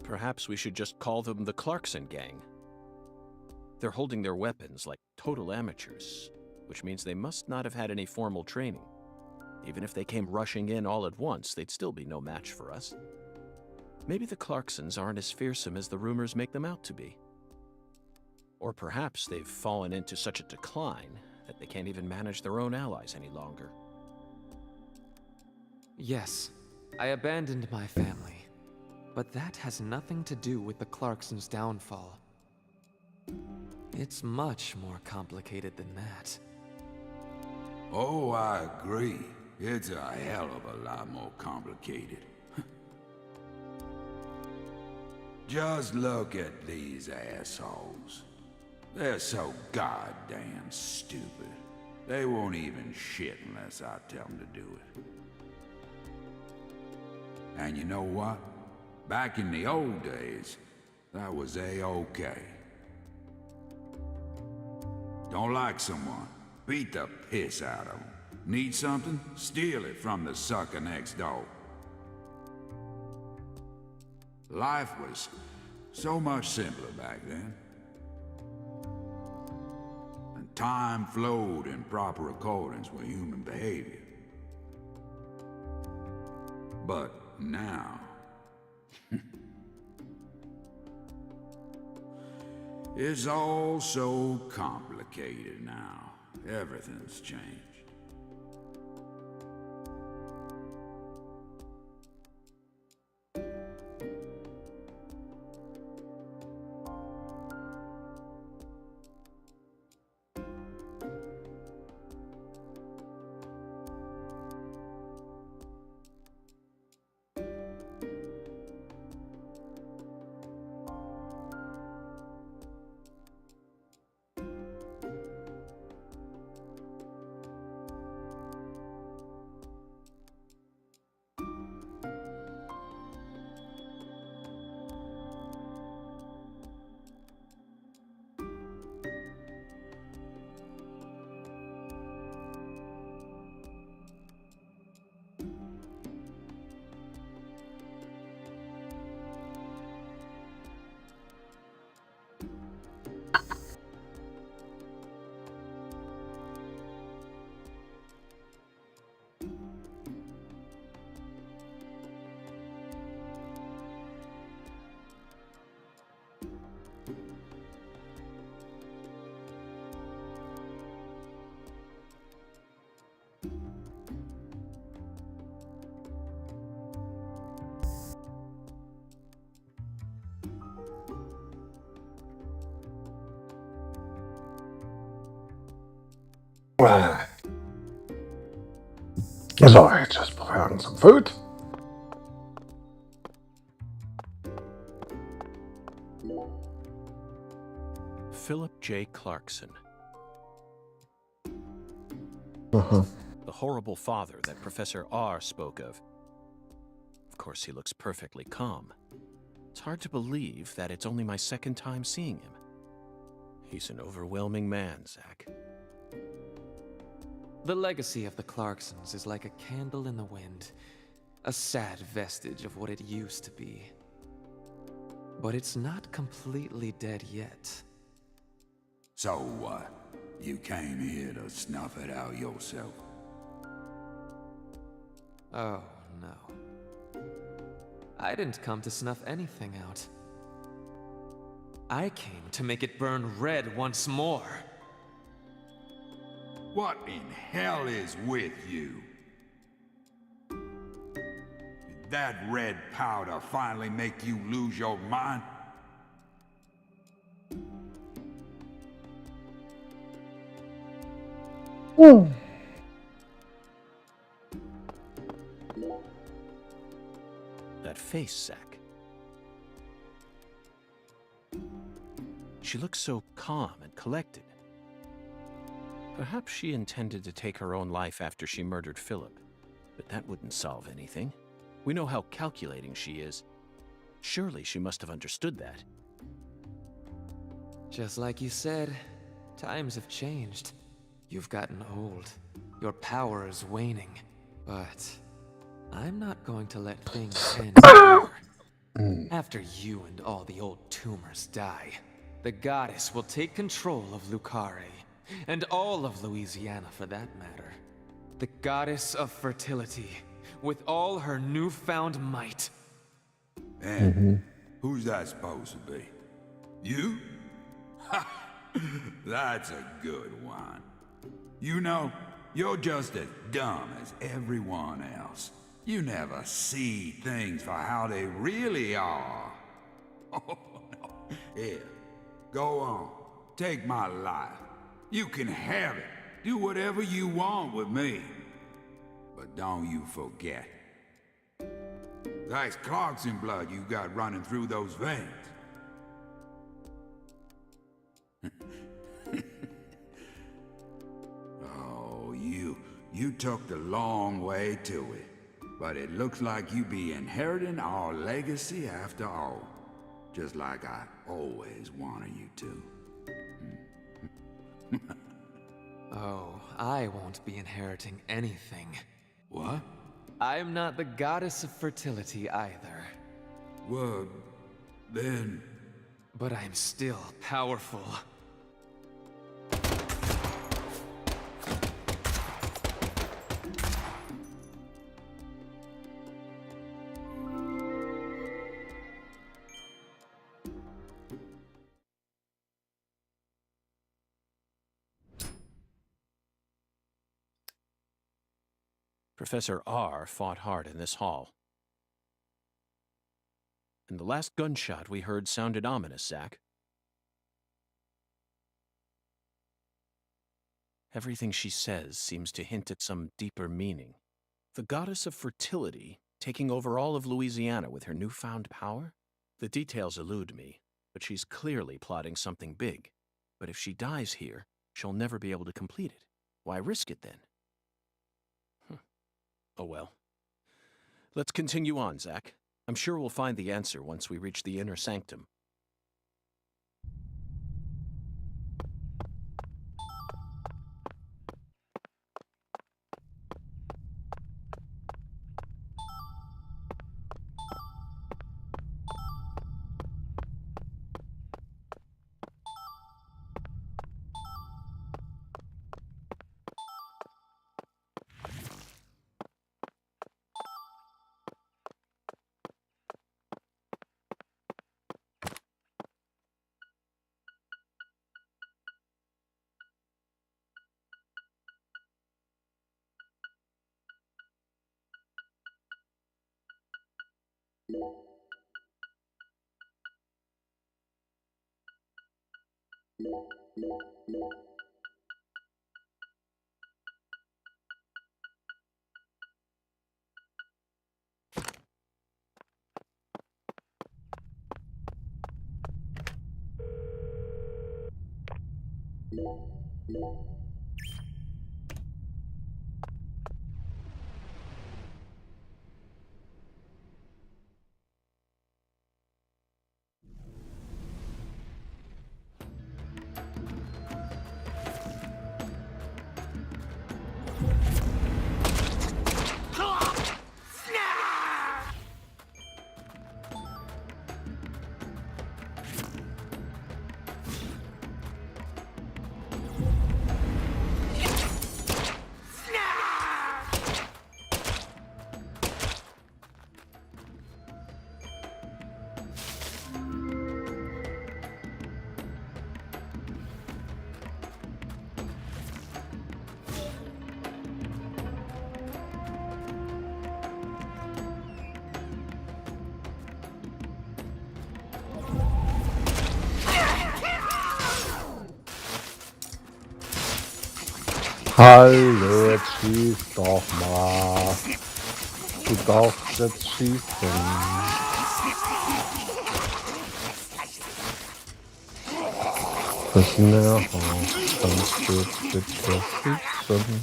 Perhaps we should just call them the Clarkson Gang. They're holding their weapons like total amateurs, which means they must not have had any formal training. Even if they came rushing in all at once, they'd still be no match for us. Maybe the Clarksons aren't as fearsome as the rumors make them out to be. Or perhaps they've fallen into such a decline that they can't even manage their own allies any longer. Yes, I abandoned my family, but that has nothing to do with the Clarksons' downfall. It's much more complicated than that. Oh, I agree. It's a hell of a lot more complicated. Just look at these assholes. They're so goddamn stupid. They won't even shit unless I tell them to do it. And you know what? Back in the old days, that was A-okay. Don't like someone, beat the piss out of them. Need something? Steal it from the sucker next door. Life was so much simpler back then. And time flowed in proper accordance with human behavior. But now... it's all so complicated now. Everything's changed. So, just preparing some food. Philip J. Clarkson. Uh-huh. The horrible father that Professor R spoke of. Of course, he looks perfectly calm. It's hard to believe that it's only my second time seeing him. He's an overwhelming man, Zach. The legacy of the Clarksons is like a candle in the wind, a sad vestige of what it used to be. But it's not completely dead yet. So what? You came here to snuff it out yourself? Oh, no. I didn't come to snuff anything out. I came to make it burn red once more. What in hell is with you? Did that red powder finally make you lose your mind? face, Zach? She looks so calm and collected. Perhaps she intended to take her own life after she murdered Philip, but that wouldn't solve anything. We know how calculating she is. Surely she must have understood that. Just like you said, times have changed. You've gotten old. Your power is waning. But I'm not going to let things end here. After you and all the old tumors die, the goddess will take control of Lucare, and all of Louisiana for that matter. The goddess of fertility, with all her newfound might. And who's that supposed to be? You? Ha! That's a good one. You know, you're just as dumb as everyone else. You never see things for how they really are. Oh, no. Here, go on. Take my life. You can have it. Do whatever you want with me. But don't you forget. That's Clarkson blood you got running through those veins. Oh, you took the long way to it. But it looks like you be inheriting our legacy after all. Just like I always wanted you to. Oh, I won't be inheriting anything. What? I'm not the goddess of fertility either. Well, then... But I'm still powerful. Professor R fought hard in this hall. And the last gunshot we heard sounded ominous, Zach. Everything she says seems to hint at some deeper meaning. The goddess of fertility taking over all of Louisiana with her newfound power? The details elude me, but she's clearly plotting something big. But if she dies here, she'll never be able to complete it. Why risk it then? Oh well. Let's continue on, Zach. I'm sure we'll find the answer once we reach the inner sanctum. Hallo, jetzt schieß doch mal. Du darfst jetzt schießen. Das Nährhaus, dann wird das sitzen.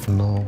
No.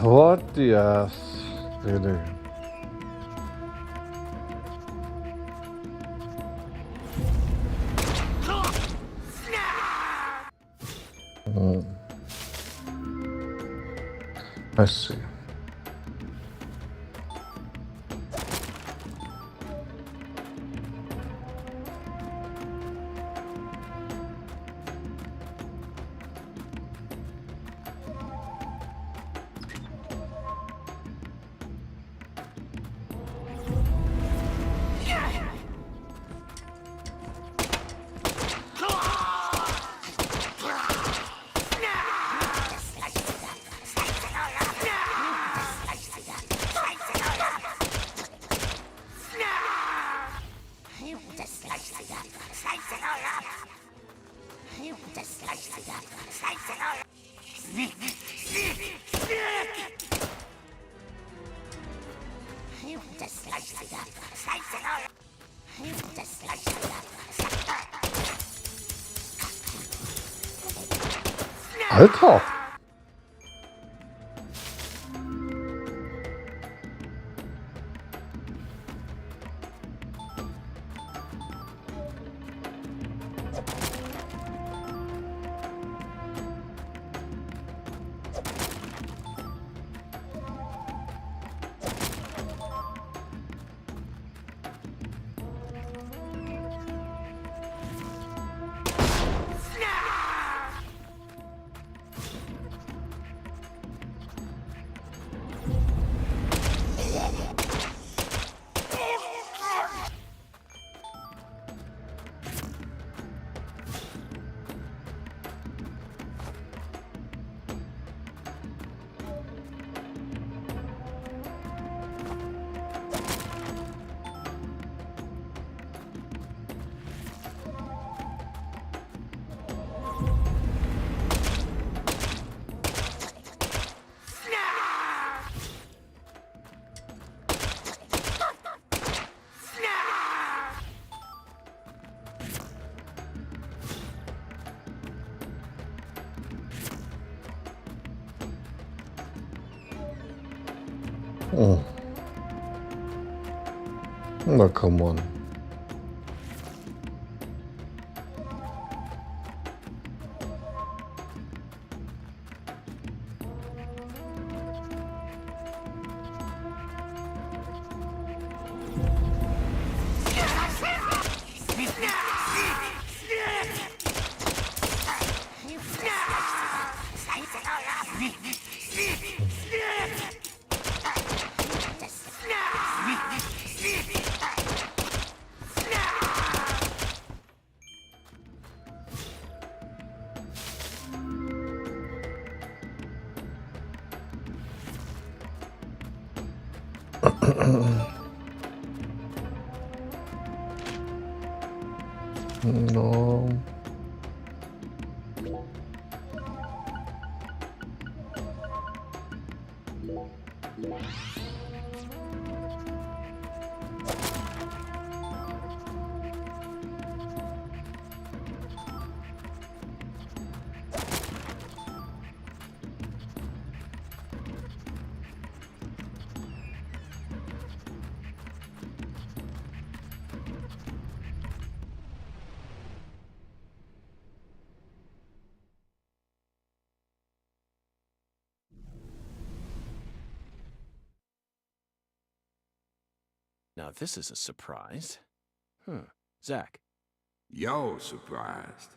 What the ass, really? I see. Just slice it up. Slice it all up. You just slice it up. Slice it all up. Snick, snick, snick. You just slice it up. Slice it all up. You just slice it up. Alter! Oh. Na, come on. No. Now this is a surprise. Zach. You're surprised.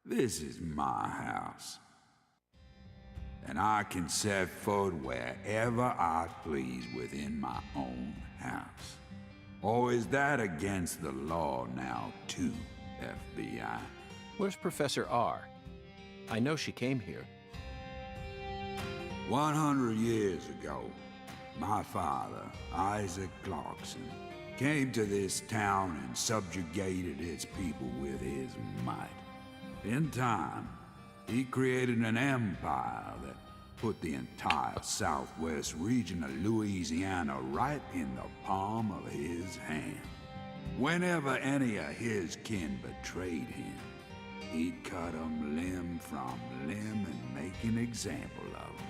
This is my house. And I can set foot wherever I please within my own house. Or is that against the law now, too, FBI? Where's Professor R? I know she came here. 100 years ago, my father, Isaac Clarkson, came to this town and subjugated its people with his might. In time, he created an empire that put the entire southwest region of Louisiana right in the palm of his hand. Whenever any of his kin betrayed him, he'd cut them limb from limb and make an example of them.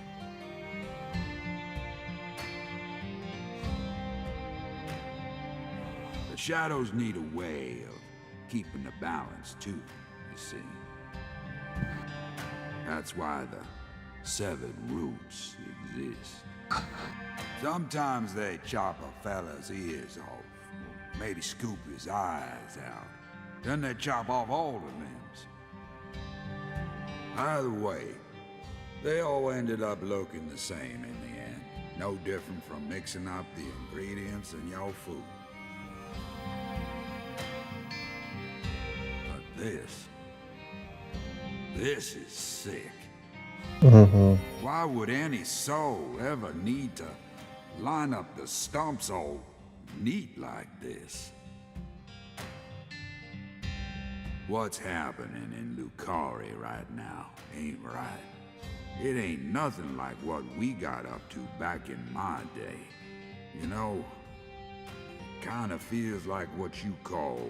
The shadows need a way of keeping the balance, too, you see. That's why the severed roots exist. Sometimes they chop a fella's ears off, maybe scoop his eyes out. Then they chop off all the limbs. Either way, they all ended up looking the same in the end. No different from mixing up the ingredients in your food. But this is sick. Why would any soul ever need to line up the stumps all neat like this? What's happening in Lucari right now ain't right. It ain't nothing like what we got up to back in my day. You know, kinda feels like what you call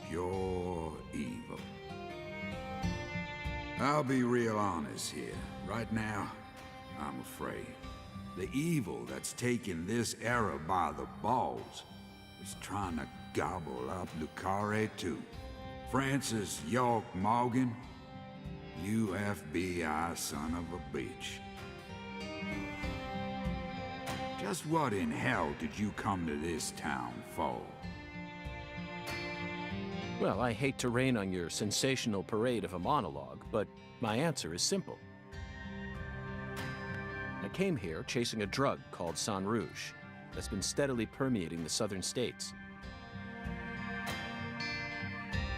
pure evil. I'll be real honest here. Right now, I'm afraid. The evil that's taking this era by the balls is trying to gobble up Lucare too. Francis York Morgan, you FBI son of a bitch. Just what in hell did you come to this town for? Well, I hate to rain on your sensational parade of a monologue, but my answer is simple. I came here chasing a drug called Sang Rouge that's been steadily permeating the southern states.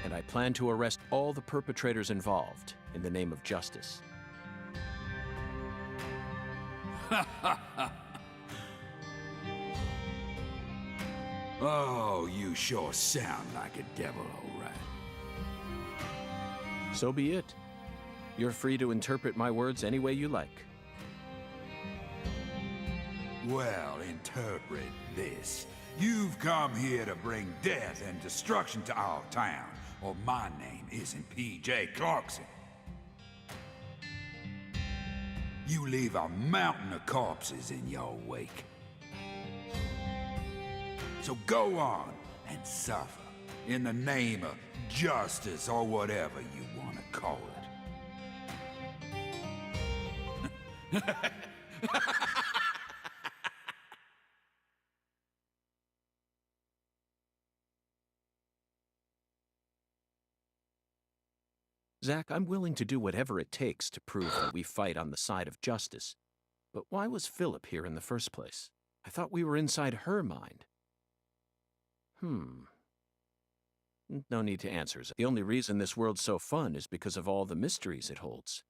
And I plan to arrest all the perpetrators involved in the name of justice. Oh, you sure sound like a devil, all right. So be it. You're free to interpret my words any way you like. Well, interpret this. You've come here to bring death and destruction to our town, or my name isn't P.J. Clarkson. You leave a mountain of corpses in your wake. So go on and suffer in the name of justice or whatever you want to call it. Zach, I'm willing to do whatever it takes to prove that we fight on the side of justice. But why was Philip here in the first place? I thought we were inside her mind. No need to answer. The only reason this world's so fun is because of all the mysteries it holds.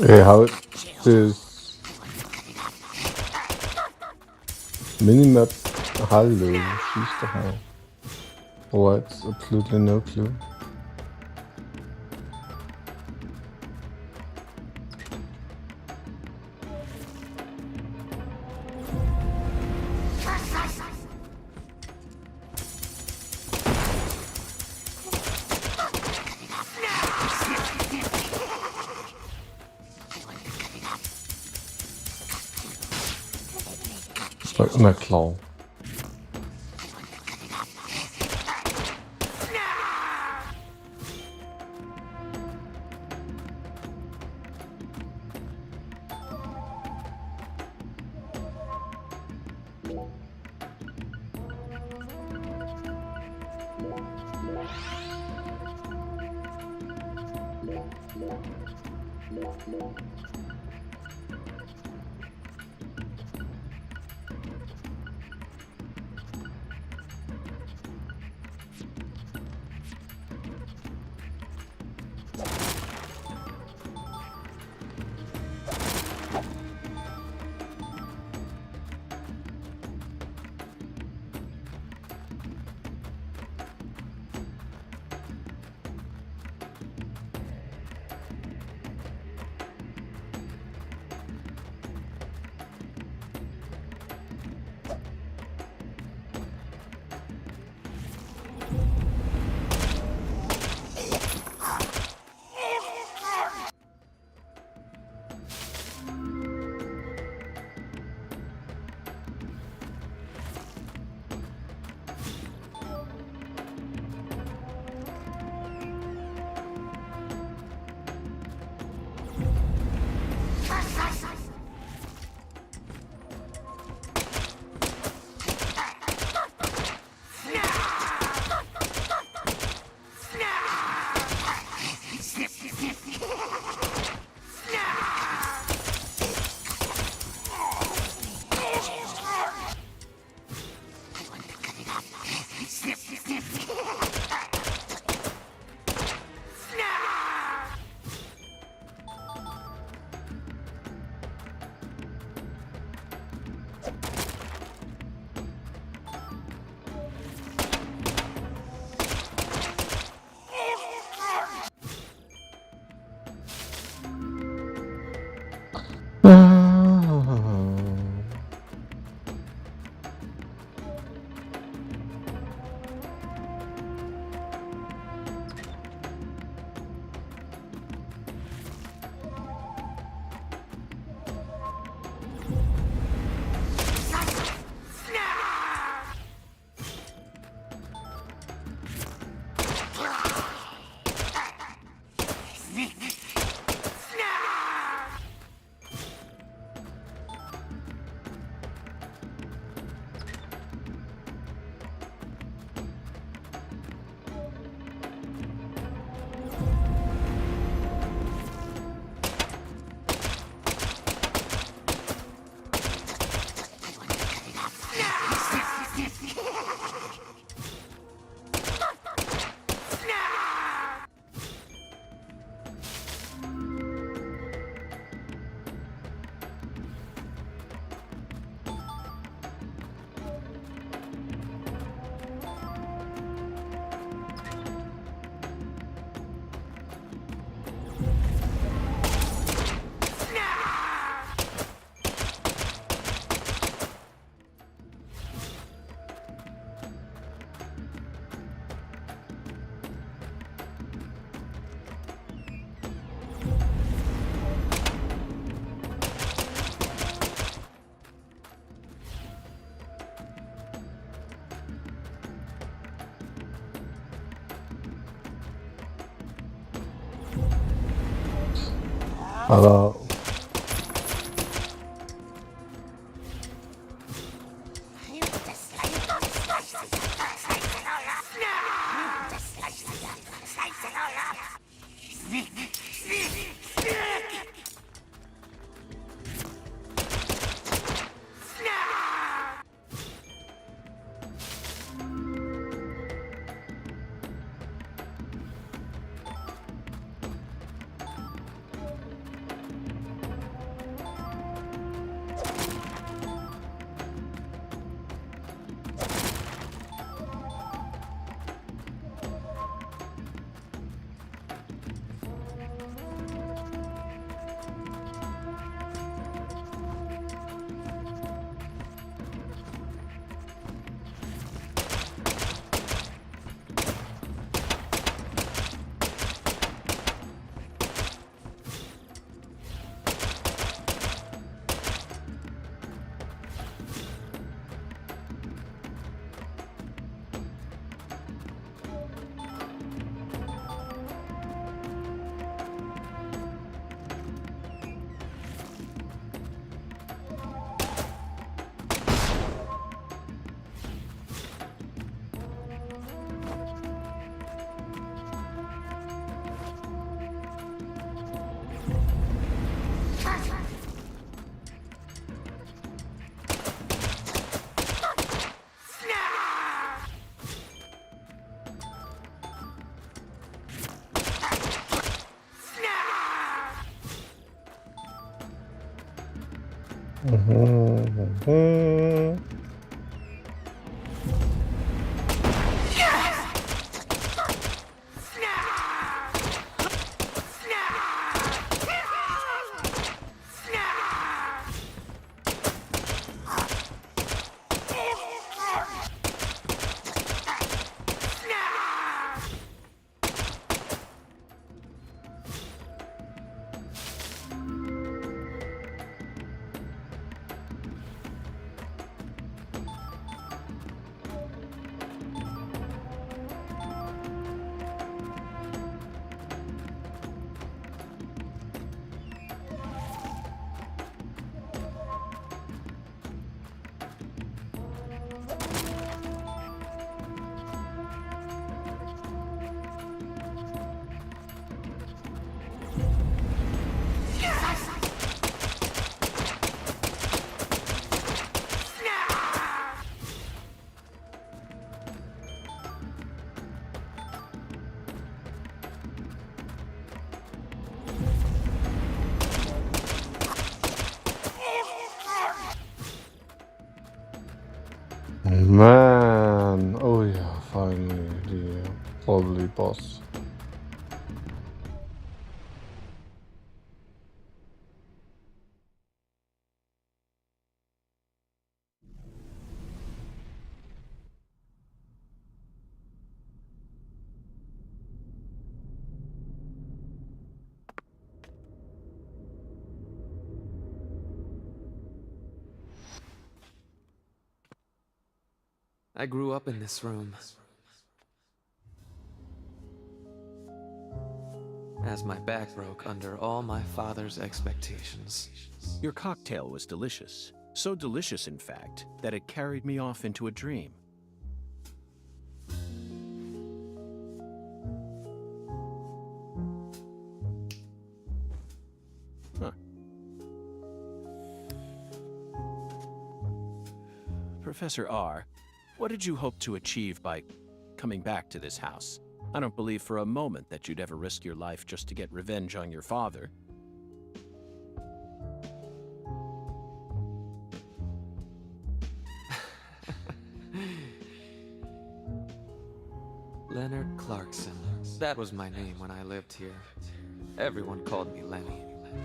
how this Minimap. Hallo, schieß doch mal. Alright, absolutely no clue. Na klar. Aber Man, oh yeah, finally the probably boss. I grew up in this room. As my back broke under all my father's expectations. Your cocktail was delicious. So delicious, in fact, that it carried me off into a dream. Huh. Professor R, what did you hope to achieve by coming back to this house? I don't believe for a moment that you'd ever risk your life just to get revenge on your father. Leonard Clarkson. That was my name when I lived here. Everyone called me Lenny.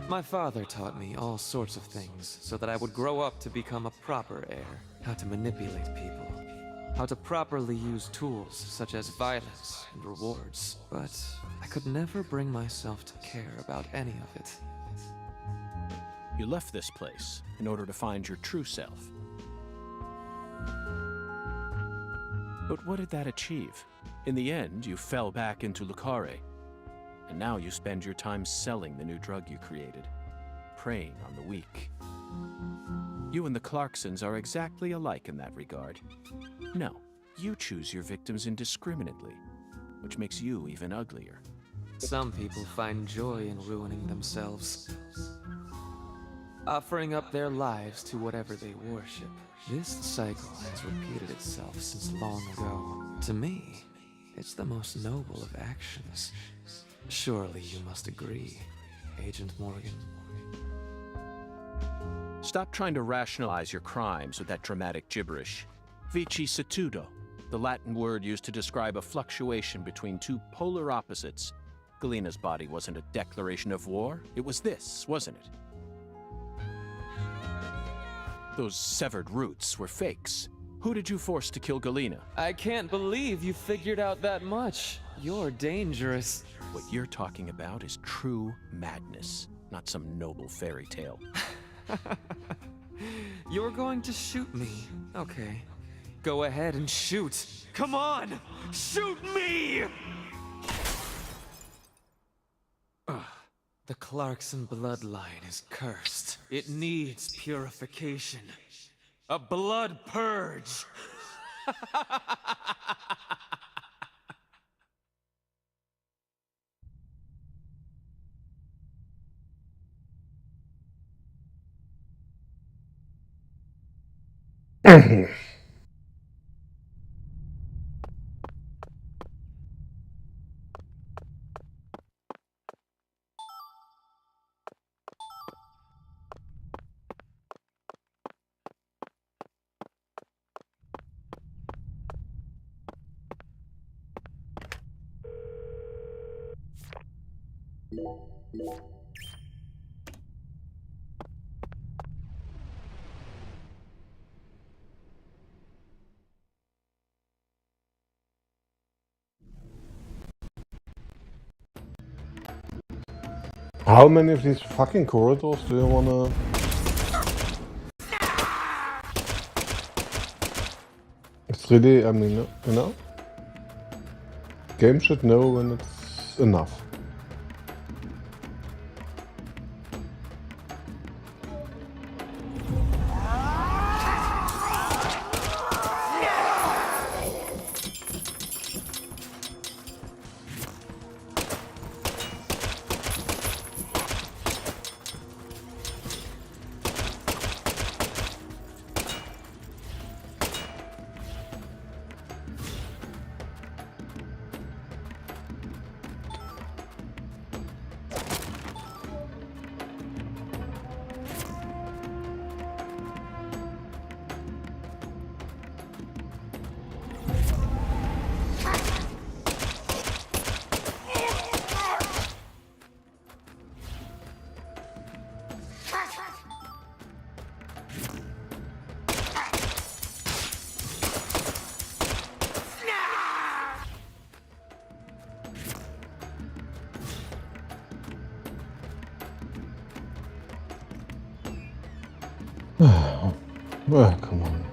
My father taught me all sorts of things so that I would grow up to become a proper heir. How to manipulate people. How to properly use tools such as violence and rewards. But I could never bring myself to care about any of it. You left this place in order to find your true self. But what did that achieve? In the end, you fell back into Lucaria. And now you spend your time selling the new drug you created, preying on the weak. You and the Clarksons are exactly alike in that regard. No, you choose your victims indiscriminately, which makes you even uglier. Some people find joy in ruining themselves, offering up their lives to whatever they worship. This cycle has repeated itself since long ago. To me, it's the most noble of actions. Surely you must agree, Agent Morgan. Stop trying to rationalize your crimes with that dramatic gibberish. Vicissitudo, the Latin word used to describe a fluctuation between two polar opposites. Galena's body wasn't a declaration of war. It was this, wasn't it? Those severed roots were fakes. Who did you force to kill Galena? I can't believe you figured out that much. You're dangerous. What you're talking about is true madness, not some noble fairy tale. You're going to shoot me. Okay. Go ahead and shoot. Come on! Shoot me! The Clarkson bloodline is cursed. It needs purification. A blood purge! How many of these fucking corridors do you wanna... It's really, I mean, you know? Game should know when it's enough. Oh, come on.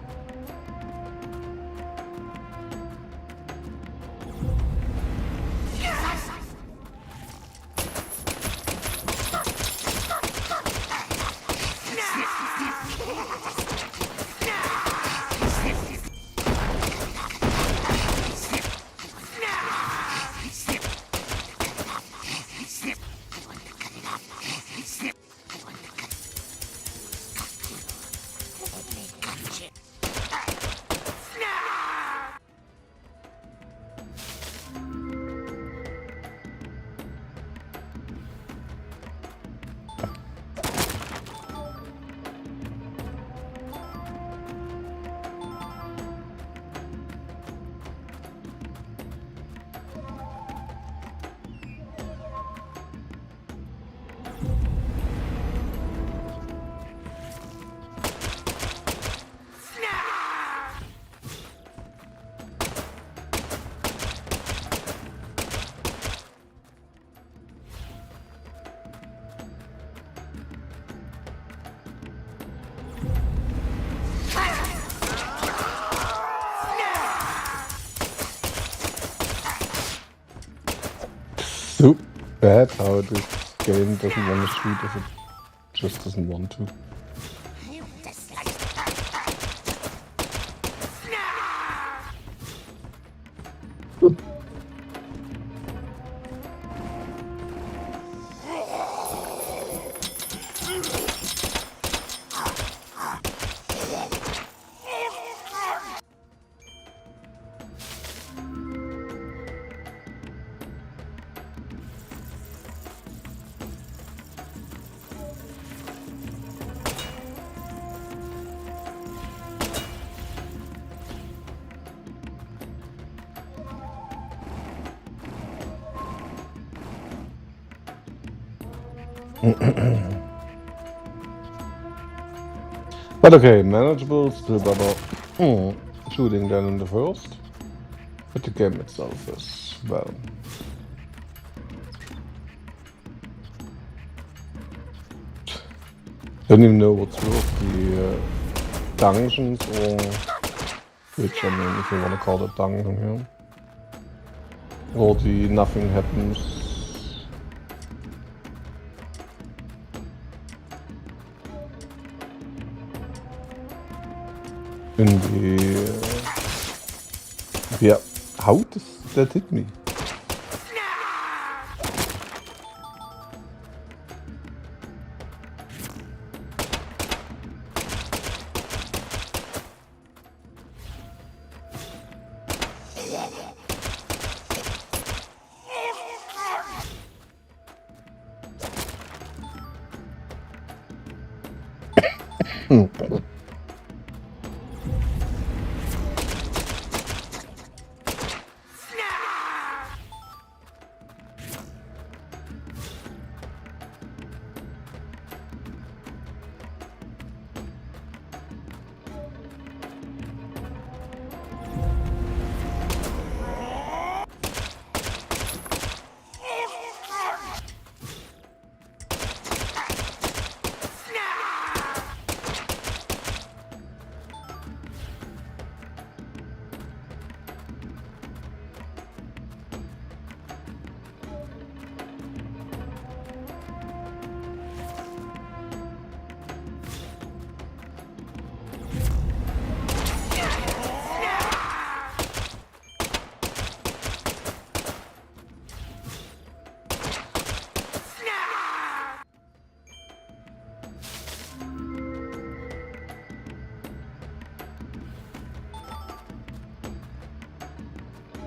So bad how this game doesn't want to shoot if it just doesn't want to. But okay, manageable, still better shooting than in the first. But the game itself is, well... Don't even know what's worse, the dungeons or... Which, I mean, if you want to call it dungeon here. Or the nothing happens... in the... yeah, how does that hit me?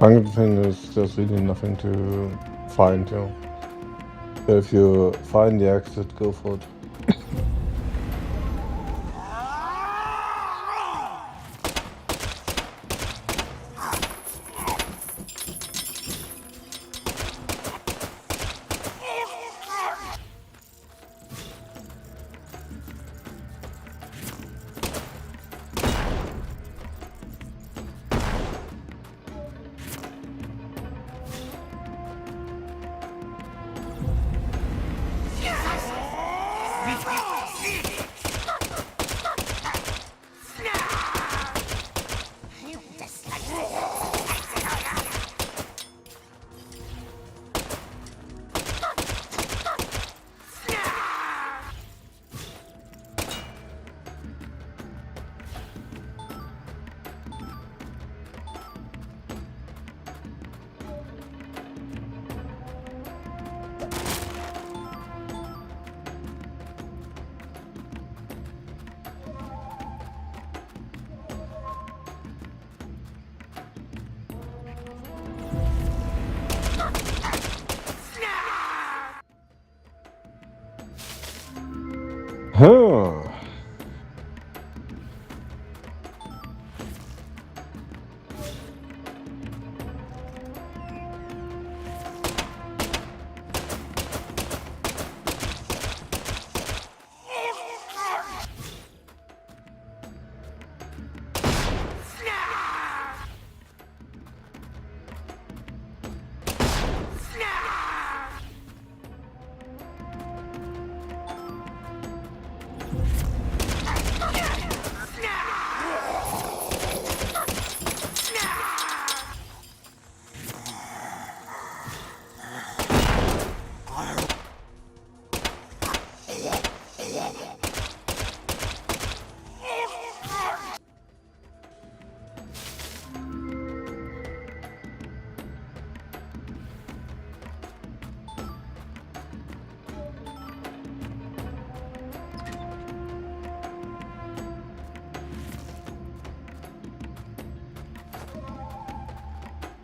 funny thing is, there's really nothing to find here. If you find the exit, go for it. Huh.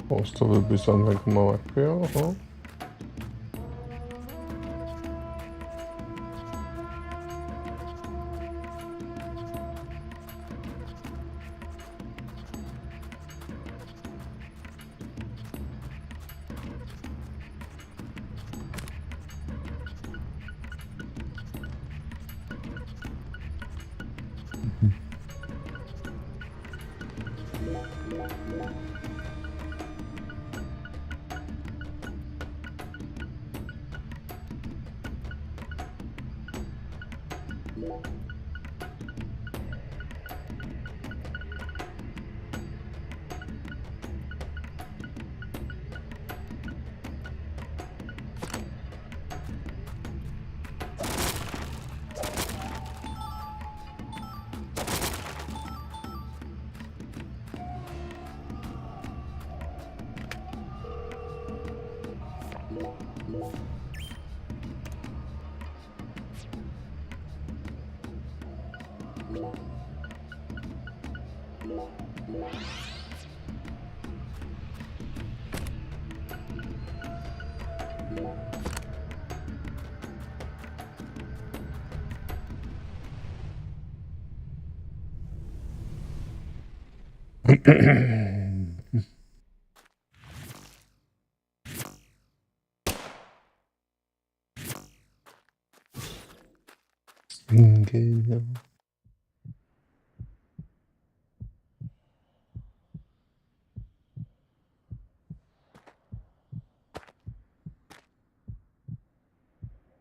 Poster will be something more clear, huh?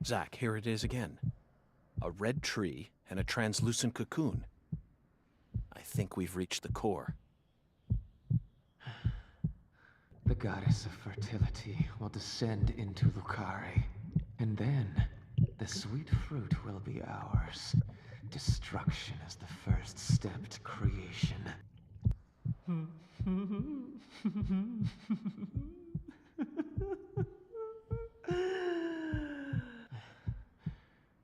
Zach, here it is again. A red tree and a translucent cocoon. I think we've reached the core. The goddess of fertility will descend into Lucare, and then the sweet fruit will be ours. Destruction is the first step to creation.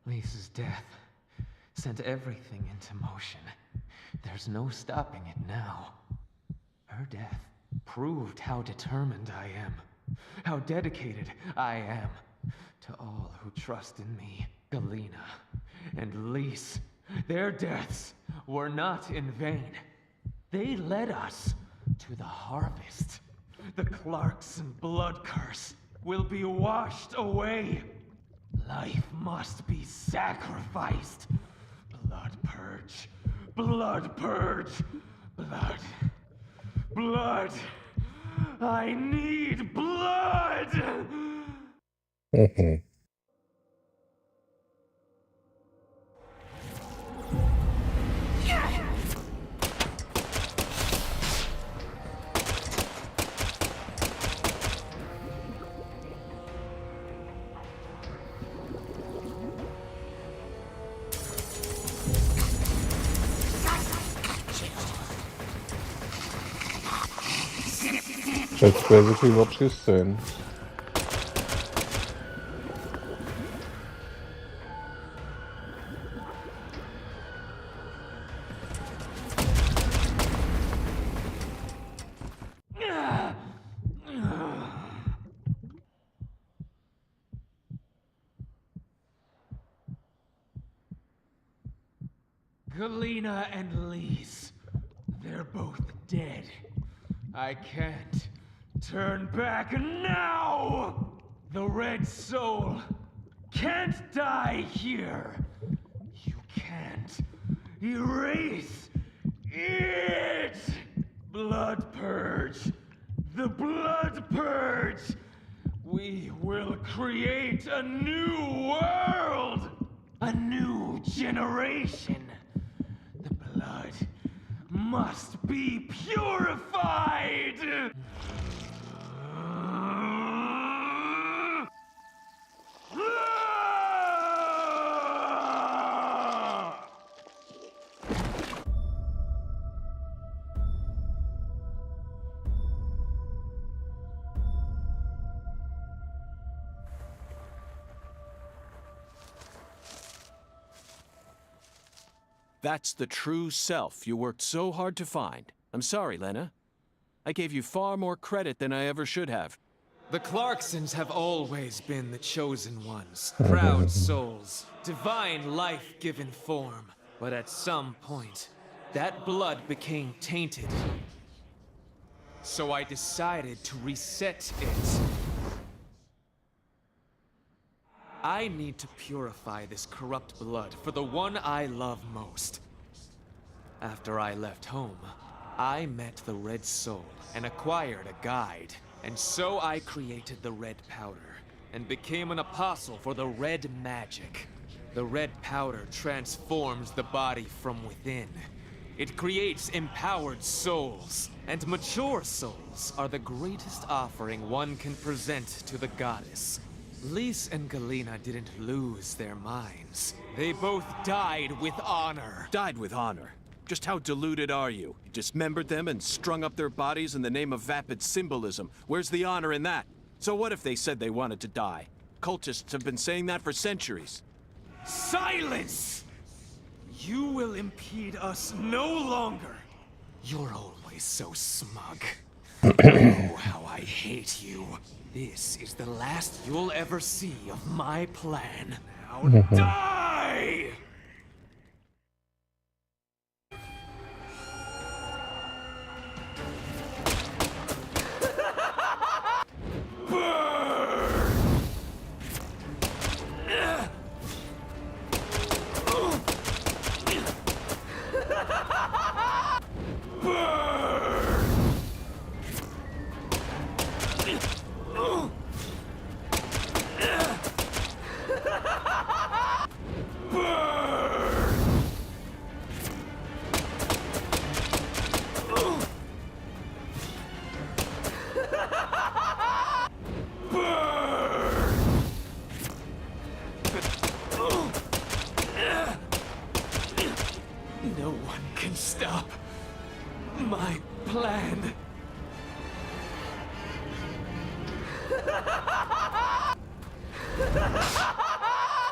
Lisa's death sent everything into motion. There's no stopping it now. Her death proved how determined I am, how dedicated I am. To all who trust in me, Galena and Lise, their deaths were not in vain. They led us to the harvest. The Clarkson blood curse will be washed away. Life must be sacrificed. Blood purge. Blood purge. Blood. Blood. I need blood! That's basically what she's saying. Galena and Lise, they're both dead. I can't turn back now! The Red Soul can't die here. You can't erase it! Blood Purge! The Blood Purge! We will create a new world! A new generation! The blood must be purified! That's the true self you worked so hard to find. I'm sorry, Lena. I gave you far more credit than I ever should have. The Clarksons have always been the chosen ones, proud souls, divine life-given form. But at some point, that blood became tainted. So I decided to reset it. I need to purify this corrupt blood for the one I love most. After I left home, I met the Red Soul and acquired a guide. And so I created the red powder and became an apostle for the red magic. The red powder transforms the body from within. It creates empowered souls, and mature souls are the greatest offering one can present to the goddess. Lise and Galena didn't lose their minds. They both died with honor. Died with honor? Just how deluded are you? You dismembered them and strung up their bodies in the name of vapid symbolism. Where's the honor in that? So what if they said they wanted to die? Cultists have been saying that for centuries. Silence! You will impede us no longer. You're always so smug. Oh, how I hate you. This is the last you'll ever see of my plan. Now die! No one can stop my plan.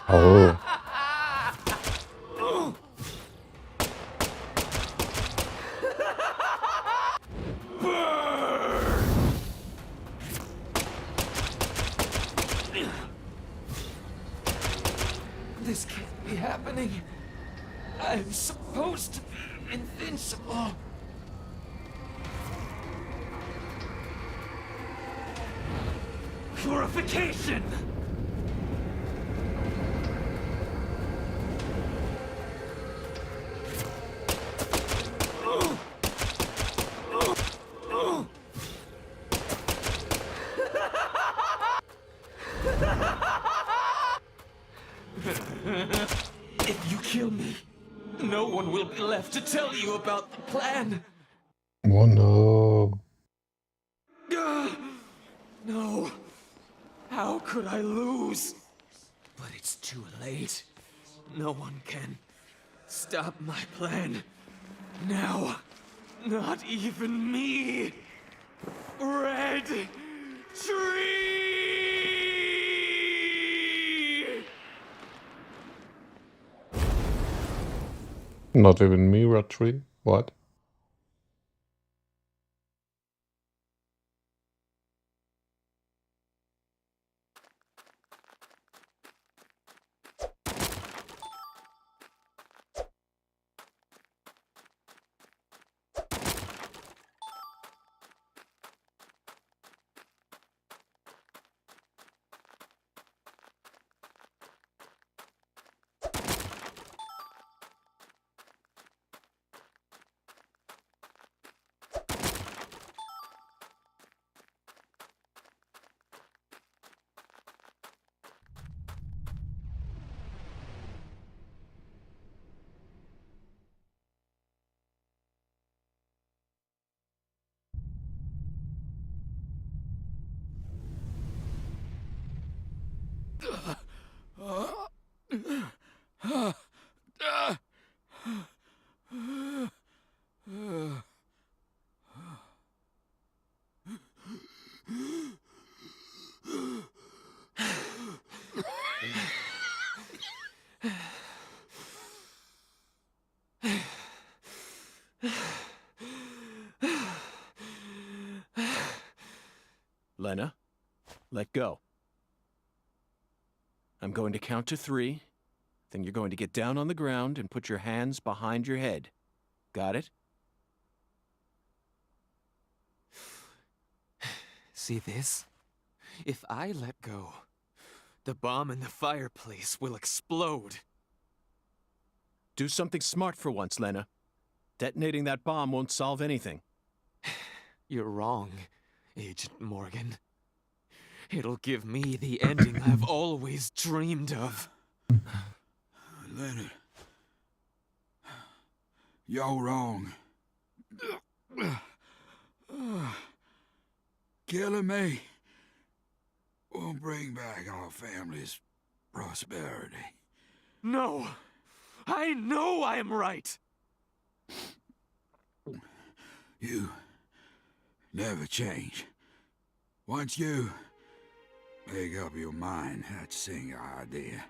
Oh. Burn! This can't be happening. I'm supposed to be invincible. Purification! If you kill me, no one will be left to tell you about the plan. Oh no. No. How could I lose? But it's too late. No one can stop my plan. Now, not even me. Red Tree! Not even me, Red Tree? What? Lena, let go. I'm going to count to 3. Then you're going to get down on the ground and put your hands behind your head. Got it? See this? If I let go, the bomb in the fireplace will explode. Do something smart for once, Lena. Detonating that bomb won't solve anything. You're wrong, Agent Morgan. It'll give me the ending I've always dreamed of. Leonard, you're wrong. Killing me won't bring back our family's prosperity. No! I know I'm right! You never change. Once you make up your mind, that single idea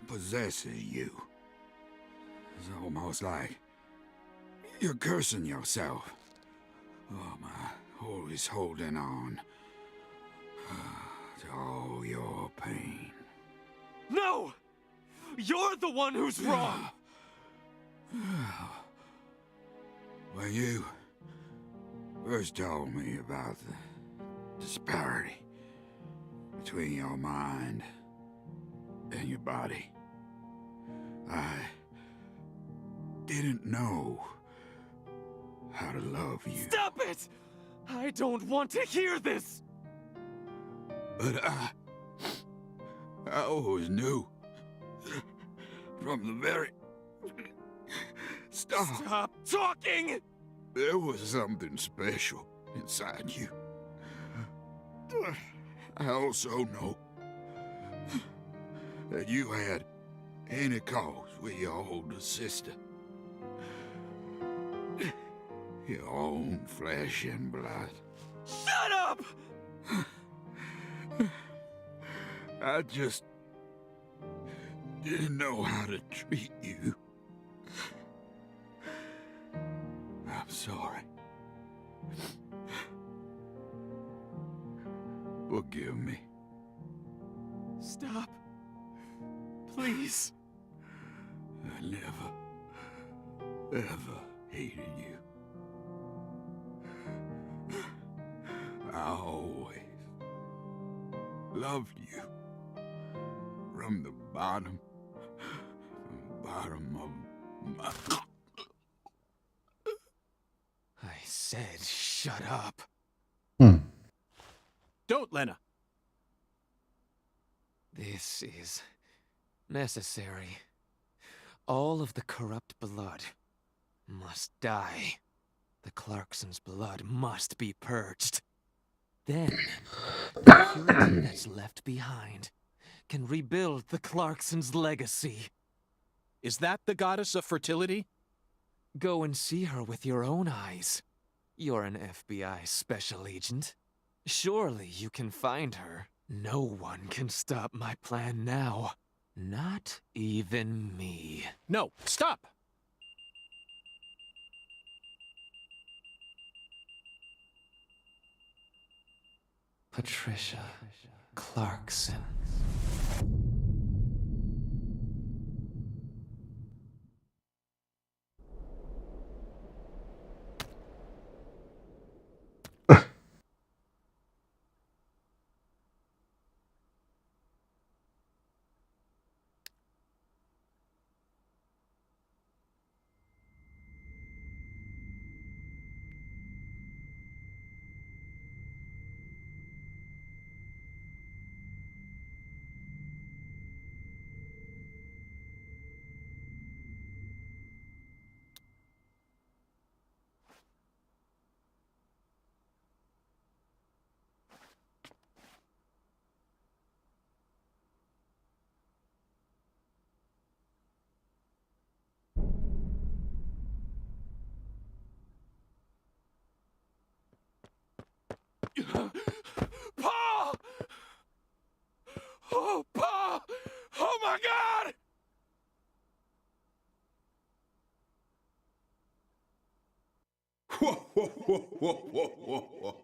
possesses you. It's almost like you're cursing yourself. Oh, my, always holding on to all your pain. No! You're the one who's wrong! When you first told me about the disparity between your mind and your body, I didn't know how to love you. Stop it! I don't want to hear this! But I always knew from the very start. Stop talking! There was something special inside you. I also know that you had any cause with your older sister. Your own flesh and blood. Shut up! I just didn't know how to treat you. I'm sorry. Forgive me. Stop. Please. I never, ever hated you. I always loved you. From the bottom of my... I said shut up. Don't, Lena. This is necessary. All of the corrupt blood must die. The Clarksons' blood must be purged. Then, the purity that's left behind can rebuild the Clarksons' legacy. Is that the goddess of fertility? Go and see her with your own eyes. You're an FBI special agent. Surely you can find her. No one can stop my plan now. Not even me. No, stop! Patricia Clarkson. Paul! Oh, Paul! Oh, my God! Whoa, whoa, whoa, whoa, whoa, whoa.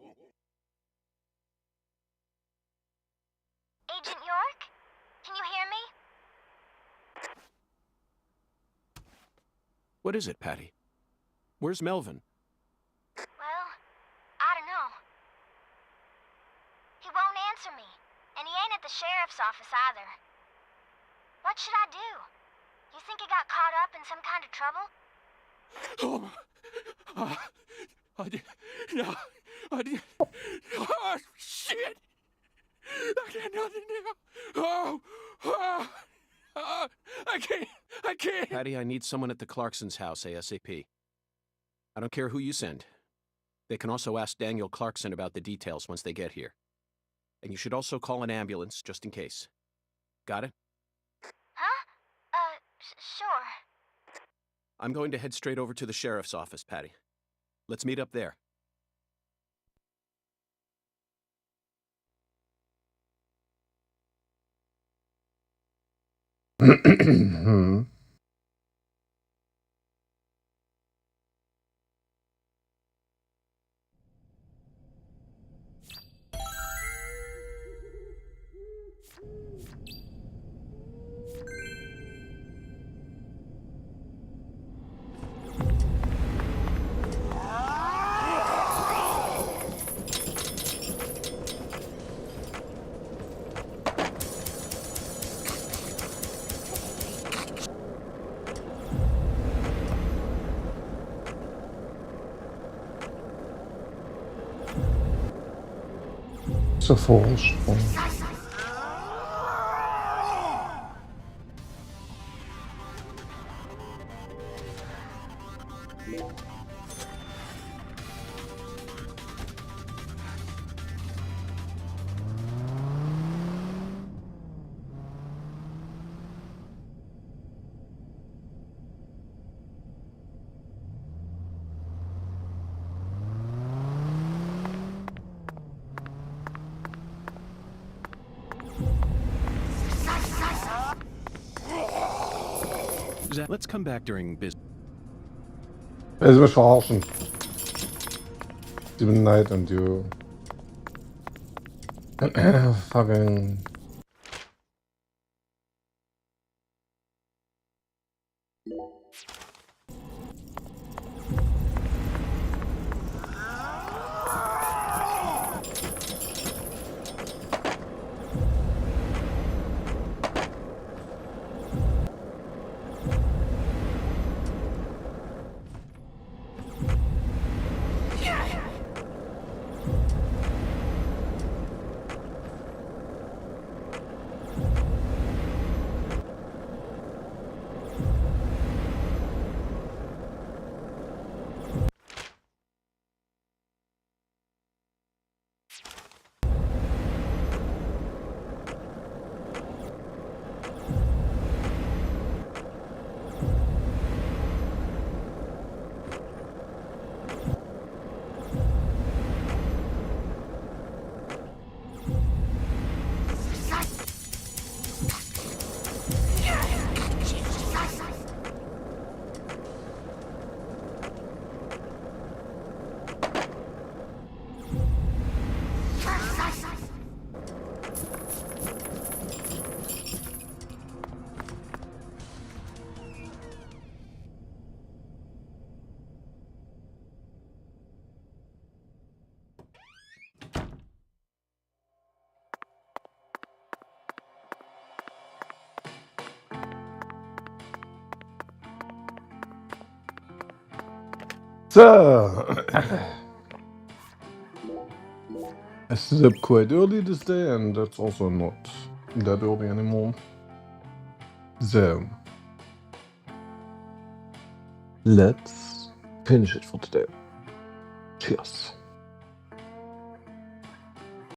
Agent York? Can you hear me? What is it, Patty? Where's Melvin? Well, I don't know. He won't answer me, and he ain't at the sheriff's office either. What should I do? You think he got caught up in some kind of trouble? Oh, shit! I got nothing now. I can't. Patty, I need someone at the Clarksons' house ASAP. I don't care who you send. They can also ask Daniel Clarkson about the details once they get here. And you should also call an ambulance, just in case. Got it? Huh? Sure. I'm going to head straight over to the sheriff's office, Patty. Let's meet up there. Is een voorsprong. Let's come back during business. Is me verarschen. Die Neid und you. Fucking. So, I slept quite early this day, and that's also not that early anymore. So, let's finish it for today. Cheers.